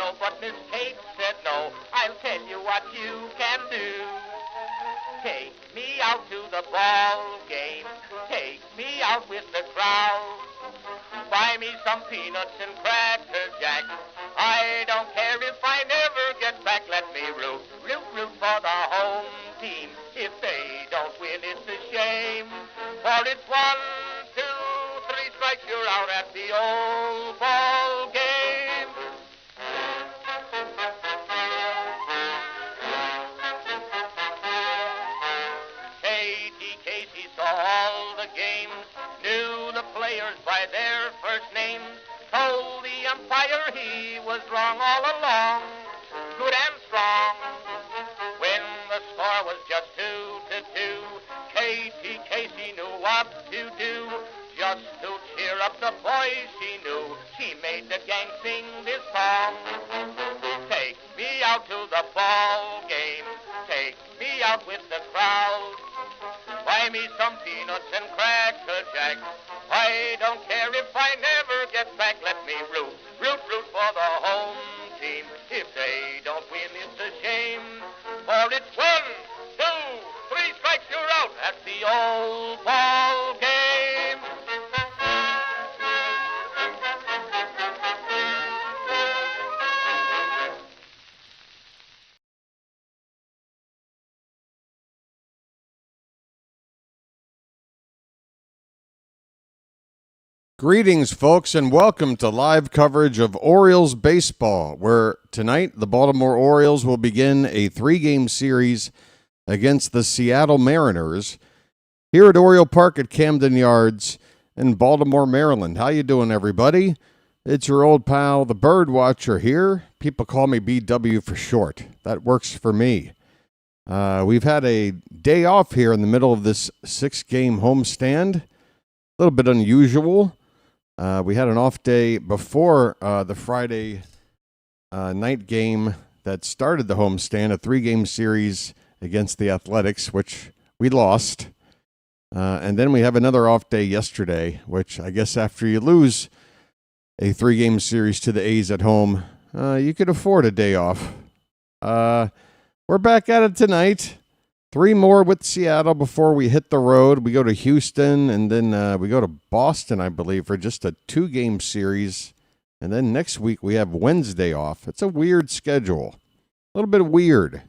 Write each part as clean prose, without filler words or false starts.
no, but Miss Kate said no. I'll tell you what you can do. Take me out to the ball game. Take me out with the crowd. Buy me some peanuts and cracker jack. I don't care if I never get back. Let me root for the home team. If they don't win, it's a shame. For it's 1, 2, 3 strikes, you're out at the old ball game. Katie Casey saw all the games, knew the players by their first names, told the umpire he was wrong all along, good and strong. When the score was just 2-2, Katie Casey knew what to do. Just to cheer up the boys she knew, she made the gang sing this song. Take me out to the ball game, take me out with the crowd. Buy me some peanuts and cracker jack. I don't care if I never get back. Let me root for the home team. If they don't win, it's a shame. For it's 1, 2, 3 strikes, you're out at the old ball game. Greetings, folks, and welcome to live coverage of Orioles baseball, where tonight the Baltimore Orioles will begin a 3-game series against the Seattle Mariners here at Oriole Park at Camden Yards in Baltimore, Maryland. How you doing, everybody? It's your old pal, the BirdWatcher here. People call me BW for short. That works for me. We've had a day off here in the middle of this 6-game homestand. A little bit unusual. We had an off day before the Friday night game that started the homestand, a 3-game series against the Athletics, which we lost. And then we have another off day yesterday, which I guess after you lose a 3-game series to the A's at home, you could afford a day off. We're back at it tonight. 3 more with Seattle before we hit the road. We go to Houston, and then we go to Boston, I believe, for just a 2-game series. And then next week we have Wednesday off. It's a weird schedule. A little bit weird.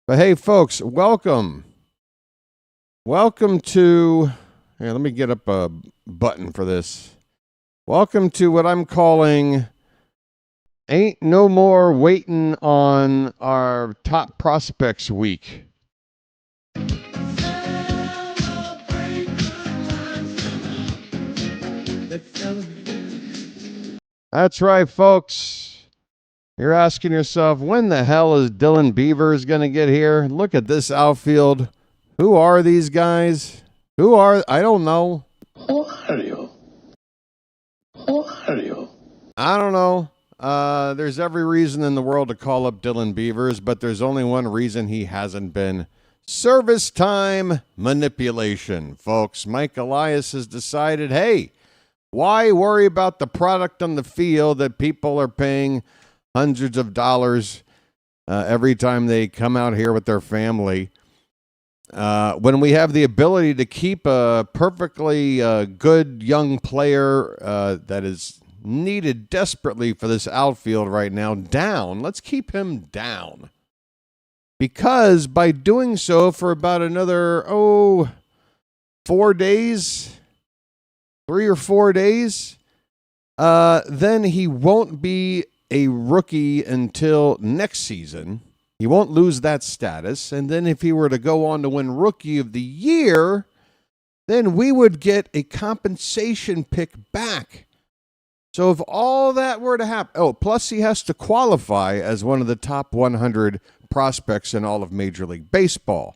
But hey, folks, welcome. Welcome to... Here, let me get up a button for this. Welcome to what I'm calling... Ain't no more waiting on our top prospects week. That's right, folks. You're asking yourself, when the hell is Dylan Beavers going to get here? Look at this outfield. Who are these guys? I don't know. Who are you? I don't know. There's every reason in the world to call up Dylan Beavers, but there's only one reason he hasn't been. Service time manipulation, folks. Mike Elias has decided, hey, why worry about the product on the field that people are paying hundreds of dollars every time they come out here with their family? When we have the ability to keep a perfectly good young player that is needed desperately for this outfield right now down, let's keep him down. Because by doing so for about another, 4 days, 3 or 4 days, then he won't be a rookie until next season. He won't lose that status. And then if he were to go on to win Rookie of the Year, then we would get a compensation pick back. So if all that were to happen, plus he has to qualify as one of the top 100 prospects in all of Major League Baseball.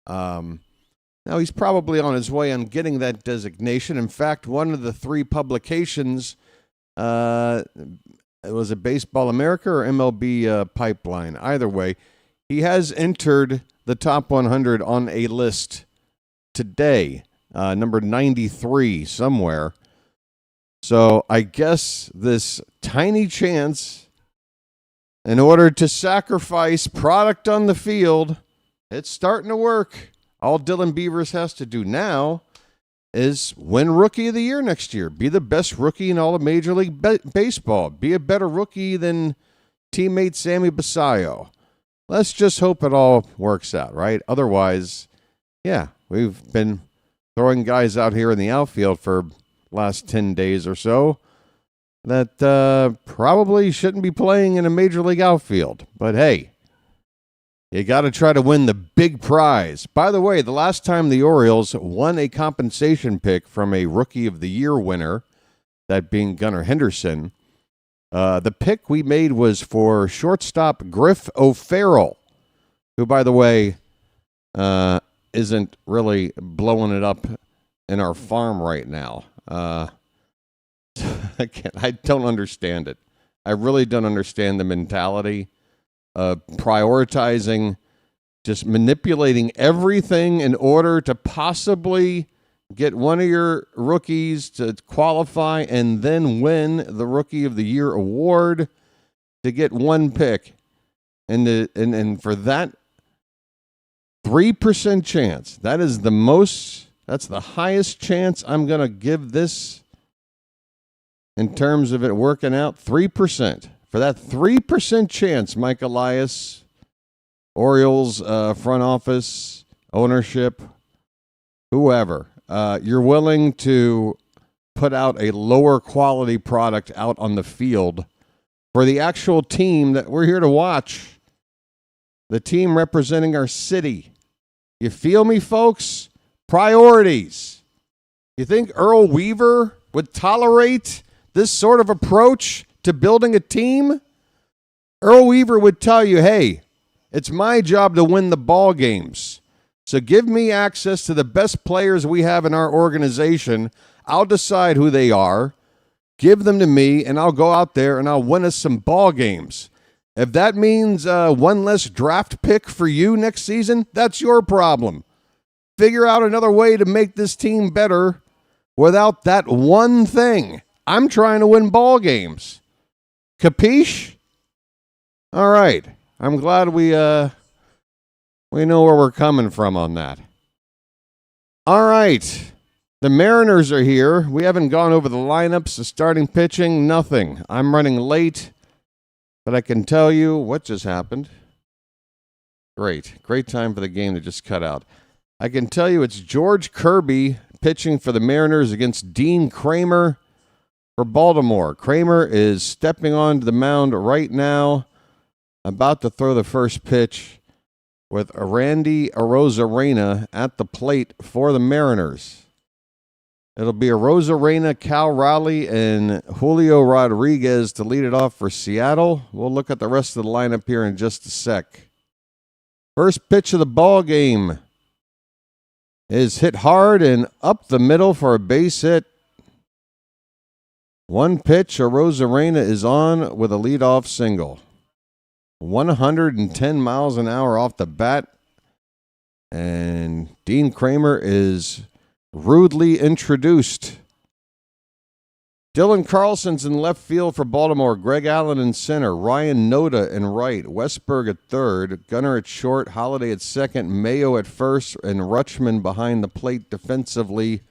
Now, he's probably on his way on getting that designation. In fact, one of the 3 publications, was it Baseball America or MLB Pipeline? Either way, he has entered the top 100 on a list today, number 93 somewhere. So I guess this tiny chance in order to sacrifice product on the field. It's starting to work. All Dylan Beavers has to do now is win Rookie of the Year next year. Be the best rookie in all of Major League Baseball. Be a better rookie than teammate Sammy Basayo. Let's just hope it all works out, right? Otherwise, yeah, we've been throwing guys out here in the outfield for last 10 days or so that probably shouldn't be playing in a Major League outfield. But hey, you got to try to win the big prize. By the way, the last time the Orioles won a compensation pick from a Rookie of the Year winner, that being Gunnar Henderson, the pick we made was for shortstop Griff O'Farrell, who, by the way, isn't really blowing it up in our farm right now. I don't understand it. I really don't understand the mentality of prioritizing, just manipulating everything in order to possibly get one of your rookies to qualify and then win the Rookie of the Year award to get one pick. And for that 3% chance, that's the highest chance I'm going to give this in terms of it working out. 3%. For that 3% chance, Mike Elias, Orioles front office, ownership, whoever, you're willing to put out a lower quality product out on the field for the actual team that we're here to watch, the team representing our city. You feel me, folks? Priorities. You think Earl Weaver would tolerate this sort of approach to building a team? Earl Weaver would tell you, hey, it's my job to win the ball games. So give me access to the best players we have in our organization. I'll decide who they are. Give them to me, and I'll go out there and I'll win us some ball games. If that means one less draft pick for you next season, that's your problem. Figure out another way to make this team better without that one thing. I'm trying to win ball games. Capiche? All right. I'm glad we know where we're coming from on that. All right. The Mariners are here. We haven't gone over the lineups, the starting pitching, nothing. I'm running late, but I can tell you what just happened. Great time for the game to just cut out. I can tell you it's George Kirby pitching for the Mariners against Dean Kramer for Baltimore. Kramer is stepping onto the mound right now, about to throw the first pitch, with Randy Arozarena at the plate for the Mariners. It'll be Arozarena, Cal Raleigh, and Julio Rodriguez to lead it off for Seattle. We'll look at the rest of the lineup here in just a sec. First pitch of the ball game is hit hard and up the middle for a base hit. One pitch, Arozarena is on with a leadoff single. 110 miles an hour off the bat. And Dean Kramer is rudely introduced. Dylan Carlson's in left field for Baltimore. Greg Allen in center. Ryan Noda in right. Westberg at third. Gunnar at short. Holiday at second. Mayo at first. And Rutschman behind the plate defensively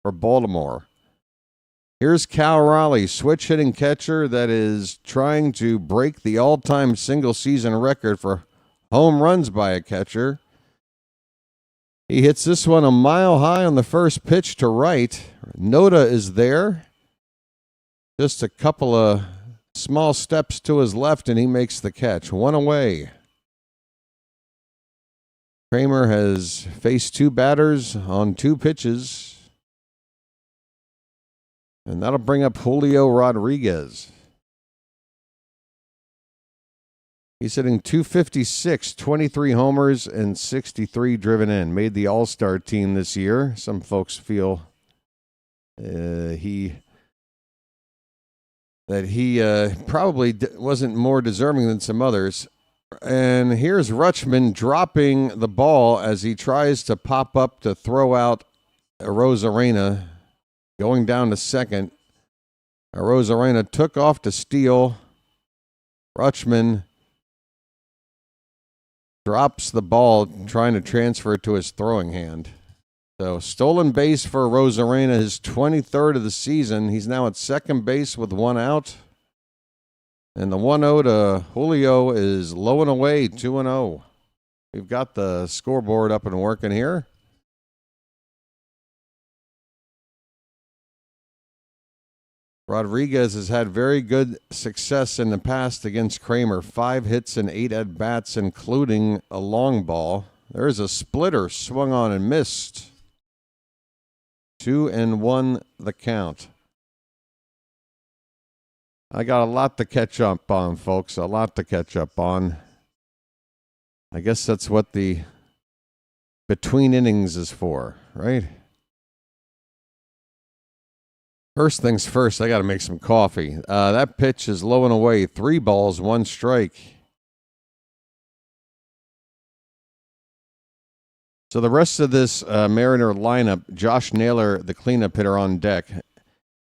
for Baltimore. Here's Cal Raleigh, switch hitting catcher that is trying to break the all-time single-season record for home runs by a catcher. He hits this one a mile high on the first pitch to right. Noda is there. Just a couple of small steps to his left, and he makes the catch. One away. Kramer has faced two batters on two pitches. And that'll bring up Julio Rodriguez. He's hitting .256, 23 homers, and 63 driven in. Made the All-Star team this year. Some folks feel he probably wasn't more deserving than some others. And here's Rutschman dropping the ball as he tries to pop up to throw out Arozarena. Going down to second. Arozarena took off to steal. Rutschman drops the ball trying to transfer it to his throwing hand. So stolen base for Rosarena, his 23rd of the season. He's now at second base with one out. And the 1-0 to Julio is low and away, 2-0. We've got the scoreboard up and working here. Rodriguez has had very good success in the past against Kramer. 5 hits and 8 at-bats, including a long ball. There's a splitter swung on and missed. 2-1 the count. I got a lot to catch up on, folks. A lot to catch up on. I guess that's what the between innings is for, right? First things first, I got to make some coffee. That pitch is low and away. 3 balls, 1 strike. So the rest of this Mariner lineup, Josh Naylor, the cleanup hitter on deck.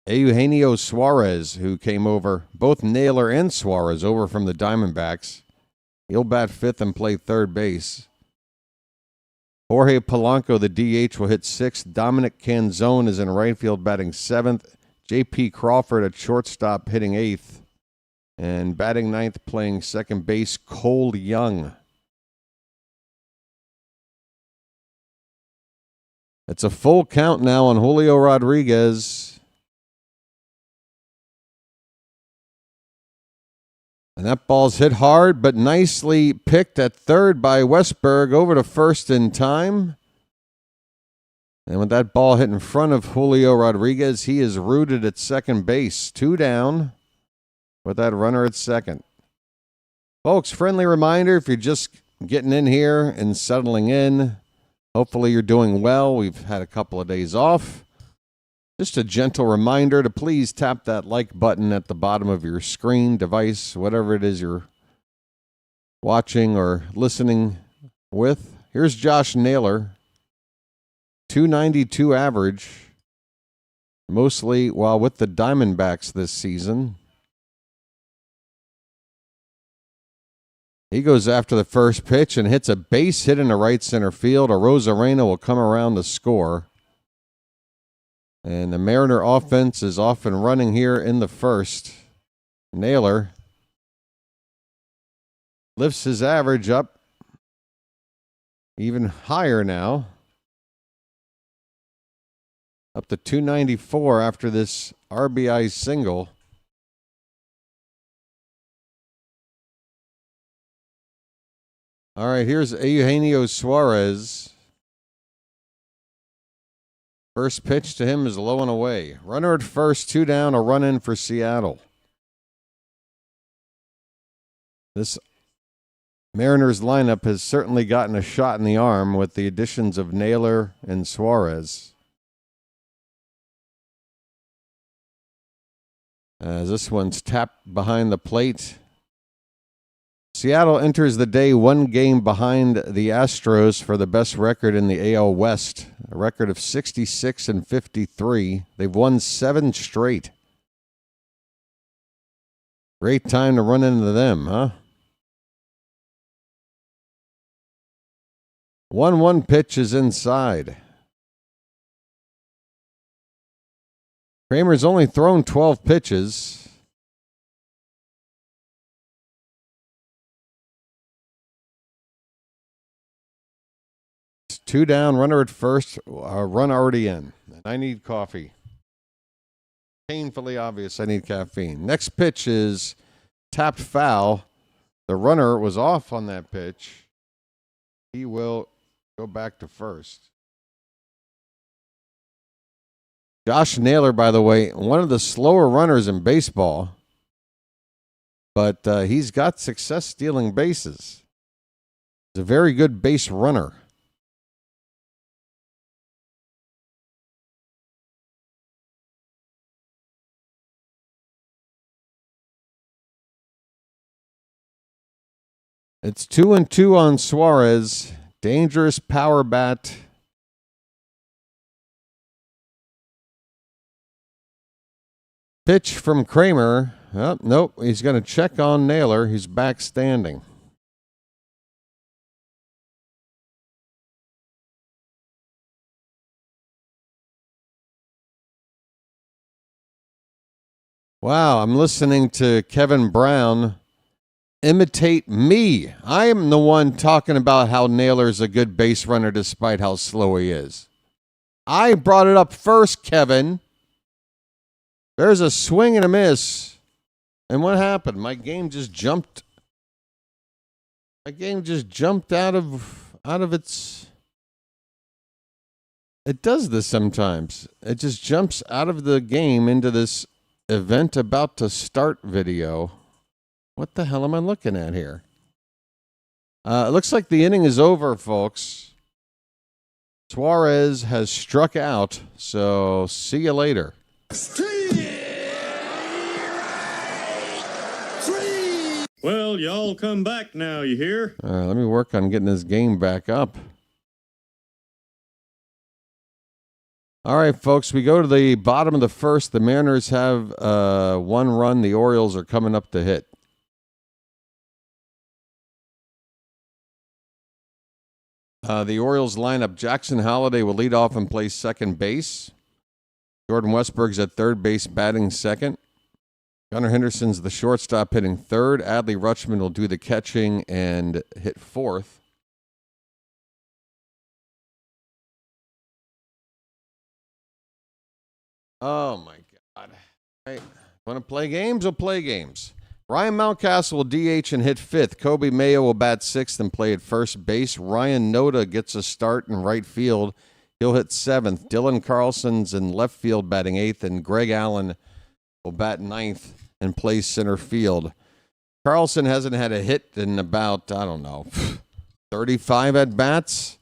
Eugenio Suarez, who came over, both Naylor and Suarez over from the Diamondbacks. He'll bat 5th and play 3rd base. Jorge Polanco, the DH, will hit 6th. Dominic Canzone is in right field batting 7th. J.P. Crawford at shortstop hitting 8th. And batting 9th playing 2nd base, Cole Young. It's a full count now on Julio Rodriguez. And that ball's hit hard, but nicely picked at 3rd by Westberg, over to 1st in time. And with that ball hit in front of Julio Rodriguez, he is rooted at 2nd base. 2 down with that runner at 2nd. Folks, friendly reminder, if you're just getting in here and settling in, hopefully you're doing well. We've had a couple of days off. Just a gentle reminder to please tap that like button at the bottom of your screen, device, whatever it is you're watching or listening with. Here's Josh Naylor. 292 average, mostly while with the Diamondbacks this season. He goes after the first pitch and hits a base hit into right center field. A Rosarena will come around to score. And the Mariner offense is off and running here in the first. Naylor lifts his average up even higher now. Up to 294 after this RBI single. All right, here's Eugenio Suarez. First pitch to him is low and away. Runner at 1st, 2 down, a run in for Seattle. This Mariners lineup has certainly gotten a shot in the arm with the additions of Naylor and Suarez. As this one's tapped behind the plate. Seattle enters the day 1 game behind the Astros for the best record in the AL West, a record of 66-53. They've won 7 straight. Great time to run into them, huh? 1-1 pitch is inside. Kramer's only thrown 12 pitches. It's 2 down, runner at 1st, run already in. I need coffee. Painfully obvious I need caffeine. Next pitch is tapped foul. The runner was off on that pitch. He will go back to 1st. Josh Naylor, by the way, one of the slower runners in baseball, but he's got success stealing bases. He's a very good base runner. It's 2-2 on Suarez. Dangerous power bat. Pitch from Kramer. Oh, nope, he's going to check on Naylor. He's back standing. Wow, I'm listening to Kevin Brown imitate me. I am the one talking about how Naylor's a good base runner despite how slow he is. I brought it up first, Kevin. There's a swing and a miss. And what happened? My game just jumped out of its... It does this sometimes. It just jumps out of the game into this event about to start video. What the hell am I looking at here? It looks like the inning is over, folks. Suarez has struck out, so see you later. Well, y'all come back now, you hear? Let me work on getting this game back up. All right, folks, we go to the bottom of the first. The Mariners have one run. The Orioles are coming up to hit. The Orioles lineup, Jackson Holliday will lead off and play second base. Jordan Westburg's at third base, batting second. Gunnar Henderson's the shortstop, hitting third. Adley Rutschman will do the catching and hit fourth. Oh, my God. Right. Want to play games? We'll play games. Ryan Mountcastle will DH and hit fifth. Kobe Mayo will bat sixth and play at first base. Ryan Noda gets a start in right field. He'll hit seventh. Dylan Carlson's in left field batting eighth, and Greg Allen will bat ninth and play center field. Carlson hasn't had a hit in about, 35 at-bats.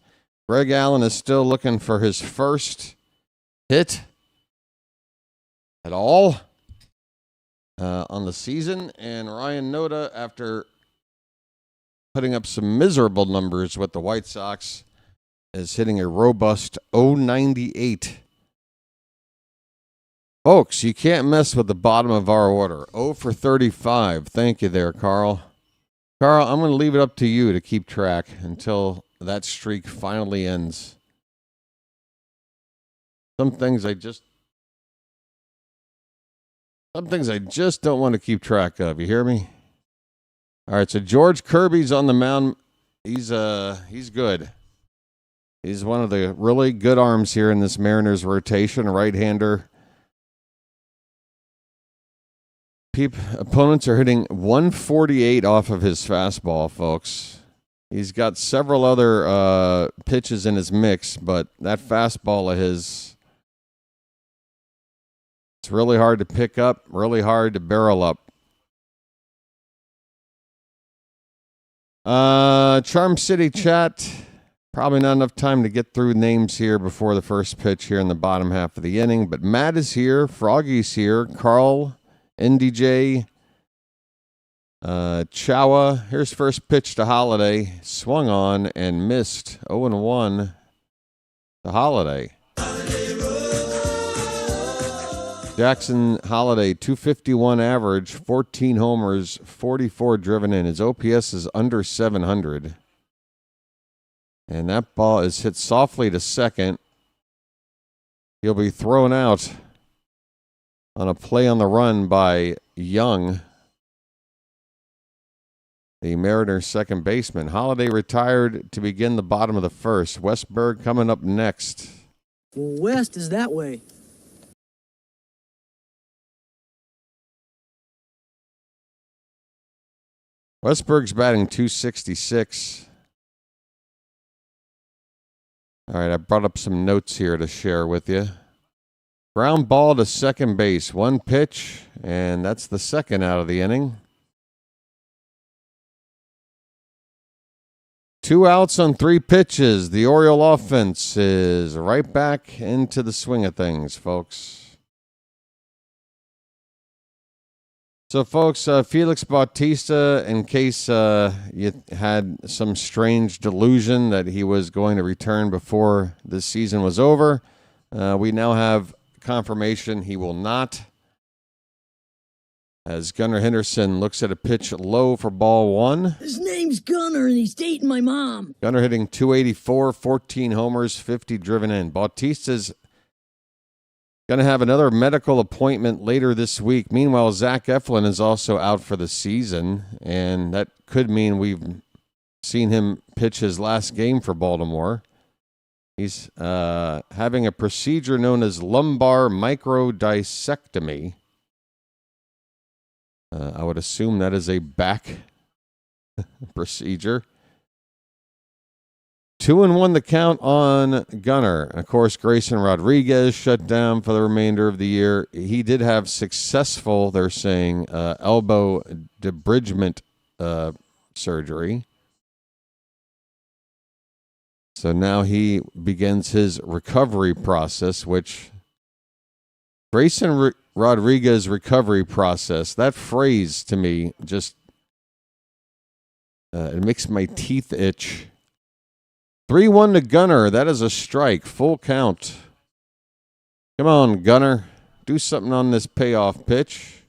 Greg Allen is still looking for his first hit at all on the season. And Ryan Noda, after putting up some miserable numbers with the White Sox, is hitting a robust .098. Folks, you can't mess with the bottom of our order. 0 for 35. Thank you there, Carl. Carl, I'm going to leave it up to you to keep track until that streak finally ends. Some things I just don't want to keep track of. You hear me? All right, so George Kirby's on the mound. He's good. He's one of the really good arms here in this Mariners rotation, a right-hander. Opponents are hitting 148 off of his fastball, folks. He's got several other pitches in his mix, but that fastball of his, it's really hard to pick up, really hard to barrel up. Charm City chat. Probably not enough time to get through names here before the first pitch here in the bottom half of the inning. But Matt is here. Froggy's here. Carl, NDJ, Chawa. Here's first pitch to Holiday. Swung on and missed. 0-1 to Holiday. Jackson Holiday, 251 average, 14 homers, 44 driven in. His OPS is under 700. And that ball is hit softly to second. He'll be thrown out on a play on the run by Young, the Mariners' second baseman. Holiday retired to begin the bottom of the first. Westburg coming up next. Well, West is that way. Westburg's batting .266. All right, I brought up some notes here to share with you. Ground ball to second base. One pitch, and that's the second out of the inning. 2 outs on 3 pitches. The Oriole offense is right back into the swing of things, folks. So, folks, Felix Bautista, in case you had some strange delusion that he was going to return before this season was over, we now have confirmation he will not. As Gunnar Henderson looks at a pitch low for ball one. His name's Gunnar, and he's dating my mom. Gunnar hitting .284, 14 homers, 50 driven in. Bautista's Going to have another medical appointment later this week. Meanwhile, Zach Eflin is also out for the season, and that could mean we've seen him pitch his last game for Baltimore. He's having a procedure known as lumbar microdiscectomy. I would assume that is a back procedure. 2-1 the count on Gunnar. Of course, Grayson Rodriguez shut down for the remainder of the year. He did have successful, they're saying, elbow debridement surgery. So now he begins his recovery process, which Grayson Rodriguez recovery process, that phrase to me just it makes my teeth itch. 3-1 to Gunnar. That is a strike. Full count. Come on, Gunnar. Do something on this payoff pitch.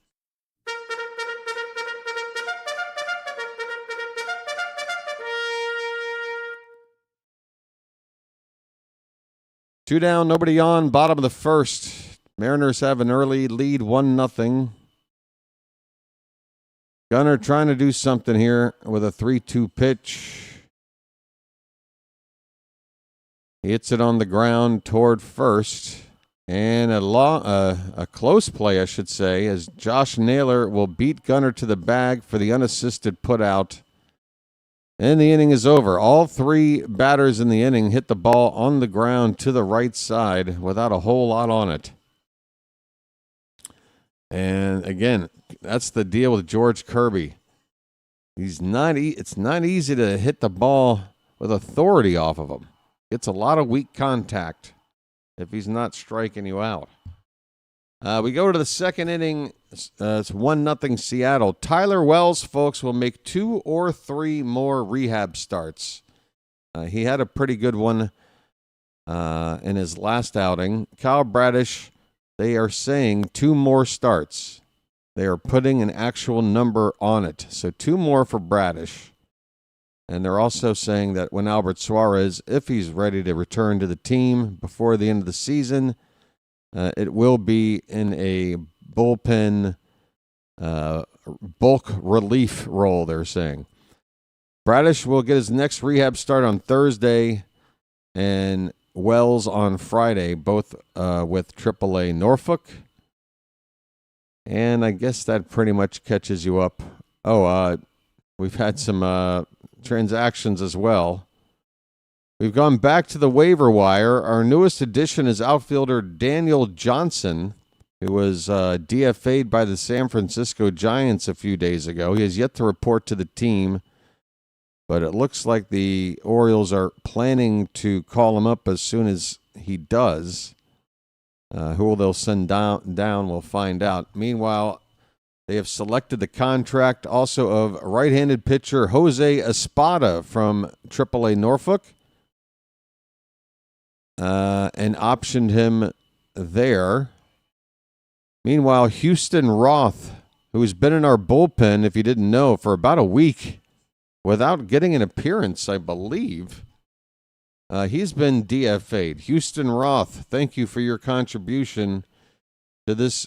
Two down, nobody on. Bottom of the first. Mariners have an early lead, 1-0. Gunnar trying to do something here with a 3-2 pitch. He hits it on the ground toward first. And a close play, I should say, as Josh Naylor will beat Gunnar to the bag for the unassisted putout. And the inning is over. All three batters in the inning hit the ball on the ground to the right side without a whole lot on it. And again, that's the deal with George Kirby. It's not easy to hit the ball with authority off of him. It's a lot of weak contact if he's not striking you out. We go to the second inning. It's 1-0 Seattle. Tyler Wells, folks, will make 2 or 3 more rehab starts. He had a pretty good one in his last outing. Kyle Bradish, they are saying 2 more starts. They are putting an actual number on it. So 2 more for Bradish. And they're also saying that when Albert Suarez, if he's ready to return to the team before the end of the season, it will be in a bullpen bulk relief role, they're saying. Bradish will get his next rehab start on Thursday, and Wells on Friday, both with AAA Norfolk. And I guess that pretty much catches you up. We've had some transactions as well. We've gone back to the waiver wire. Our newest addition is outfielder Daniel Johnson, who was DFA'd by the San Francisco Giants a few days ago. He has yet to report to the team, but it looks like the Orioles are planning to call him up as soon as he does. Who they'll send down, we'll find out. Meanwhile, they have selected the contract also of right-handed pitcher Jose Espada from AAA Norfolk and optioned him there. Meanwhile, Houston Roth, who has been in our bullpen, if you didn't know, for about a week without getting an appearance, I believe. He's been DFA'd. Houston Roth, thank you for your contribution to this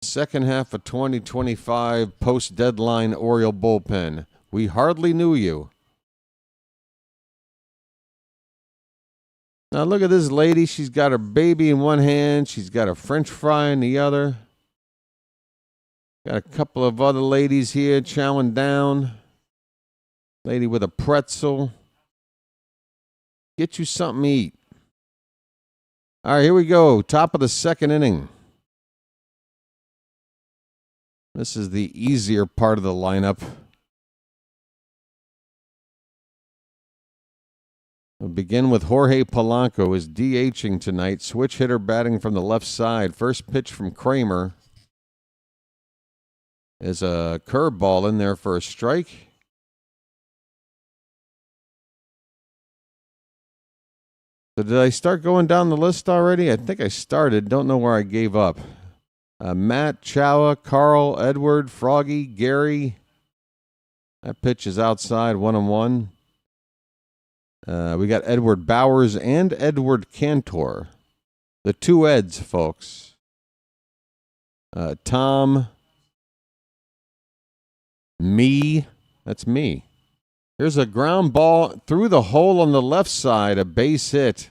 second half of 2025 post-deadline Oriole bullpen. We hardly knew you. Now look at this lady. She's got her baby in one hand. She's got a French fry in the other. Got a couple of other ladies here chowing down. Lady with a pretzel. Get you something to eat. All right, here we go. Top of the second inning. This is the easier part of the lineup. We'll begin with Jorge Polanco, who is DHing tonight. Switch hitter batting from the left side. First pitch from Kramer is a curveball in there for a strike. So did I start going down the list already? I think I started. Don't know where I gave up. Matt, Chowa, Carl, Edward, Froggy, Gary. That pitch is outside, 1-1. We got Edward Bowers and Edward Cantor. The two Eds, folks. Tom. Me. That's me. Here's a ground ball through the hole on the left side, a base hit.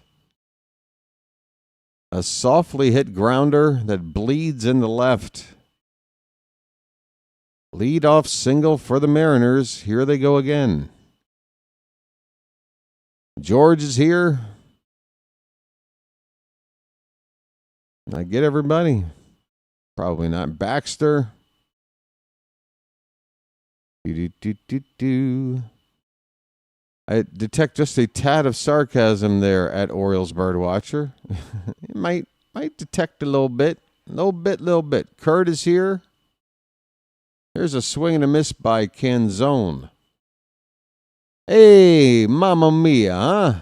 A softly hit grounder that bleeds in the left. Lead-off single for the Mariners. Here they go again. George is here. I get everybody. Probably not. Baxter. I detect just a tad of sarcasm there at Orioles BirdWatcher. It might detect a little bit. Little bit. Kurt is here. Here's a swing and a miss by Canzone. Hey, mamma mia, huh?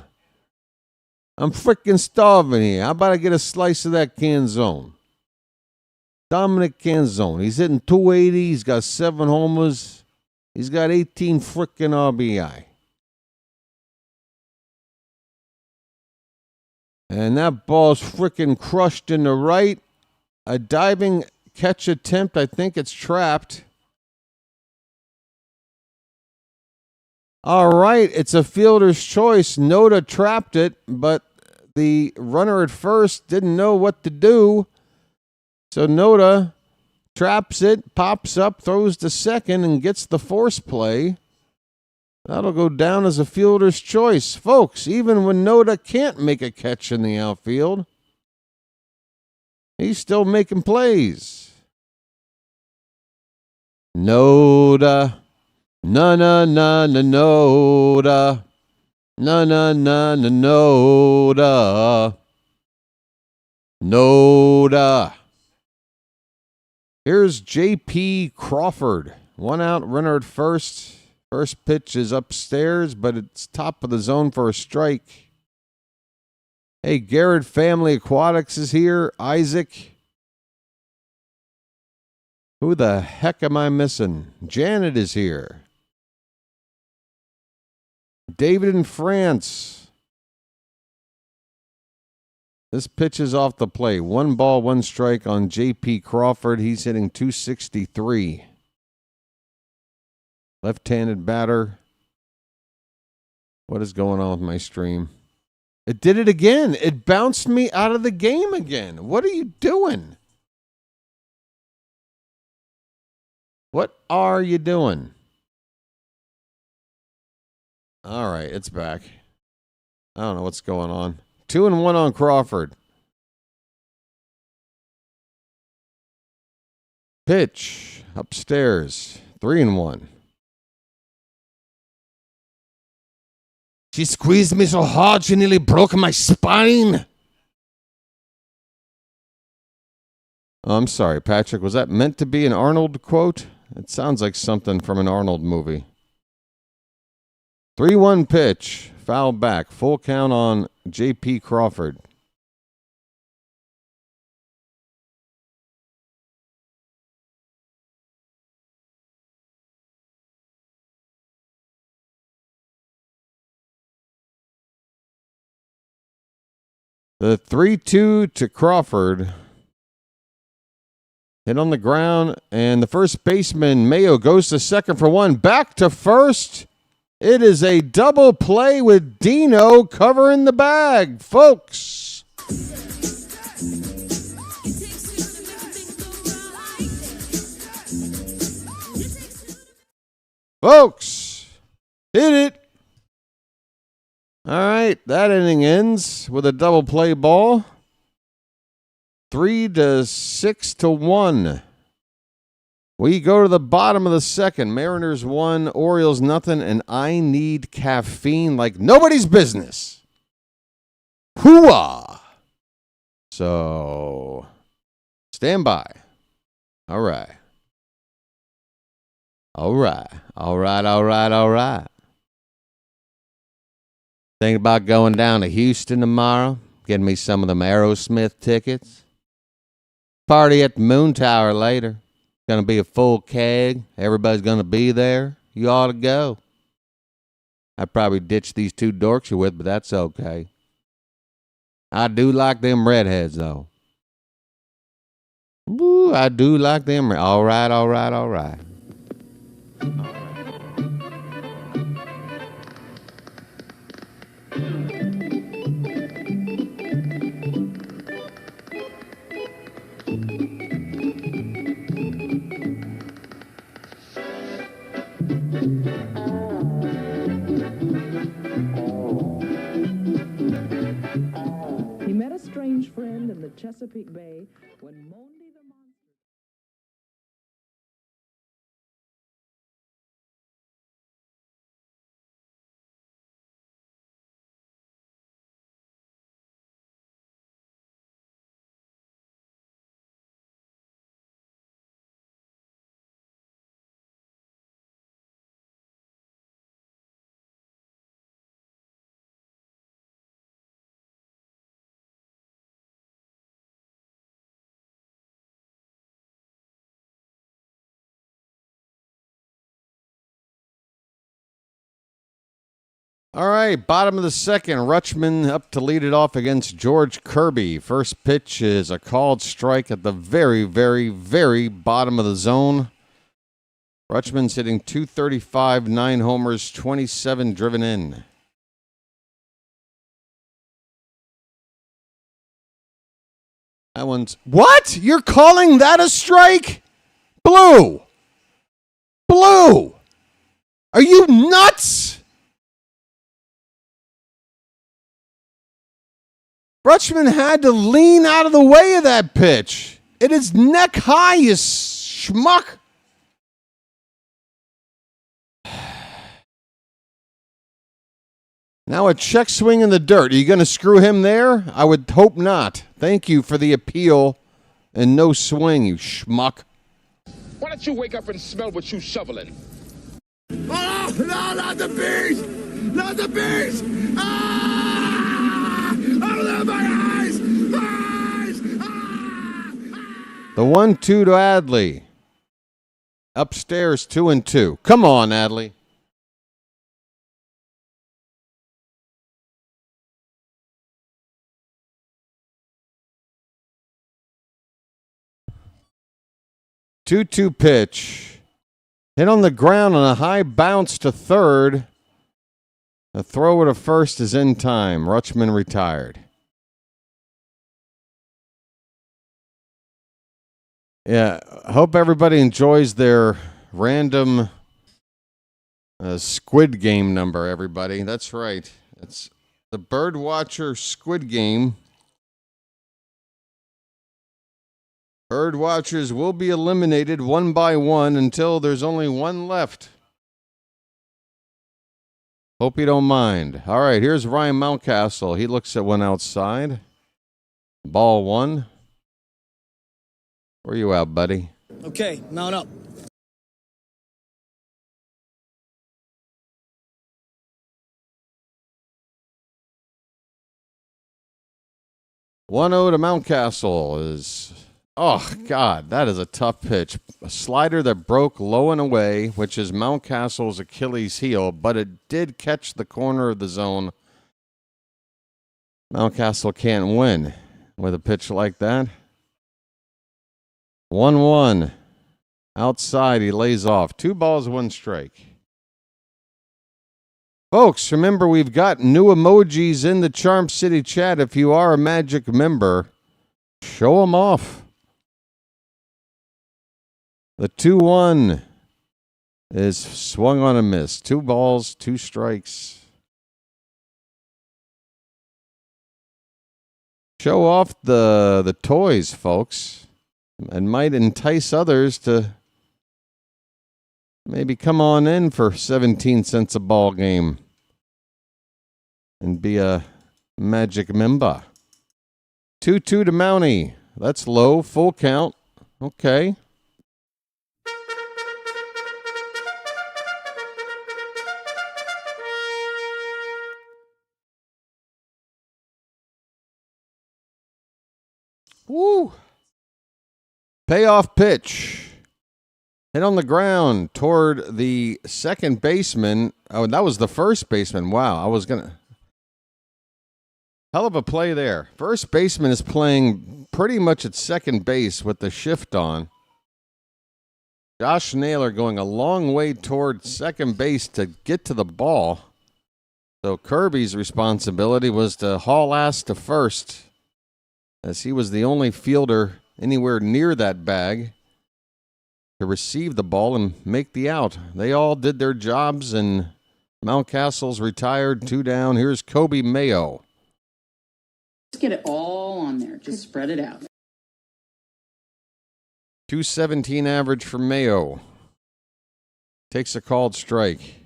I'm freaking starving here. How about I get a slice of that Canzone? Dominic Canzone. He's hitting 280. He's got 7 homers. He's got 18 freaking RBI. And that ball's freaking crushed in the right. A diving catch attempt. I think it's trapped. All right, it's a fielder's choice. Noda trapped it, but the runner at first didn't know what to do. So Noda traps it, pops up, throws to second, and gets the force play. That'll go down as a fielder's choice. Folks, even when Noda can't make a catch in the outfield, he's still making plays. Noda. Noda. Noda. Noda. Here's J.P. Crawford. 1 out, runner at first. First pitch is upstairs, but it's top of the zone for a strike. Hey, Garrett Family Aquatics is here. Isaac. Who the heck am I missing? Janet is here. David in France. This pitch is off the plate. 1 ball, 1 strike on J.P. Crawford. He's hitting 263. Left-handed batter. What is going on with my stream? It did it again. It bounced me out of the game again. What are you doing? What are you doing? All right, it's back. I don't know what's going on. 2-1 on Crawford. Pitch upstairs. 3-1. She squeezed me so hard she nearly broke my spine. Oh, I'm sorry, Patrick. Was that meant to be an Arnold quote? It sounds like something from an Arnold movie. 3-1 pitch. Foul back. Full count on J.P. Crawford. The 3-2 to Crawford. Hit on the ground, and the first baseman, Mayo, goes to second for 1. Back to first. It is a double play with Dino covering the bag, folks. Folks, hit it. All right, that inning ends with a double play ball. 3-6-1. We go to the bottom of the second. Mariners 1, Orioles nothing, and I need caffeine like nobody's business. Hooah! So, stand by. All right. Thinking about going down to Houston tomorrow, getting me some of them Aerosmith tickets. Party at the Moon Tower later. Going to be a full keg. Everybody's going to be there. You ought to go. I'd probably ditch these 2 dorks you're with, but that's okay. I do like them redheads, though. Ooh, I do like them. All right, all right, all right. He met a strange friend in the Chesapeake Bay when Monday the Monster... All right, bottom of the second. Rutschman up to lead it off against George Kirby. First pitch is a called strike at the very, very, very bottom of the zone. Rutschman's hitting .235, 9 homers, 27 driven in. That one's... What? You're calling that a strike? Blue! Blue! Are you nuts? Rutschman had to lean out of the way of that pitch. It is neck high, you schmuck. Now a check swing in the dirt. Are you going to screw him there? I would hope not. Thank you for the appeal and no swing, you schmuck. Why don't you wake up and smell what you shoveling? Oh, no, not the bees! Not the bees! Ah! Oh, my eyes! Eyes! Ah! The 1-2 to Adley. Upstairs 2-2. Come on, Adley. Two-two pitch. Hit on the ground on a high bounce to third. The throw to first is in time. Rutschman retired. Yeah, I hope everybody enjoys their random Squid Game number, everybody. That's right. It's the BirdWatcher Squid Game. Birdwatchers will be eliminated one by one until there's only one left. Hope you don't mind. All right, here's Ryan Mountcastle. He looks at one outside. Ball one. Where you at, buddy? Okay, mount up. One-0 to Mountcastle is... Oh, God, that is a tough pitch. A slider that broke low and away, which is Mountcastle's Achilles heel, but it did catch the corner of the zone. Mountcastle can't win with a pitch like that. 1-1. Outside, he lays off. 2 balls, 1 strike. Folks, remember we've got new emojis in the Charm City chat. If you are a Magic member, show them off. The 2-1 is swung on a miss. 2 balls, 2 strikes. Show off the toys, folks. And might entice others to maybe come on in for 17 cents a ball game and be a Magic member. 2-2 to Mountie. That's low, full count. Okay. Woo! Payoff pitch. Hit on the ground toward the second baseman. Oh, that was the first baseman. Wow, I was going to... Hell of a play there. First baseman is playing pretty much at second base with the shift on. Josh Naylor going a long way toward second base to get to the ball. So Kirby's responsibility was to haul ass to first, as he was the only fielder anywhere near that bag to receive the ball and make the out. They all did their jobs, and Mountcastle's retired, 2 down. Here's Kobe Mayo. Just get it all on there. Just spread it out. 217 average for Mayo. Takes a called strike.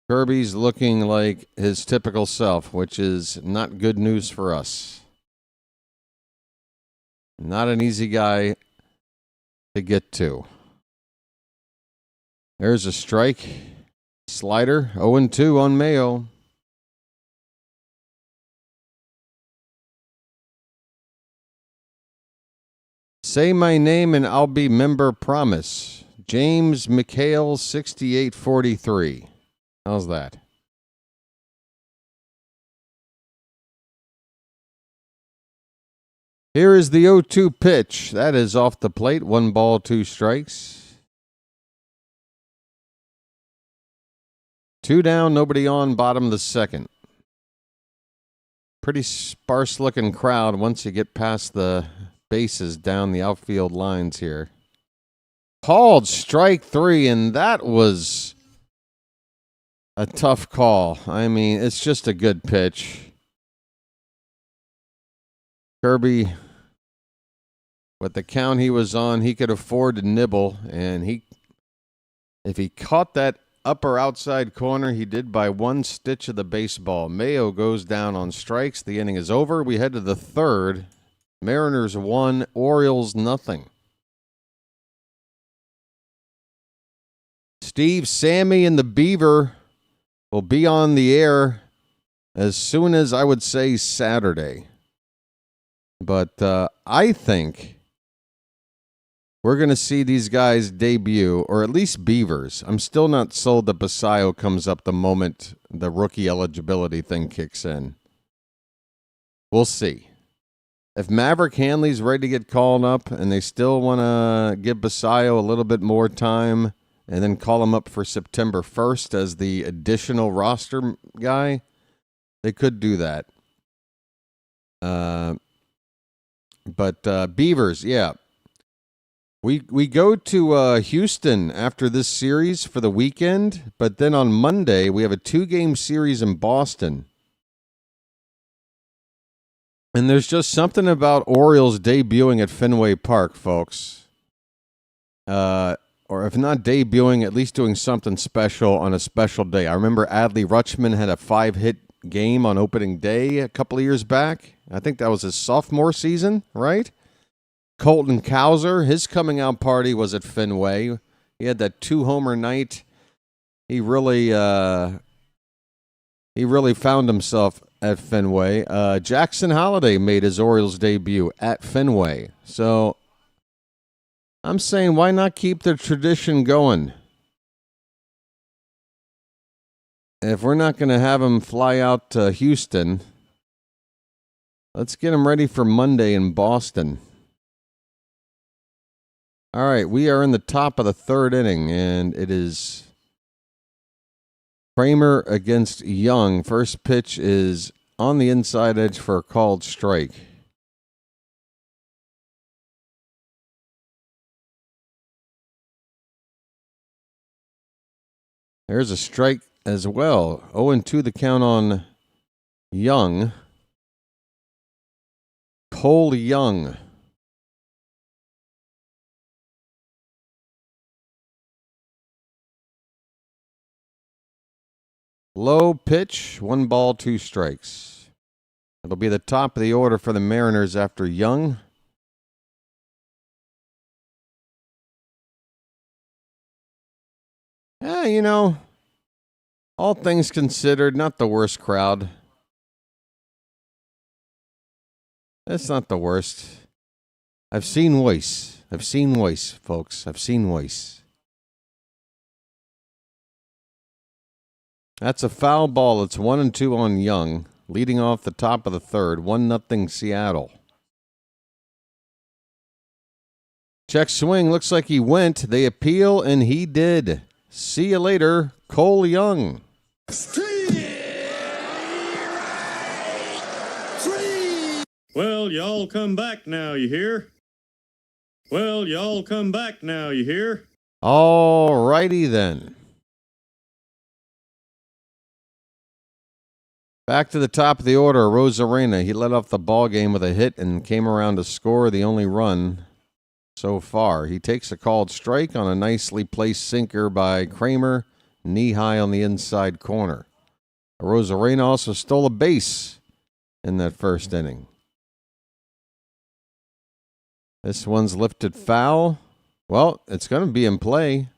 Kirby's looking like his typical self, which is not good news for us. Not an easy guy to get to. There's a strike. Slider, 0-2 on Mayo. Say my name and I'll be member promise. James McHale, 6843. How's that? Here is the 0-2 pitch. That is off the plate. 1 ball, 2 strikes. 2 down, nobody on, bottom of the second. Pretty sparse looking crowd once you get past the bases down the outfield lines here. Called strike 3, and that was a tough call. I mean, it's just a good pitch. Kirby, with the count he was on, he could afford to nibble, and if he caught that upper outside corner, he did by 1 stitch of the baseball. Mayo goes down on strikes. The inning is over. We head to the third. Mariners 1, Orioles nothing. Steve, Sammy, and the Beaver will be on the air as soon as, I would say, Saturday. But I think we're going to see these guys debut, or at least Beavers. I'm still not sold that Basayo comes up the moment the rookie eligibility thing kicks in. We'll see. If Maverick Hanley's ready to get called up and they still want to give Basayo a little bit more time and then call him up for September 1st as the additional roster guy, they could do that. But Beavers, yeah. We go to Houston after this series for the weekend, but then on Monday we have a 2-game series in Boston. And there's just something about Orioles debuting at Fenway Park, folks. Or if not debuting, at least doing something special on a special day. I remember Adley Rutschman had a 5-hit game on opening day a couple of years back. I think that was his sophomore season, right? Colton Cowser, his coming out party was at Fenway. He had that 2-homer night. He really found himself at Fenway. Jackson Holliday made his Orioles debut at Fenway. So I'm saying, why not keep the tradition going? If we're not going to have him fly out to Houston, let's get him ready for Monday in Boston. All right, we are in the top of the third inning, and it is Kramer against Young. First pitch is on the inside edge for a called strike. There's a strike as well. 0-2 the count on Young. Cole Young. Low pitch, 1 ball, 2 strikes. It'll be the top of the order for the Mariners after Young. Yeah, you know, all things considered, not the worst crowd. That's not the worst. I've seen worse. I've seen worse, folks. I've seen worse. That's a foul ball. It's 1-2 on Young. leading off the top of the third. 1-0 Seattle. Check swing. Looks like he went. They appeal, and he did. See you later, Cole Young. Well, y'all come back now, you hear? Well, y'all come back now, you hear? All righty then. Back to the top of the order, Rosarena. He led off the ball game with a hit and came around to score the only run so far. He takes a called strike on a nicely placed sinker by Kramer, knee high on the inside corner. Rosarena also stole a base in that first inning. This one's lifted foul. Well, it's going to be in play.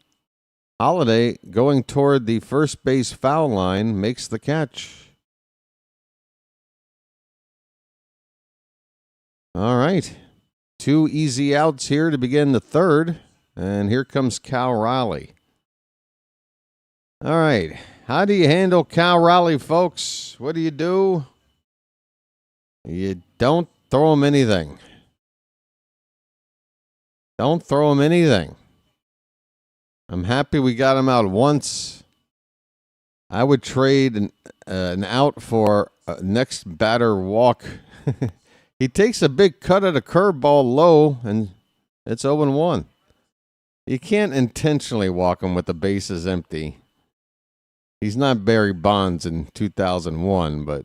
Holiday, going toward the first base foul line, makes the catch. All right. 2 easy outs here to begin the third. And here comes Cal Raleigh. All right. How do you handle Cal Raleigh, folks? What do? You don't throw him anything. Don't throw him anything. I'm happy we got him out once. I would trade an out for a next batter walk. He takes a big cut at a curveball low, and it's 0-1. You can't intentionally walk him with the bases empty. He's not Barry Bonds in 2001, but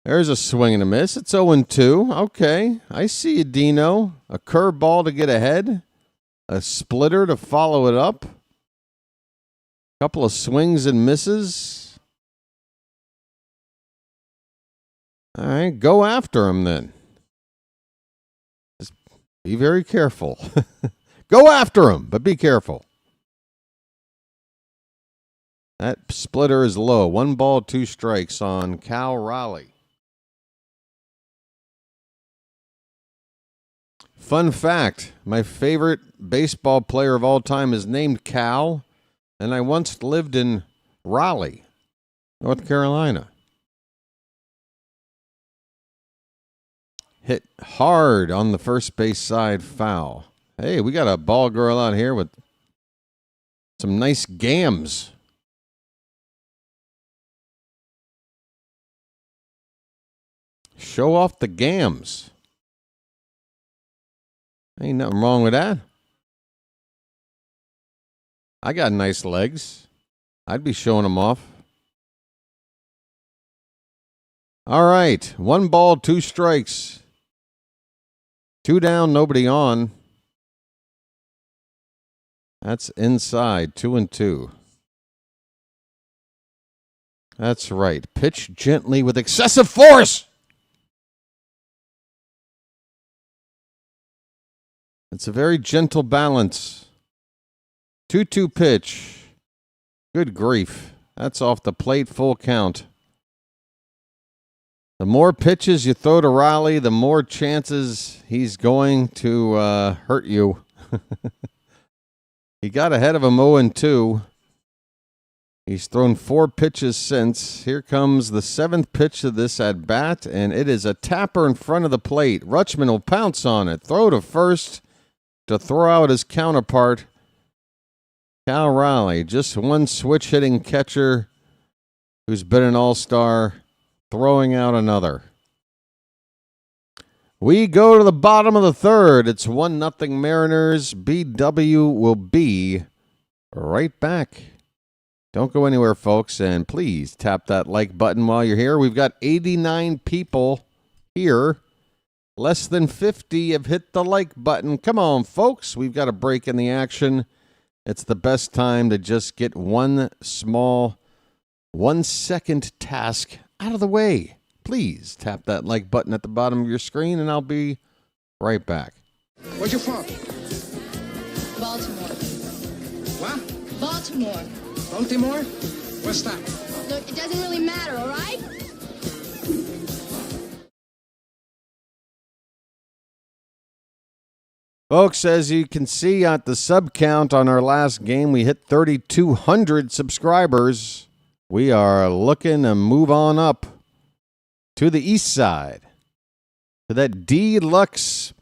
there's a swing and a miss. It's 0-2. Okay, I see you, Dino. A curveball to get ahead. A splitter to follow it up. Couple of swings and misses. All right, go after him then. Just be very careful. Go after him, but be careful. That splitter is low. 1 ball, 2 strikes on Cal Raleigh. Fun fact, my favorite baseball player of all time is named Cal, and I once lived in Raleigh, North Carolina. Hit hard on the first base side, foul. Hey, we got a ball girl out here with some nice gams. Show off the gams. Ain't nothing wrong with that. I got nice legs. I'd be showing them off. All right. 1 ball, 2 strikes. 2 down, nobody on. That's inside, 2-2. That's right. Pitch gently with excessive force. It's a very gentle balance. 2-2 pitch. Good grief. That's off the plate, full count. The more pitches you throw to Raleigh, the more chances he's going to hurt you. He got ahead of him 0-2. He's thrown 4 pitches since. Here comes the 7th pitch of this at-bat, and it is a tapper in front of the plate. Rutschman will pounce on it. Throw to first to throw out his counterpart, Cal Raleigh. Just one switch-hitting catcher who's been an all-star, throwing out another. We go to the bottom of the third. It's 1-0 Mariners. BW will be right back. Don't go anywhere, folks, and please tap that like button while you're here. We've got 89 people here. Less than 50 have hit the like button. Come on, folks. We've got a break in the action. It's the best time to just get one small 1-second task out of the way. Please tap that like button at the bottom of your screen, and I'll be right back. Where's your from? Baltimore. What? Baltimore. Baltimore? What's that? Look, it doesn't really matter, all right? Folks, as you can see at the sub count on our last game, we hit 3,200 subscribers. We are looking to move on up. to the east side, to that deluxe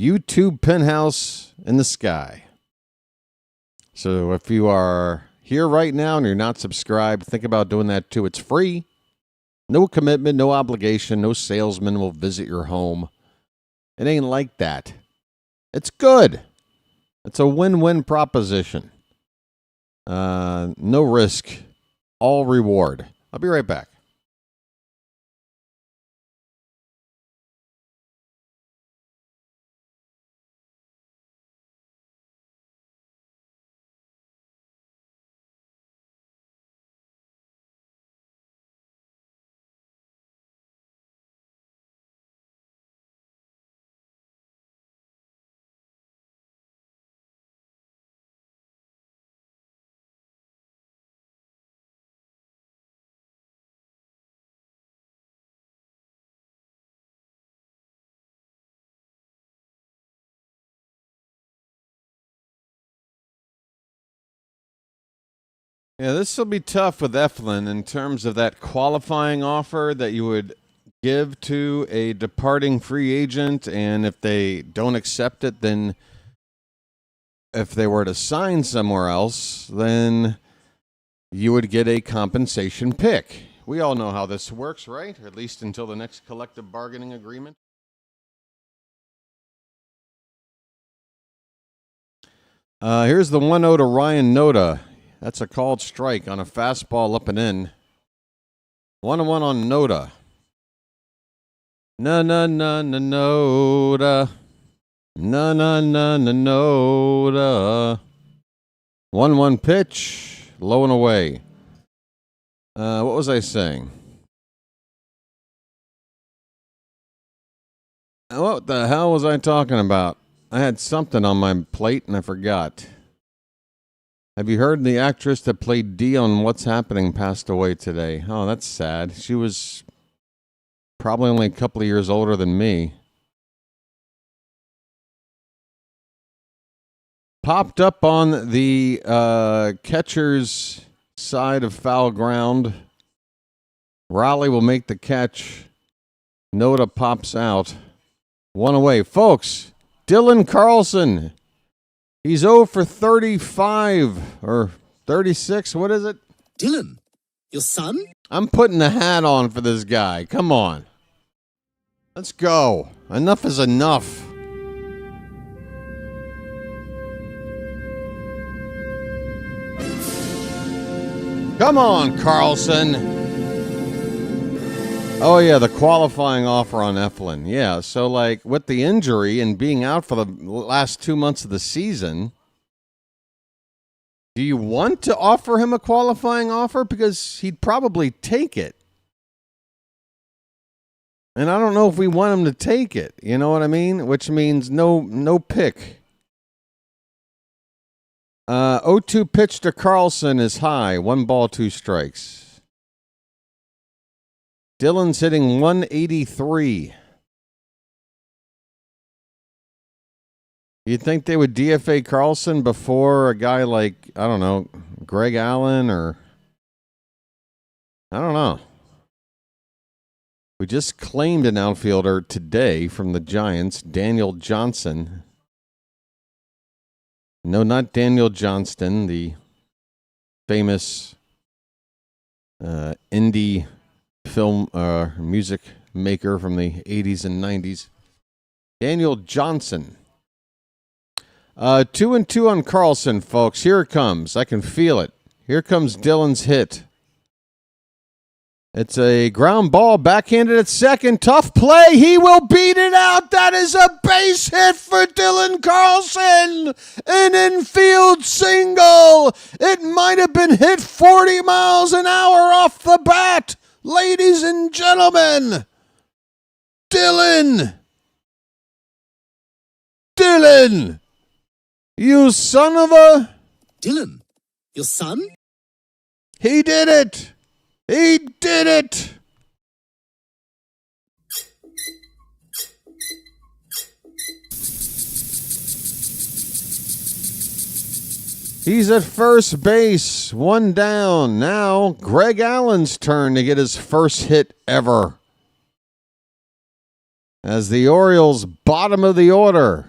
YouTube penthouse in the sky. So if you are here right now and you're not subscribed, think about doing that too. It's free. No commitment, no obligation, no salesman will visit your home. It ain't like that. It's good. It's a win-win proposition. No risk, all reward. I'll be right back. Yeah, this will be tough with Eflin in terms of that qualifying offer that you would give to a departing free agent, and if they don't accept it, then if they were to sign somewhere else, then you would get a compensation pick. We all know how this works, right? Or at least until the next collective bargaining agreement. Here's the 1-0 to Ryan Noda. That's a called strike on a fastball up and in. 1-1 on Noda. Noda. Noda. 1-1 pitch. Low and away. What was I saying? What the hell was I talking about? I had something on my plate and I forgot. Have you heard the actress that played Dee on What's Happening passed away today? Oh, that's sad. She was probably only a couple of years older than me. Popped up on the catcher's side of foul ground. Raleigh will make the catch. Noda pops out. 1 away. Folks, Dylan Carlson. He's 0 for 35 or 36. What is it? Dylan, your son? I'm putting the hat on for this guy. Come on. Let's go. Enough is enough. Come on, Carlson. Oh, yeah, the qualifying offer on Eflin. Yeah, so, like, with the injury and being out for the last 2 months of the season, do you want to offer him a qualifying offer? Because he'd probably take it. And I don't know if we want him to take it. You know what I mean? Which means no pick. 0-2 pitch to Carlson is high. 1 ball, 2 strikes. Dylan's hitting 183. You'd think they would DFA Carlson before a guy like, I don't know, Greg Allen or, I don't know. We just claimed an outfielder today from the Giants, Daniel Johnson. No, not Daniel Johnston, the famous indie film music maker from the 80s and 90s. Daniel Johnson. 2-2 on Carlson, folks. Here it comes. I can feel it. Here comes Dylan's hit. It's a ground ball, backhanded at second. Tough play. He will beat it out. That is a base hit for Dylan Carlson. An infield single. It might have been hit 40 miles an hour off the bat. Ladies and gentlemen, Dylan, you son of a... Dylan, your son? He did it. He did it. He's at first base, 1 down. Now, Greg Allen's turn to get his first hit ever. as the Orioles, bottom of the order,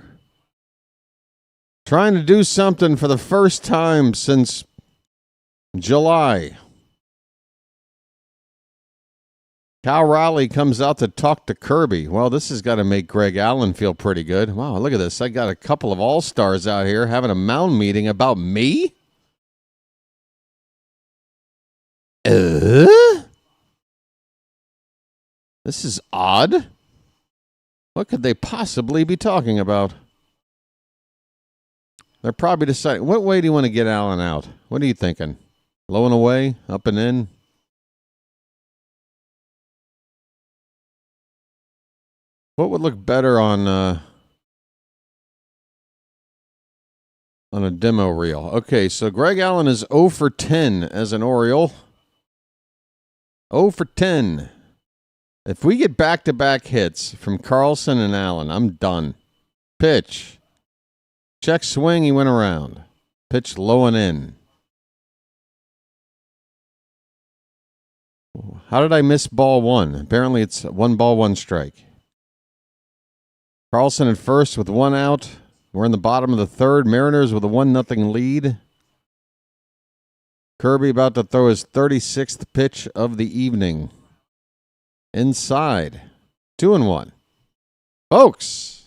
trying to do something for the first time since July. Cal Raleigh comes out to talk to Kirby. Well, this has got to make Greg Allen feel pretty good. Wow, look at this. I got a couple of all-stars out here having a mound meeting about me? This is odd. What could they possibly be talking about? They're probably deciding, what way do you want to get Allen out? What are you thinking? Low and away? Up and in? What would look better on a demo reel? Okay, so Greg Allen is 0 for 10 as an Oriole. 0 for 10. If we get back-to-back hits from Carlson and Allen, I'm done. Pitch. Check swing, he went around. Pitch low and in. How did I miss ball one? Apparently it's 1 ball, 1 strike. Carlson at first with 1 out. We're in the bottom of the third. Mariners with a 1-0 lead. Kirby about to throw his 36th pitch of the evening. Inside. 2-1. Folks,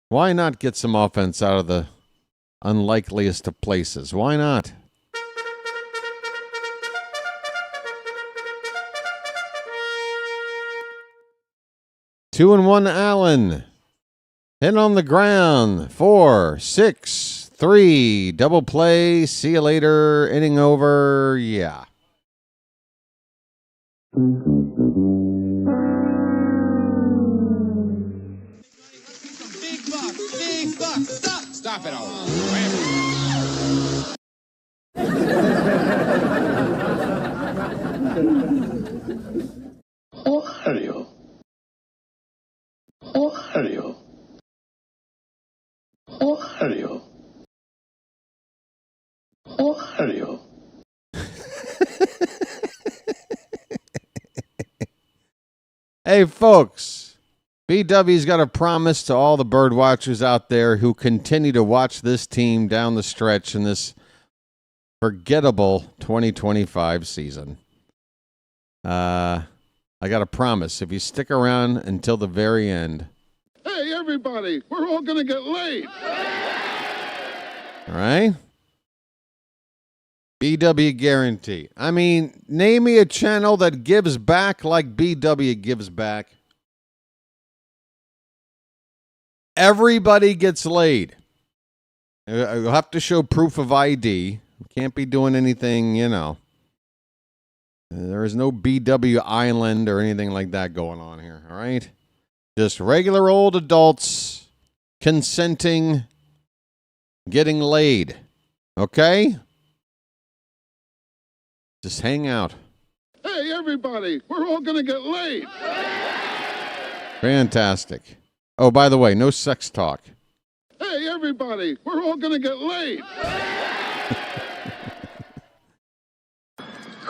why not get some offense out of the unlikeliest of places? Why not? Two and one, Allen. Hit on the ground. 4, 6, 3. Double play. See you later. Inning over. Yeah. Big buck. Stop it all. Oreo. Hey, folks, BW's got a promise to all the bird watchers out there who continue to watch this team down the stretch in this forgettable 2025 season. I got a promise. If you stick around until the very end. Hey, everybody, we're all going to get laid. All right? BW guarantee. I mean, name me a channel that gives back like BW gives back. Everybody gets laid. You'll have to show proof of ID. Can't be doing anything, you know. There is no BW Island or anything like that going on here, all right? Just regular old adults consenting, getting laid, okay? Just hang out. Hey, everybody, we're all going to get laid. Fantastic. Oh, by the way, no sex talk. Hey, everybody, we're all going to get laid.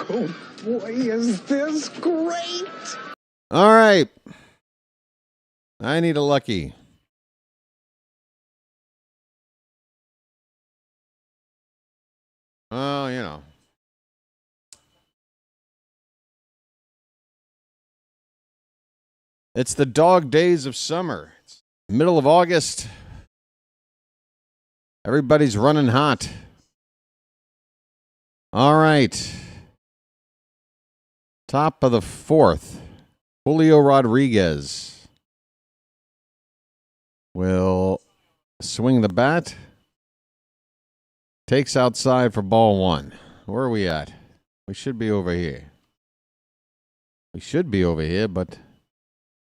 Oh, boy, is this great. All right. I need a lucky. Oh, you know. It's the dog days of summer. It's middle of August. Everybody's running hot. All right. Top of the fourth. Julio Rodriguez will swing the bat. Takes outside for ball one. Where are we at? We should be over here. We should be over here, but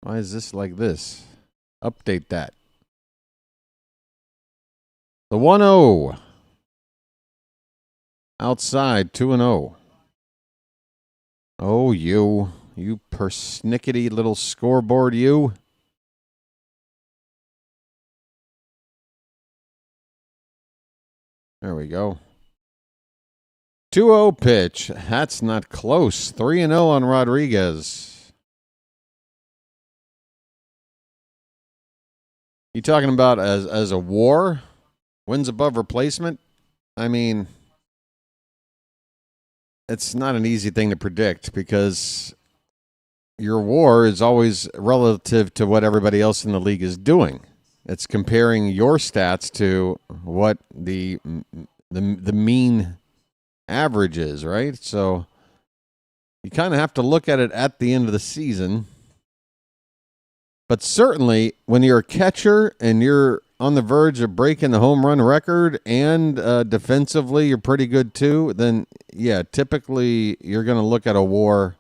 why is this like this? Update that. The 1-0. Outside, 2-0. Oh, you persnickety little scoreboard, you. There we go. 2-0 pitch. That's not close. 3-0 on Rodriguez. You talking about as a WAR? Wins above replacement? I mean, it's not an easy thing to predict because your WAR is always relative to what everybody else in the league is doing. It's comparing your stats to what the mean average is, right? So you kind of have to look at it at the end of the season. But certainly when you're a catcher and you're on the verge of breaking the home run record and defensively you're pretty good too, then yeah, typically you're going to look at a WAR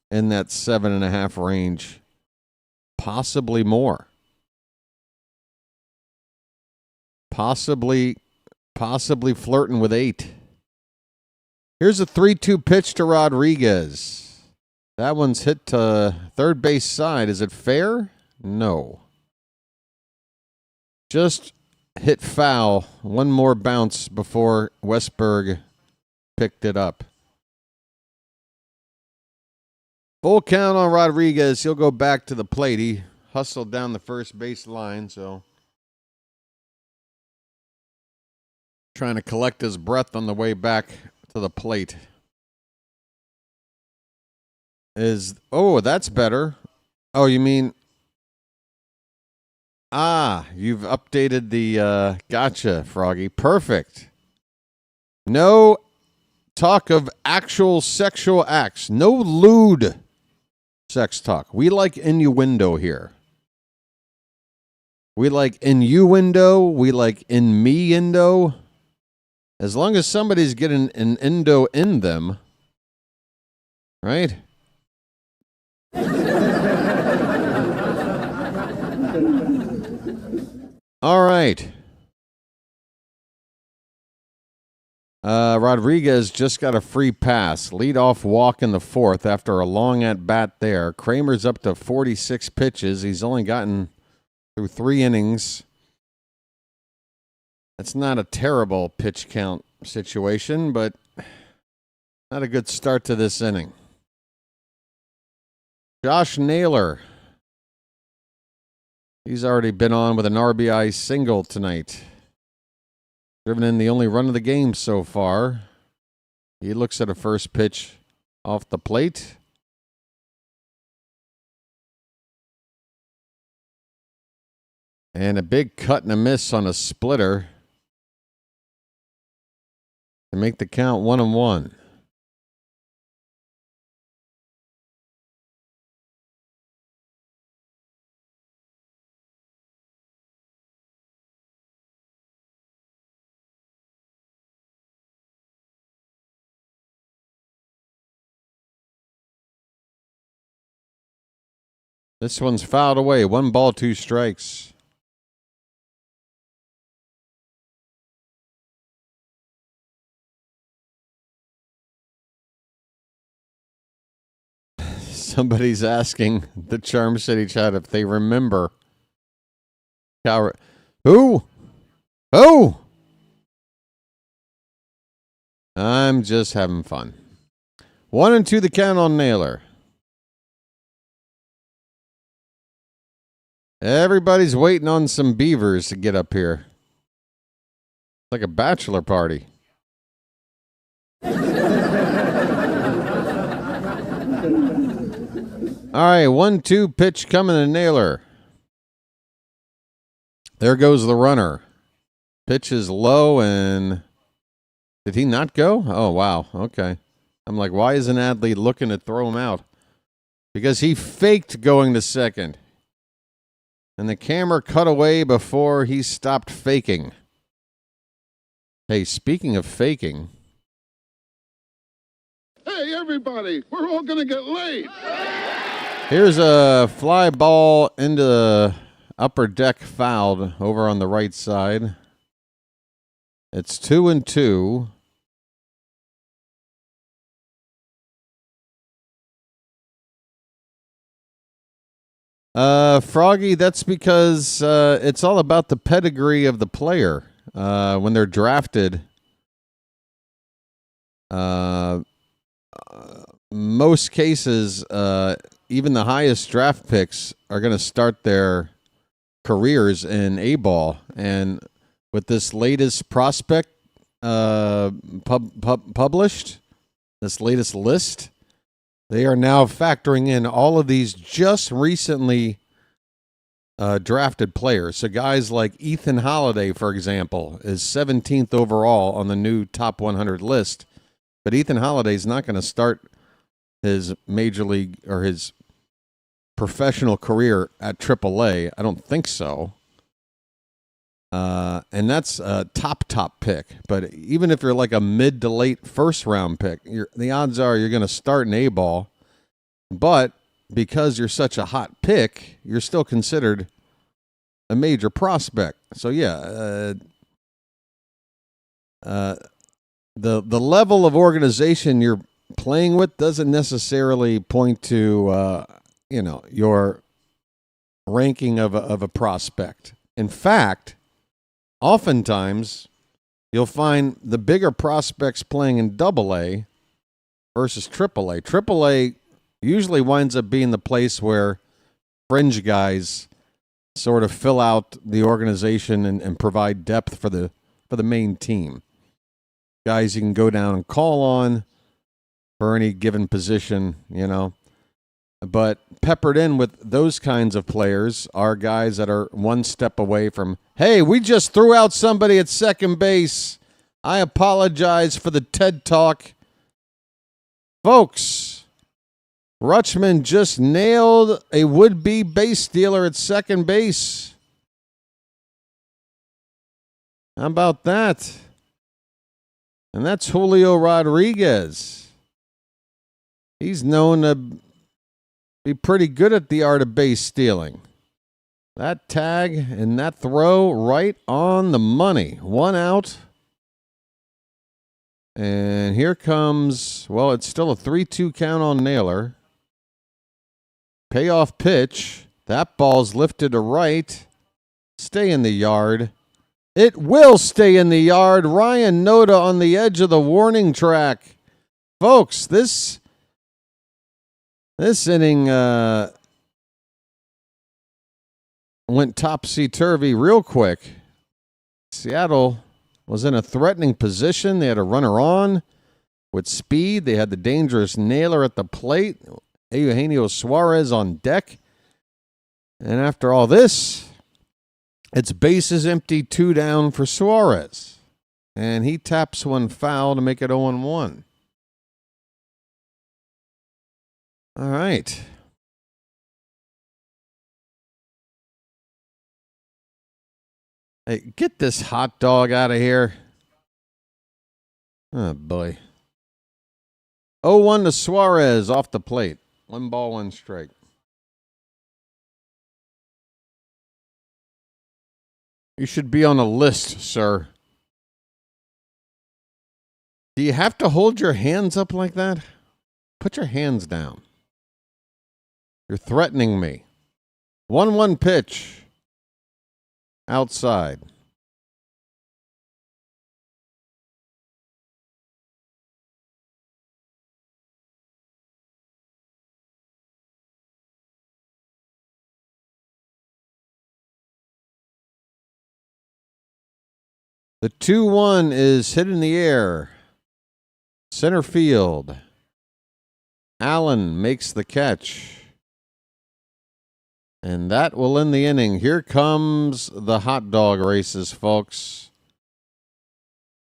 in that 7.5 range, possibly more. Possibly flirting with 8. Here's a 3-2 pitch to Rodriguez. That one's hit to third base side. Is it fair? No. Just hit foul. One more bounce before Westberg picked it up. Full count on Rodriguez. He'll go back to the plate. He hustled down the first base line, so trying to collect his breath on the way back to the plate. That's better. Oh, you mean you've updated the gotcha, Froggy. Perfect. No talk of actual sexual acts. No lewd sex talk. We like innuendo here. We like innuendo. We like in me-endo. As long as somebody's getting an endo in them, right? All right. Rodriguez just got a free pass. Leadoff walk in the 4th after a long at-bat there. Kramer's up to 46 pitches. He's only gotten through 3 innings. That's not a terrible pitch count situation, but not a good start to this inning. Josh Naylor. He's already been on with an RBI single tonight. Driven in the only run of the game so far. He looks at a first pitch off the plate. And a big cut and a miss on a splitter to make the count 1-1. This one's fouled away. 1 ball, 2 strikes. Somebody's asking the Charm City chat if they remember. Who? Who? I'm just having fun. 1-2 the count on Naylor. Everybody's waiting on some beavers to get up here. It's like a bachelor party. All right, 1-2 pitch coming to Naylor. There goes the runner. Pitch is low and did he not go? Oh, wow. Okay. I'm like, why isn't Adley looking to throw him out? Because he faked going to second. And the camera cut away before he stopped faking. Hey, speaking of faking. Hey, everybody, we're all going to get laid. Here's a fly ball into the upper deck fouled over on the right side. It's 2-2. Froggy, that's because it's all about the pedigree of the player. When they're drafted, most cases, even the highest draft picks are going to start their careers in A-ball. And with this latest prospect published, this latest list, they are now factoring in all of these just recently drafted players. So guys like Ethan Holiday, for example, is 17th overall on the new top 100 list. But Ethan Holiday is not going to start his major league or his professional career at AAA. I don't think so. And that's a top pick. But even if you're like a mid to late first round pick, the odds are you're going to start in A-ball. But because you're such a hot pick, you're still considered a major prospect. So yeah, the level of organization you're playing with doesn't necessarily point to your ranking of a prospect. In fact, oftentimes you'll find the bigger prospects playing in AA versus AAA. AAA usually winds up being the place where fringe guys sort of fill out the organization and provide depth for the main team. Guys you can go down and call on for any given position, But peppered in with those kinds of players are guys that are one step away from, hey, we just threw out somebody at second base. I apologize for the TED Talk. Folks, Rutschman just nailed a would-be base stealer at second base. How about that? And that's Julio Rodriguez. He's known to be pretty good at the art of base stealing. That tag and that throw right on the money. 1 out. And here comes, well, it's still a 3-2 count on Naylor. Payoff pitch. That ball's lifted to right. Stay in the yard. It will stay in the yard. Ryan Noda on the edge of the warning track. Folks, this inning went topsy-turvy real quick. Seattle was in a threatening position. They had a runner on with speed. They had the dangerous Naylor at the plate. Eugenio Suarez on deck. And after all this, it's bases empty, 2 down for Suarez. And he taps one foul to make it 0-1. All right. Hey, get this hot dog out of here. Oh, boy. 0-1 to Suarez off the plate. 1 ball, 1 strike. You should be on a list, sir. Do you have to hold your hands up like that? Put your hands down. You're threatening me. 1-1 pitch. Outside. The 2-1 is hit in the air. Center field. Allen makes the catch. And that will end the inning. Here comes the hot dog races, folks.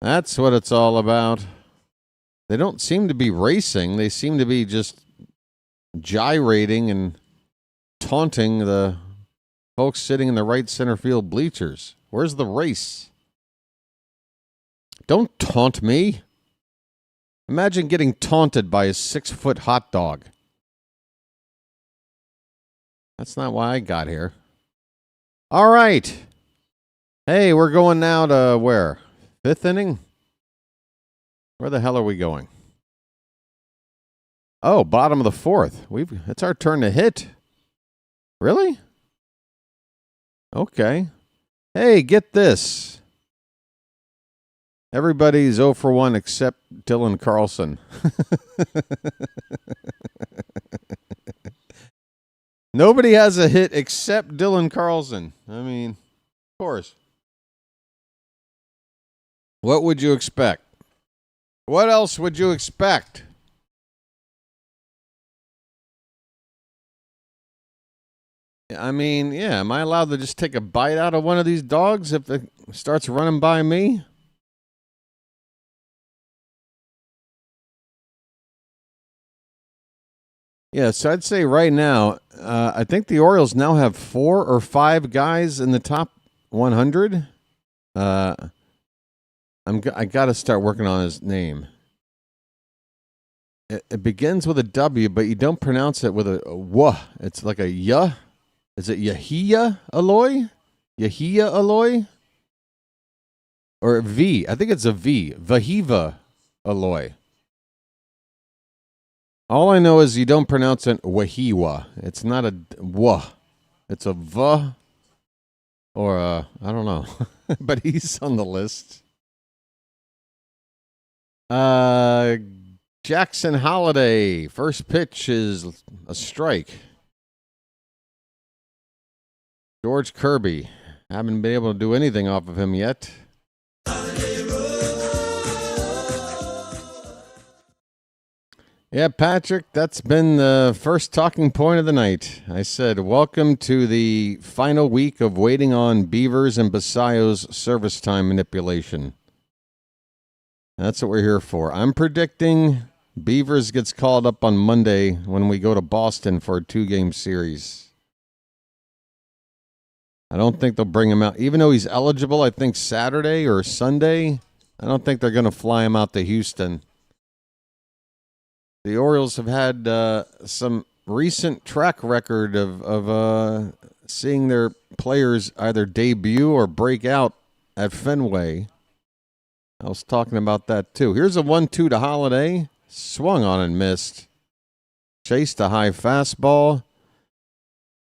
That's what it's all about. They don't seem to be racing. They seem to be just gyrating and taunting the folks sitting in the right center field bleachers. Where's the race? Don't taunt me. Imagine getting taunted by a 6-foot hot dog. That's not why I got here. All right. Hey, we're going now to where? 5th inning? Where the hell are we going? Oh, bottom of the 4th. It's our turn to hit. Really? Okay. Hey, get this. Everybody's 0 for 1 except Dylan Carlson. Nobody has a hit except Dylan Carlson. I mean, of course. What would you expect? What else would you expect? I mean, yeah, am I allowed to just take a bite out of one of these dogs if it starts running by me? Yeah, so I'd say right now, I think the Orioles now have 4 or 5 guys in the top 100. I got to start working on his name. It begins with a W, but you don't pronounce it with a W. It's like a Y. Is it Yahia Aloy? Yahia Aloy? Or a V? I think it's a V. Vahiva Aloy. All I know is you don't pronounce it Wahiwa. It's not a W. It's a V or a, I don't know. But he's on the list. Jackson Holiday. First pitch is a strike. George Kirby. Haven't been able to do anything off of him yet. Yeah, Patrick, that's been the first talking point of the night. I said, welcome to the final week of waiting on Beavers and Basayo's service time manipulation. That's what we're here for. I'm predicting Beavers gets called up on Monday when we go to Boston for a 2-game series. I don't think they'll bring him out. Even though he's eligible, I think Saturday or Sunday, I don't think they're going to fly him out to Houston. The Orioles have had some recent track record of seeing their players either debut or break out at Fenway. I was talking about that, too. Here's a 1-2 to Holiday. Swung on and missed. Chased a high fastball.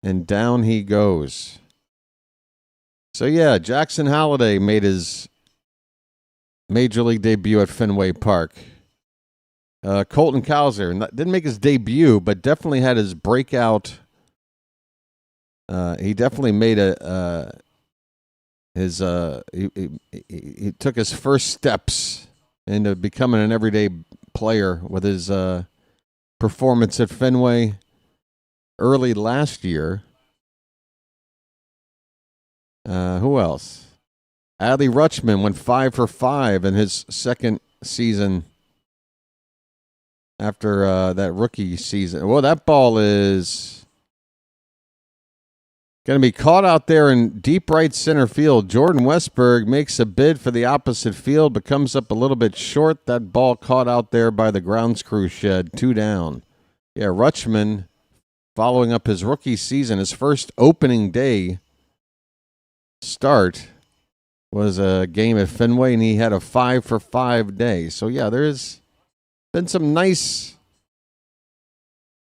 And down he goes. So, yeah, Jackson Holiday made his Major League debut at Fenway Park. Colton Cowser didn't make his debut, but definitely had his breakout. He definitely made he took his first steps into becoming an everyday player with his performance at Fenway early last year. Who else? Adley Rutschman went 5 for 5 in his second season after that rookie season. Well, that ball is going to be caught out there in deep right center field. Jordan Westberg makes a bid for the opposite field, but comes up a little bit short. That ball caught out there by the grounds crew shed. 2 down. Yeah, Rutschman, following up his rookie season, his first opening day start was a game at Fenway, and he had a 5 for 5 day. So, yeah, there's been some nice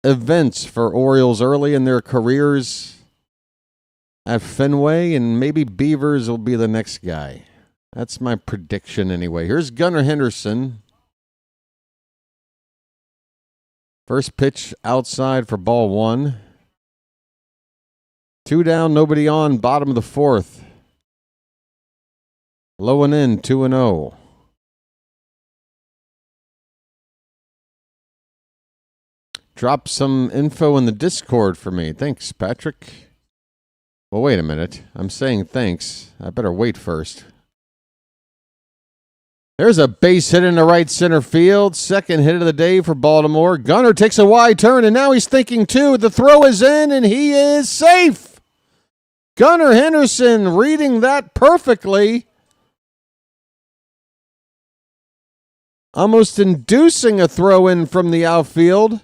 events for Orioles early in their careers at Fenway, and maybe Beavers will be the next guy. That's my prediction anyway. Here's Gunnar Henderson. First pitch outside for ball 1. 2 down, nobody on, bottom of the 4th. Low and in, 2-0. Drop some info in the Discord for me. Thanks, Patrick. Well, wait a minute. I'm saying thanks. I better wait first. There's a base hit in the right center field. Second hit of the day for Baltimore. Gunnar takes a wide turn, and now he's thinking two. The throw is in, and he is safe. Gunnar Henderson reading that perfectly. Almost inducing a throw in from the outfield.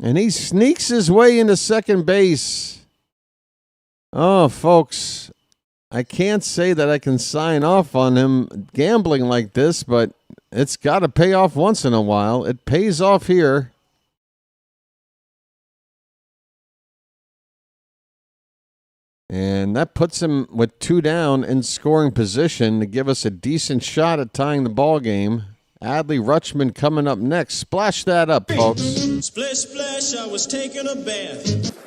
And he sneaks his way into second base. Oh, folks, I can't say that I can sign off on him gambling like this, but it's got to pay off once in a while. It pays off here. And that puts him with 2 down in scoring position to give us a decent shot at tying the ball game. Adley Rutschman coming up next. Splash that up, folks. Splash, splash, I was taking a bath.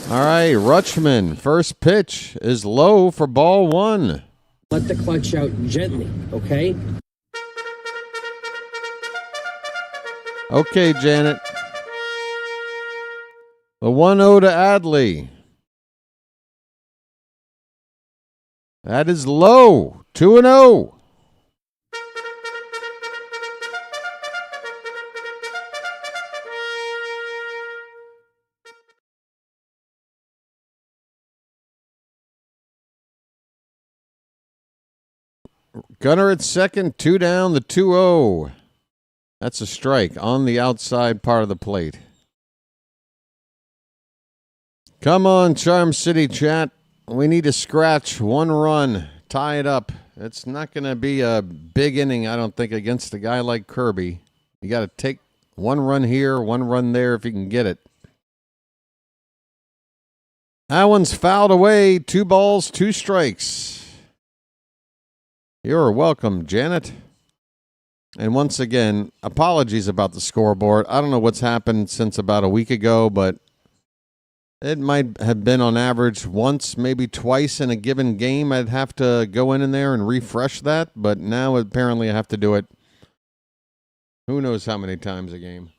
All right, Rutschman, first pitch is low for ball one. Let the clutch out gently, okay? Okay, Janet. The 1-0 to Adley. That is low. 2-0. Gunner at second, 2 down, the 2-0. That's a strike on the outside part of the plate. Come on, Charm City chat. We need to scratch 1 run, tie it up. It's not going to be a big inning, I don't think, against a guy like Kirby. You got to take 1 run here, 1 run there if you can get it. That one's fouled away. 2 balls, 2 strikes. You're welcome, Janet. And once again, apologies about the scoreboard. I don't know what's happened since about a week ago, but it might have been on average once, maybe twice in a given game. I'd have to go in there and refresh that, but now apparently I have to do it who knows how many times a game.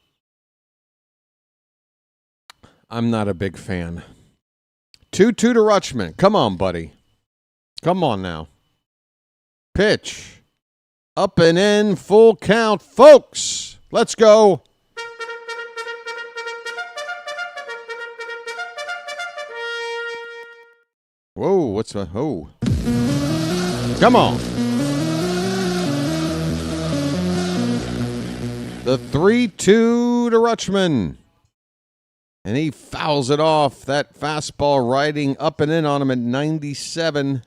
I'm not a big fan. 2-2 to Rutschman. Come on, buddy. Come on now. Pitch. Up and in, full count, folks. Let's go. Whoa, what's the... Oh. Come on. The 3-2 to Rutschman. And he fouls it off. That fastball riding up and in on him at 97.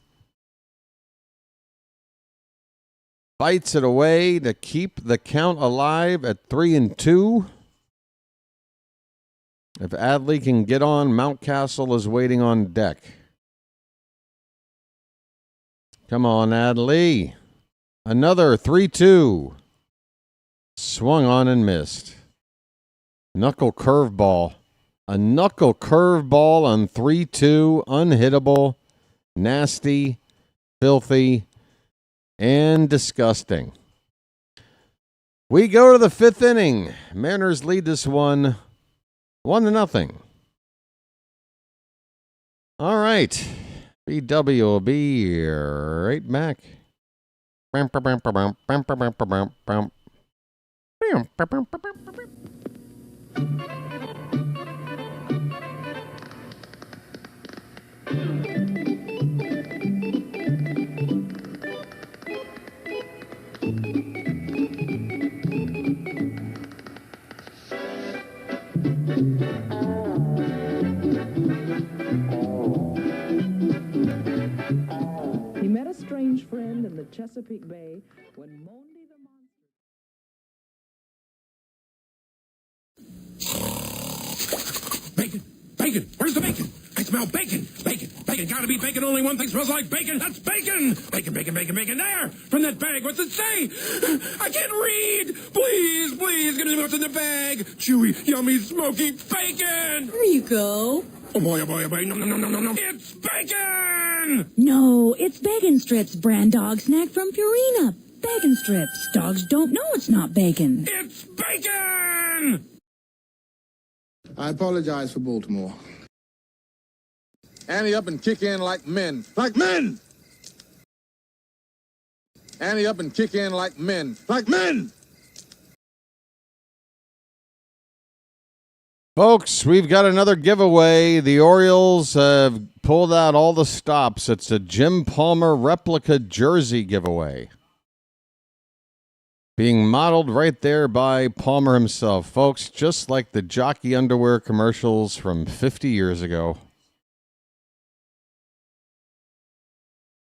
Bites it away to keep the count alive at 3-2. If Adley can get on, Mountcastle is waiting on deck. Come on, Adley. Another 3-2. Swung on and missed. Knuckle curveball. A knuckle curveball on 3-2. Unhittable. Nasty. Filthy. And disgusting. We go to the 5th inning. Mariners lead this one 1-0. All right. BW will be right back. He met a strange friend in the Chesapeake Bay when Monday the monster... Bacon! Bacon! Where's the bacon? I smell bacon! Bacon! Bacon! Gotta be bacon! Only one thing smells like bacon! That's bacon! Bacon, bacon, bacon, bacon! There! From that bag! What's it say? I can't read! Please, please, give me what's in the bag! Chewy, yummy, smoky bacon! Rico. Oh boy, oh boy, oh boy! No, no, no, no, no, no! It's bacon! No, it's Bacon Strips, brand dog snack from Purina. Bacon Strips. Dogs don't know it's not bacon. It's bacon! I apologize for Baltimore. Ante up and kick in like men. Like men! Ante up and kick in like men. Like men! Folks, we've got another giveaway. The Orioles have pulled out all the stops. It's a Jim Palmer replica jersey giveaway. Being modeled right there by Palmer himself. Folks, just like the jockey underwear commercials from 50 years ago.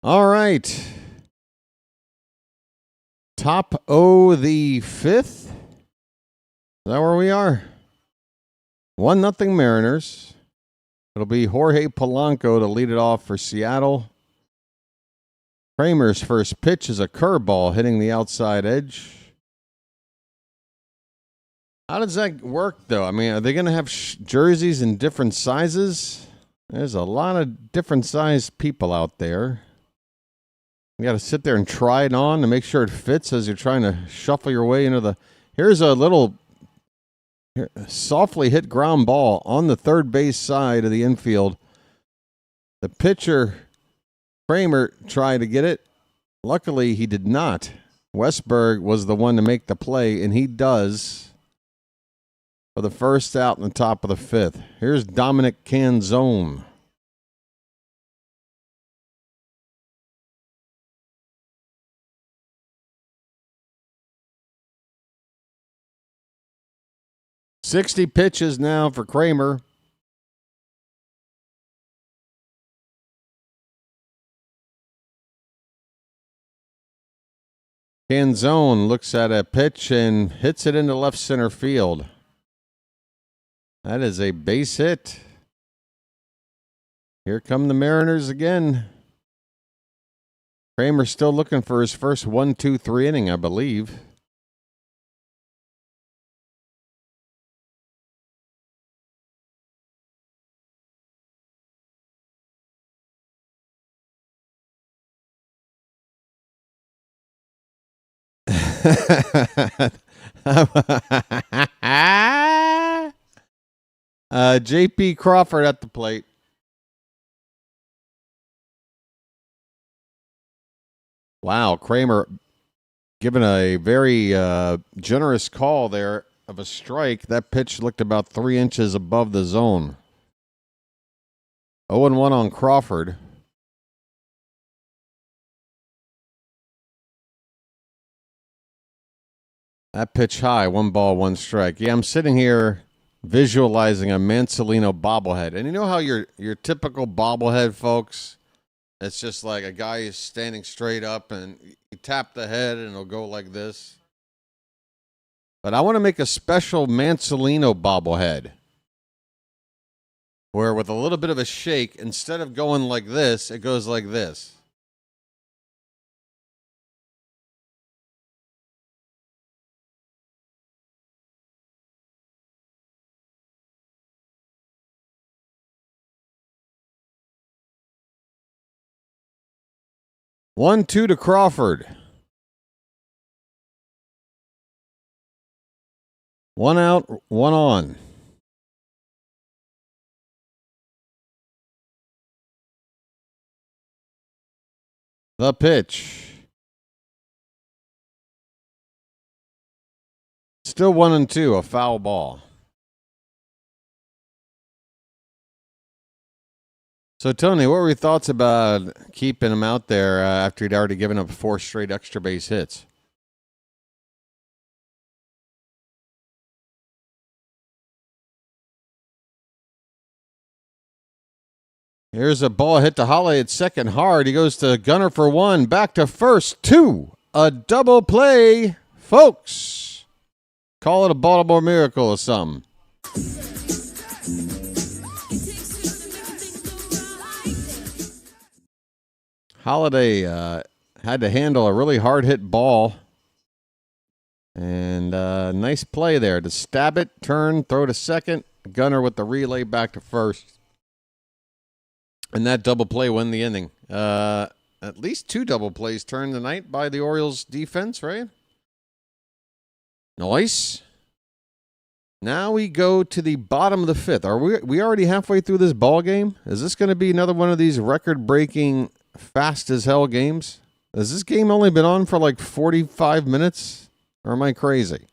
All right. Top O the 5th. Is that where we are? 1-0 Mariners. It'll be Jorge Polanco to lead it off for Seattle. Kramer's first pitch is a curveball hitting the outside edge. How does that work, though? I mean, are they going to have jerseys in different sizes? There's a lot of different sized people out there. You got to sit there and try it on to make sure it fits as you're trying to shuffle your way into the. Here's a little softly hit ground ball on the third base side of the infield. The pitcher, Kramer, tried to get it. Luckily, he did not. Westberg was the one to make the play, and he does for the first out in the top of the fifth. Here's Dominic Canzone. $60 pitches now for Kramer. Canzone looks at a pitch and hits it into left center field. That is a base hit. Here come the Mariners again. Kramer still looking for his first 1-2-3 inning, I believe. J.P. Crawford at the plate. Wow, Kramer given a very generous call there of a strike. That pitch looked about 3 inches above the zone. 0-1 on Crawford. That pitch high, 1 ball, 1 strike. Yeah, I'm sitting here visualizing a Mansolino bobblehead. And you know how your typical bobblehead, folks, it's just like a guy is standing straight up and you tap the head and it'll go like this. But I want to make a special Mansolino bobblehead where with a little bit of a shake, instead of going like this, it goes like this. One, two to Crawford. 1 out, 1 on. The pitch. Still 1-2, a foul ball. So, Tony, what were your thoughts about keeping him out there after he'd already given up 4 straight extra base hits? Here's a ball hit to Holly at second hard. He goes to Gunner for 1, back to first, 2. A double play, folks. Call it a Baltimore miracle or something. Holiday had to handle a really hard-hit ball. And nice play there to stab it, turn, throw to second. Gunner with the relay back to first. And that double play won the inning. At least 2 double plays turned tonight by the Orioles defense, right? Nice. Now we go to the bottom of the 5th. Are we already halfway through this ball game? Is this going to be another one of these record-breaking fast as hell games? Has this game only been on for like 45 minutes? Or am I crazy?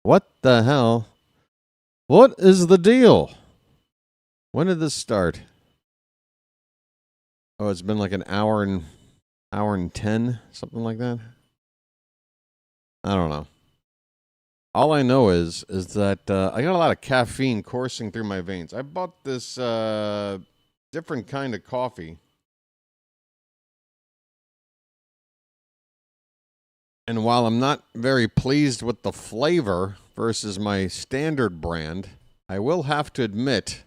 What the hell? What is the deal? When did this start? Oh, it's been like an hour and 10, something like that. I don't know. All I know is that I got a lot of caffeine coursing through my veins. I bought this different kind of coffee. And while I'm not very pleased with the flavor versus my standard brand, I will have to admit,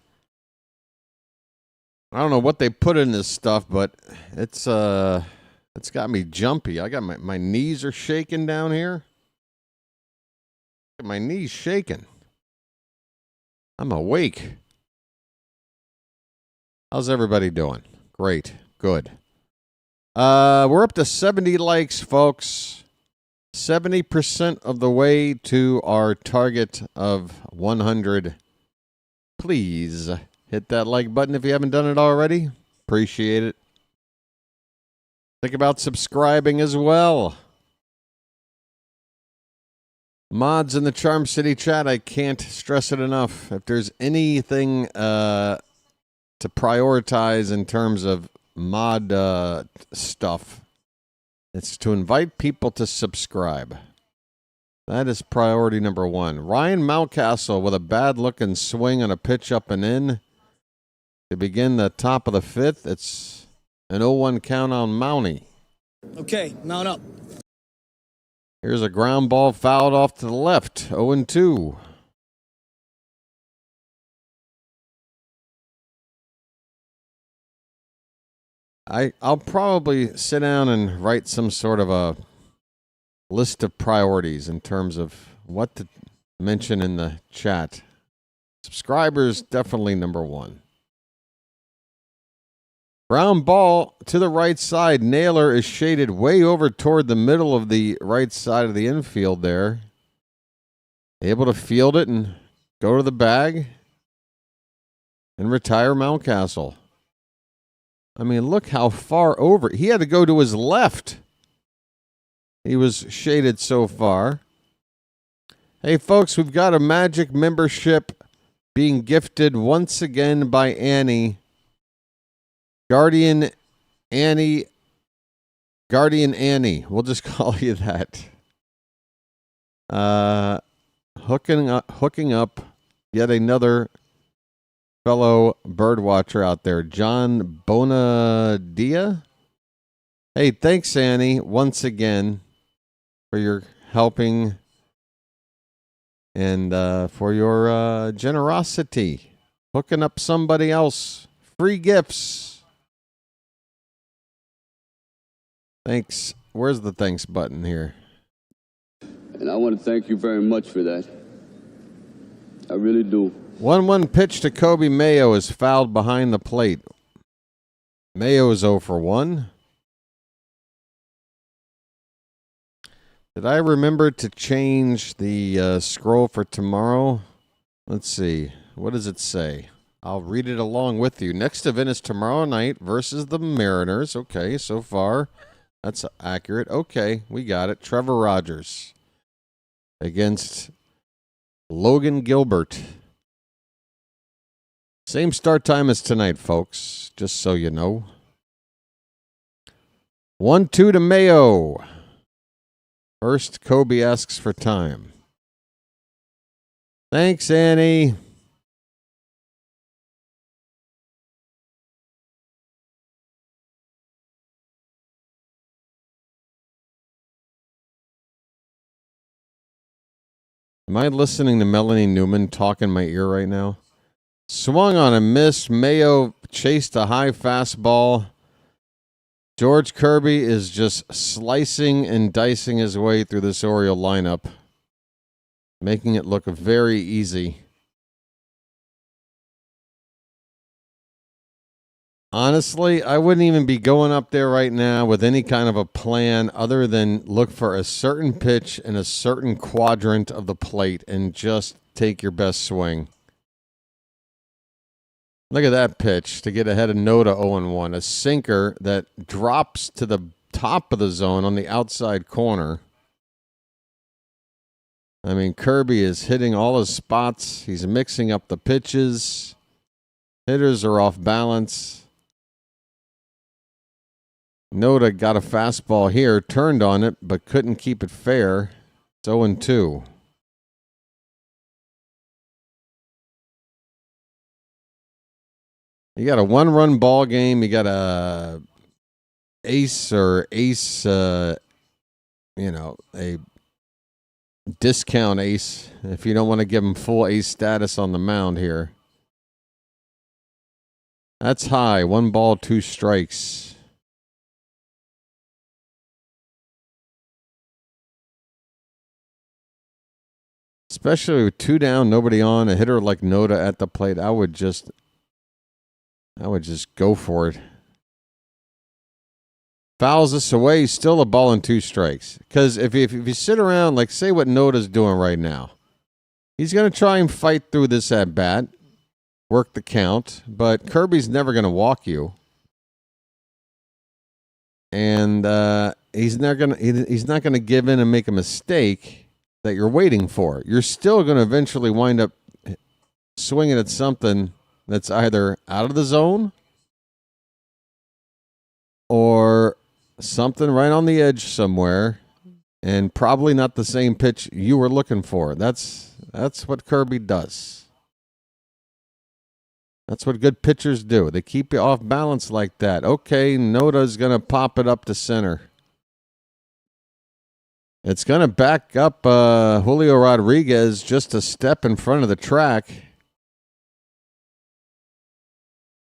I don't know what they put in this stuff, but it's got me jumpy. I got my knees are shaking down here. My knees shaking. I'm awake. How's everybody doing? Great. Good. We're up to 70 likes, folks. 70% of the way to our target of 100. Please hit that like button if you haven't done it already. Appreciate it. Think about subscribing as well. Mods in the Charm City chat, I can't stress it enough. If there's anything to prioritize in terms of mod stuff, it's to invite people to subscribe. That is priority number one. Ryan Mountcastle with a bad-looking swing on a pitch up and in to begin the top of the fifth. It's an 0-1 count on Mountie. Okay, mount up. Here's a ground ball fouled off to the left. 0-2. I'll probably sit down and write some sort of a list of priorities in terms of what to mention in the chat. Subscribers, definitely number one. Ground ball to the right side. Naylor is shaded way over toward the middle of the right side of the infield there. Able to field it and go to the bag and retire Mountcastle. I mean, look how far over. He had to go to his left. He was shaded so far. Hey, folks, we've got a Magic membership being gifted once again by Annie. Guardian Annie. We'll just call you that. Hooking up yet another fellow birdwatcher out there, John Bonadia. Hey, thanks, Annie, once again for your helping and for your generosity. Hooking up somebody else. Free gifts. Thanks. Where's the thanks button here? And I want to thank you very much for that. I really do. 1-1 pitch to Kobe Mayo is fouled behind the plate. Mayo is 0 for 1. Did I remember to change the scroll for tomorrow? Let's see. What does it say? I'll read it along with you. Next event is tomorrow night versus the Mariners. Okay, so far that's accurate. Okay, we got it. Trevor Rogers against Logan Gilbert. Same start time as tonight, folks, just so you know. 1-2 to Mayo. First, Kobe asks for time. Thanks, Annie. Am I listening to Melanie Newman talk in my ear right now? Swung on a miss. Mayo chased a high fastball. George Kirby is just slicing and dicing his way through this Oriole lineup, making it look very easy. Honestly, I wouldn't even be going up there right now with any kind of a plan other than look for a certain pitch in a certain quadrant of the plate and just take your best swing. Look at that pitch to get ahead of Noda 0-1. A sinker that drops to the top of the zone on the outside corner. I mean, Kirby is hitting all his spots. He's mixing up the pitches. Hitters are off balance. Noda got a fastball here, turned on it, but couldn't keep it fair. It's 0-2. You got a one-run ball game. You got a ace, a discount ace if you don't want to give him full ace status on the mound here. That's high. 1 ball, 2 strikes. Especially with 2 down, nobody on, a hitter like Noda at the plate, I I would just go for it. Fouls this away, still a ball and 2 strikes. Because if you sit around, like say what Noda's doing right now, he's going to try and fight through this at bat, work the count, but Kirby's never going to walk you, and he's not going to give in and make a mistake that you're waiting for. You're still going to eventually wind up swinging at something that's either out of the zone or something right on the edge somewhere, and probably not the same pitch you were looking for. That's what Kirby does. That's what good pitchers do. They keep you off balance like that. Okay, Noda's going to pop it up to center. It's going to back up Julio Rodriguez just a step in front of the track.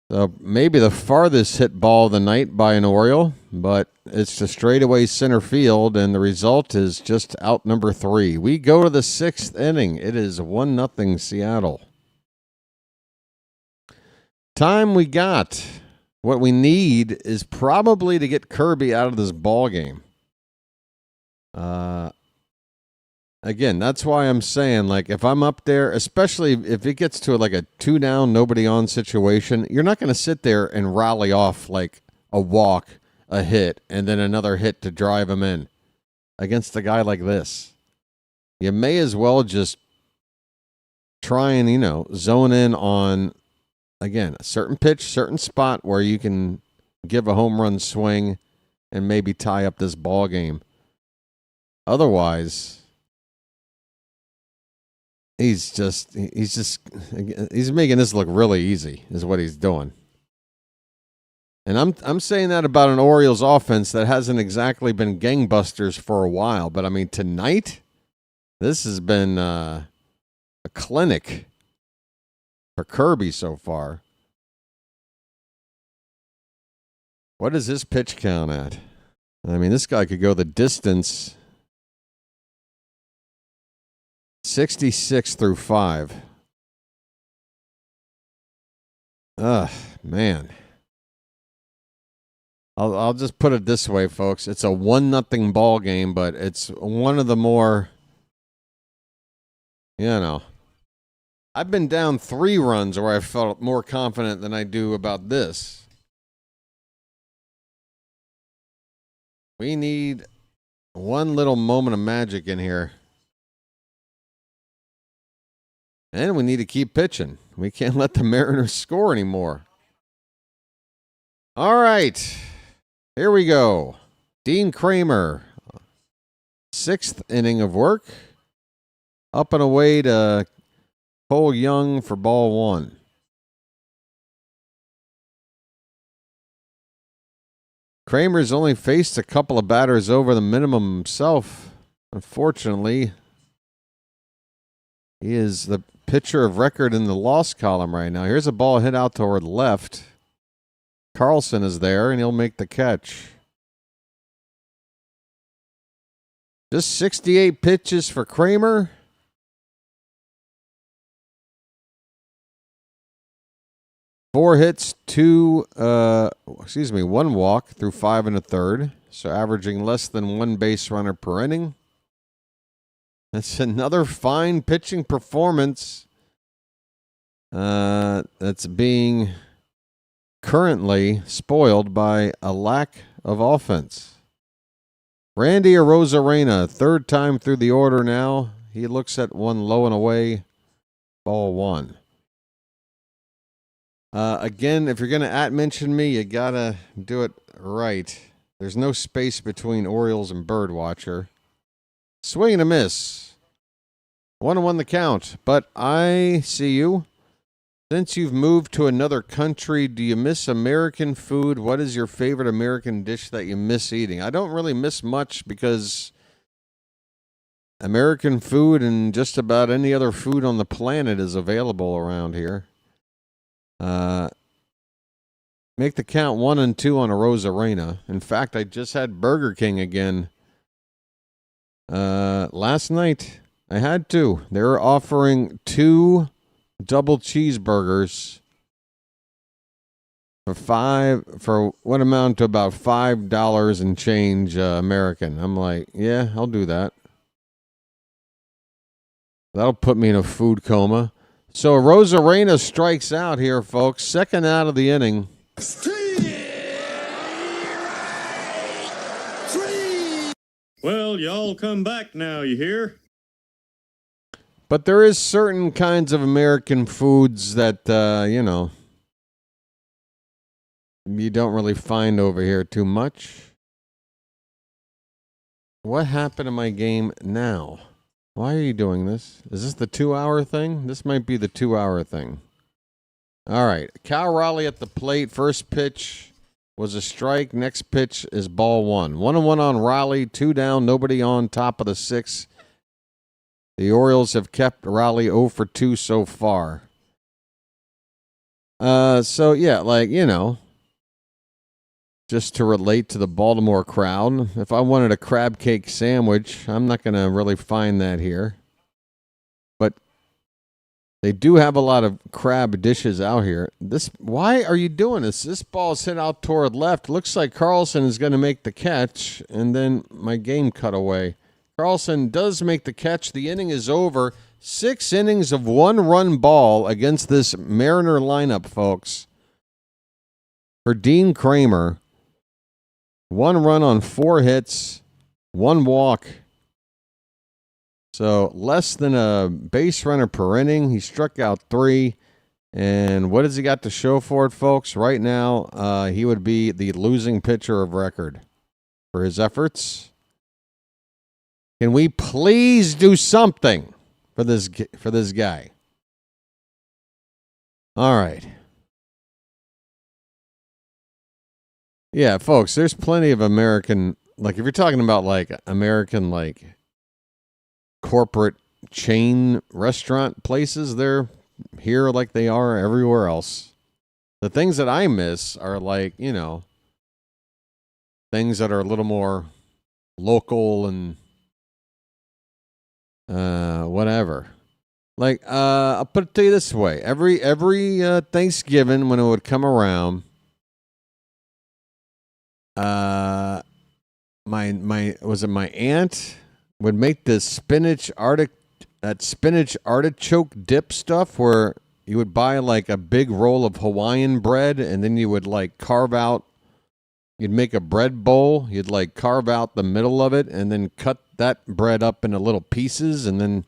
So maybe the farthest hit ball of the night by an Oriole, but it's to straightaway center field, and the result is just out number 3. We go to the 6th inning. It is 1-0 Seattle. Time we got. What we need is probably to get Kirby out of this ball game. Again, that's why I'm saying, like, if I'm up there, especially if it gets to like a 2 down, nobody on situation, you're not going to sit there and rally off like a walk, a hit, and then another hit to drive him in against a guy like this. You may as well just try and, zone in on, again, a certain pitch, certain spot where you can give a home run swing and maybe tie up this ball game. Otherwise, he's making this look really easy, is what he's doing. And I'm saying that about an Orioles offense that hasn't exactly been gangbusters for a while. But I mean, tonight, this has been a clinic for Kirby so far. What is his pitch count at? I mean, this guy could go the distance. 66 through 5. Man. I'll just put it this way, folks. It's a 1-0 ball game, but it's one of the more, I've been down 3 runs where I felt more confident than I do about this. We need one little moment of magic in here. And we need to keep pitching. We can't let the Mariners score anymore. All right. Here we go. Dean Kramer. 6th inning of work. Up and away to Cole Young for ball 1. Kramer's only faced a couple of batters over the minimum himself. Unfortunately, he is the pitcher of record in the loss column right now. Here's a ball hit out toward left. Carlson is there, and he'll make the catch. Just 68 pitches for Kramer. Four hits, 1 walk through 5 1/3. So averaging less than 1 base runner per inning. That's another fine pitching performance that's being currently spoiled by a lack of offense. Randy Arozarena, 3rd time through the order now. He looks at one low and away, ball 1. Again, if you're going to mention me, you got to do it right. There's no space between Orioles and BirdWatcher. Swing and a miss. 1-1 the count, but I see you. Since you've moved to another country, do you miss American food? What is your favorite American dish that you miss eating? I don't really miss much because American food and just about any other food on the planet is available around here. Make the count 1-2 on Arozarena. In fact, I just had Burger King again. Last night, I had to. They were offering 2 double cheeseburgers for what amount to about $5 and change American. I'm like, yeah, I'll do that. That'll put me in a food coma. So Rosarena strikes out here, folks. Second out of the inning. Well, y'all come back now, you hear? But there is certain kinds of American foods that, you know, you don't really find over here too much. What happened to my game now? Why are you doing this? Is this the 2-hour thing? This might be the 2-hour thing. All right. Cal Raleigh at the plate. First pitch was a strike. Next pitch is ball 1. 1-1 on Raleigh. 2 down. Nobody on top of the 6th. The Orioles have kept Raleigh 0 for 2 so far. So, yeah, like, you know, just to relate to the Baltimore crowd, if I wanted a crab cake sandwich, I'm not going to really find that here. But they do have a lot of crab dishes out here. Why are you doing this? This ball's hit out toward left. Looks like Carlson is going to make the catch, and then my game cut away. Carlson does make the catch. The inning is over. 6 innings of 1-run ball against this Mariner lineup, folks. For Dean Kramer, 1 run on 4 hits, 1 walk. So less than a base runner per inning. He struck out 3. And what has he got to show for it, folks? Right now, he would be the losing pitcher of record for his efforts. Can we please do something for this guy? All right. Yeah, folks, there's plenty of American, like if you're talking about like American like corporate chain restaurant places, they're here like they are everywhere else. The things that I miss are like, you know, things that are a little more local and whatever. Like, I'll put it to you this way. Every Thanksgiving when it would come around, my aunt would make this spinach artichoke dip stuff where you would buy like a big roll of Hawaiian bread and then you would like you'd make a bread bowl, you'd like carve out the middle of it and then cut that bread up into little pieces and then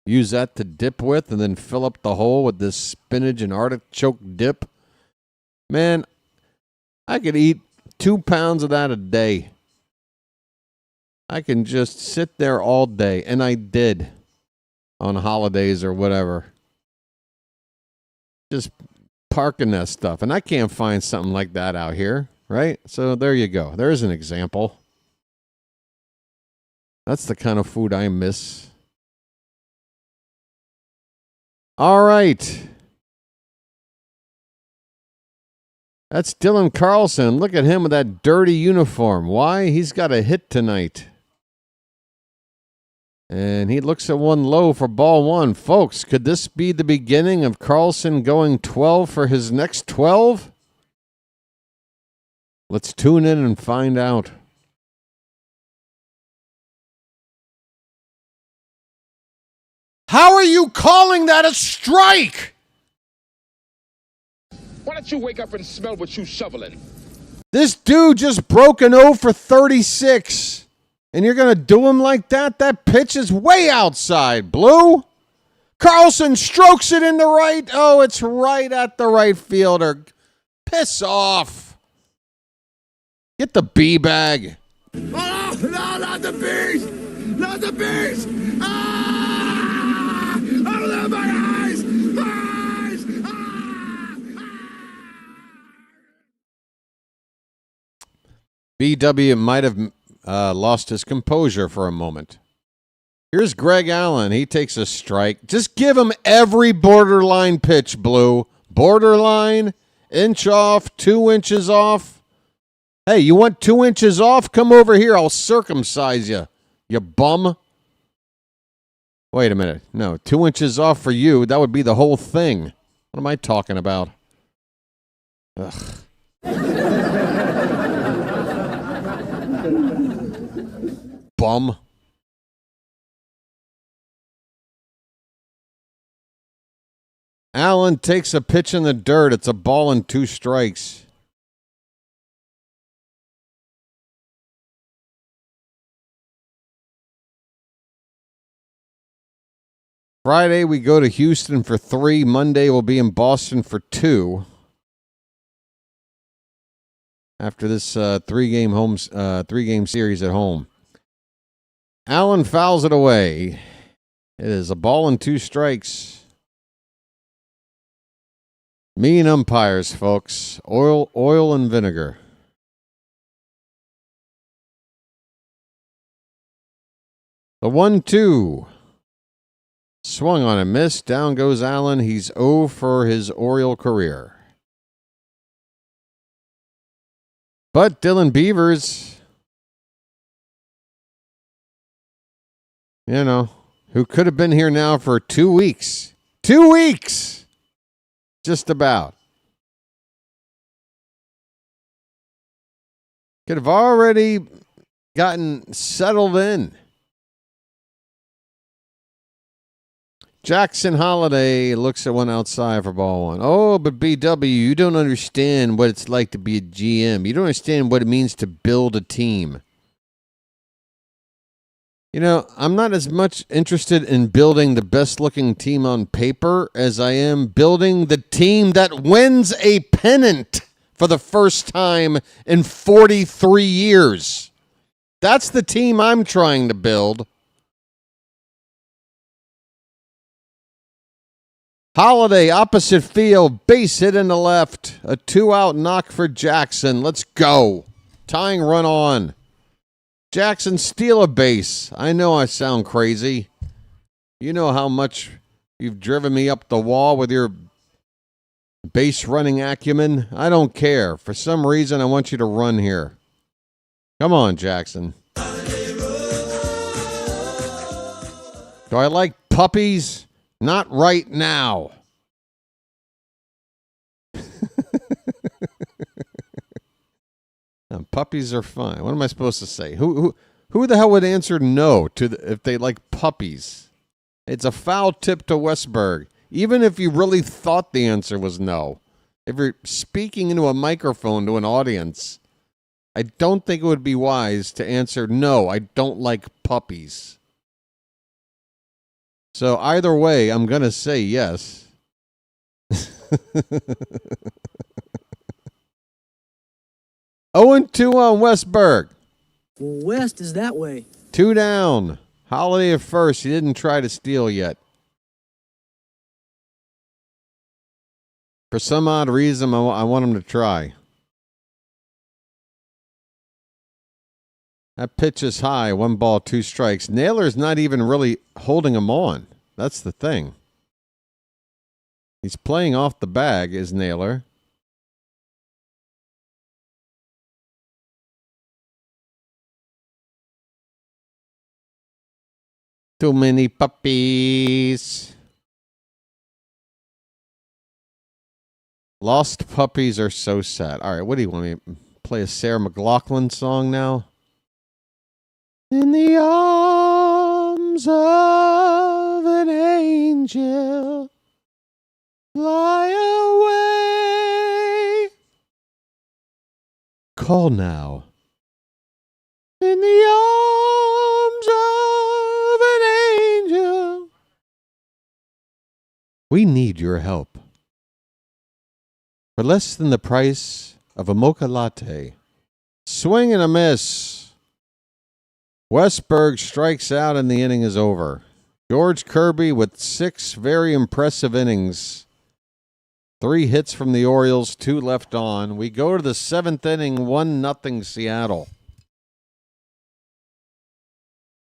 use that to dip with and then fill up the hole with this spinach and artichoke dip. Man, I could eat 2 pounds of that a day. I can just sit there all day, and I did on holidays or whatever. Just parking that stuff, and I can't find something like that out here, right? So there you go. There's an example. That's the kind of food I miss. All right. That's Dylan Carlson. Look at him with that dirty uniform. Why? He's got a hit tonight. And he looks at 1 low for ball 1. Folks, could this be the beginning of Carlson going 12 for his next 12? Let's tune in and find out. How are you calling that a strike? Why don't you wake up and smell what you shoveling? This dude just broke an 0 for 36. And you're going to do him like that? That pitch is way outside, Blue. Carlson strokes it in the right. Oh, it's right at the right fielder. Piss off. Get the bee bag. Oh, no, not the bees! Not the bees! Ah! Oh, my eyes! Eyes! BW might have lost his composure for a moment. Here's Greg Allen. He takes a strike. Just give him every borderline pitch, Blue. Borderline, inch off, 2 inches off. Hey, you want 2 inches off? Come over here. I'll circumcise you, you bum. Wait a minute. No, 2 inches off for you. That would be the whole thing. What am I talking about? Ugh. Bum. Allen takes a pitch in the dirt. It's a ball and 2 strikes. Friday, we go to Houston for 3. Monday, we'll be in Boston for 2. After this 3-game series at home. Allen fouls it away. It is a ball and 2 strikes. Mean umpires, folks. Oil and vinegar. The 1-2. Swung on and missed. Down goes Allen. He's 0 for his Oriole career. But Dylan Beavers, who could have been here now for 2 weeks. 2 weeks! Just about. Could have already gotten settled in. Jackson Holiday looks at one outside for ball 1. Oh, but BW, you don't understand what it's like to be a GM. You don't understand what it means to build a team. I'm not as much interested in building the best-looking team on paper as I am building the team that wins a pennant for the first time in 43 years. That's the team I'm trying to build. Holiday, opposite field, base hit in the left. A 2-out knock for Jackson. Let's go. Tying run on. Jackson steal a base. I know I sound crazy. You know how much you've driven me up the wall with your base running acumen. I don't care. For some reason, I want you to run here. Come on, Jackson. Do I like puppies? Not right now. Puppies are fine. What am I supposed to say? Who the hell would answer no if they like puppies? It's a foul tip to Westberg. Even if you really thought the answer was no. If you're speaking into a microphone to an audience, I don't think it would be wise to answer no, I don't like puppies. So either way, I'm going to say yes. 0-2 on Westberg. West is that way. 2 down. Holiday at first. He didn't try to steal yet. For some odd reason, I want him to try. That pitch is high. 1 ball, 2 strikes. Naylor's not even really holding him on. That's the thing. He's playing off the bag, is Naylor. Too many puppies. Lost puppies are so sad. All right, what do you want me to play? A Sarah McLachlan song now? In the arms of an angel, fly away. Call now. In the arms of an angel. We need your help. For less than the price of a mocha latte. Swing and a miss. Westberg strikes out and the inning is over. George Kirby with 6 very impressive innings. 3 hits from the Orioles, 2 left on. We go to the 7th inning, 1-0 Seattle.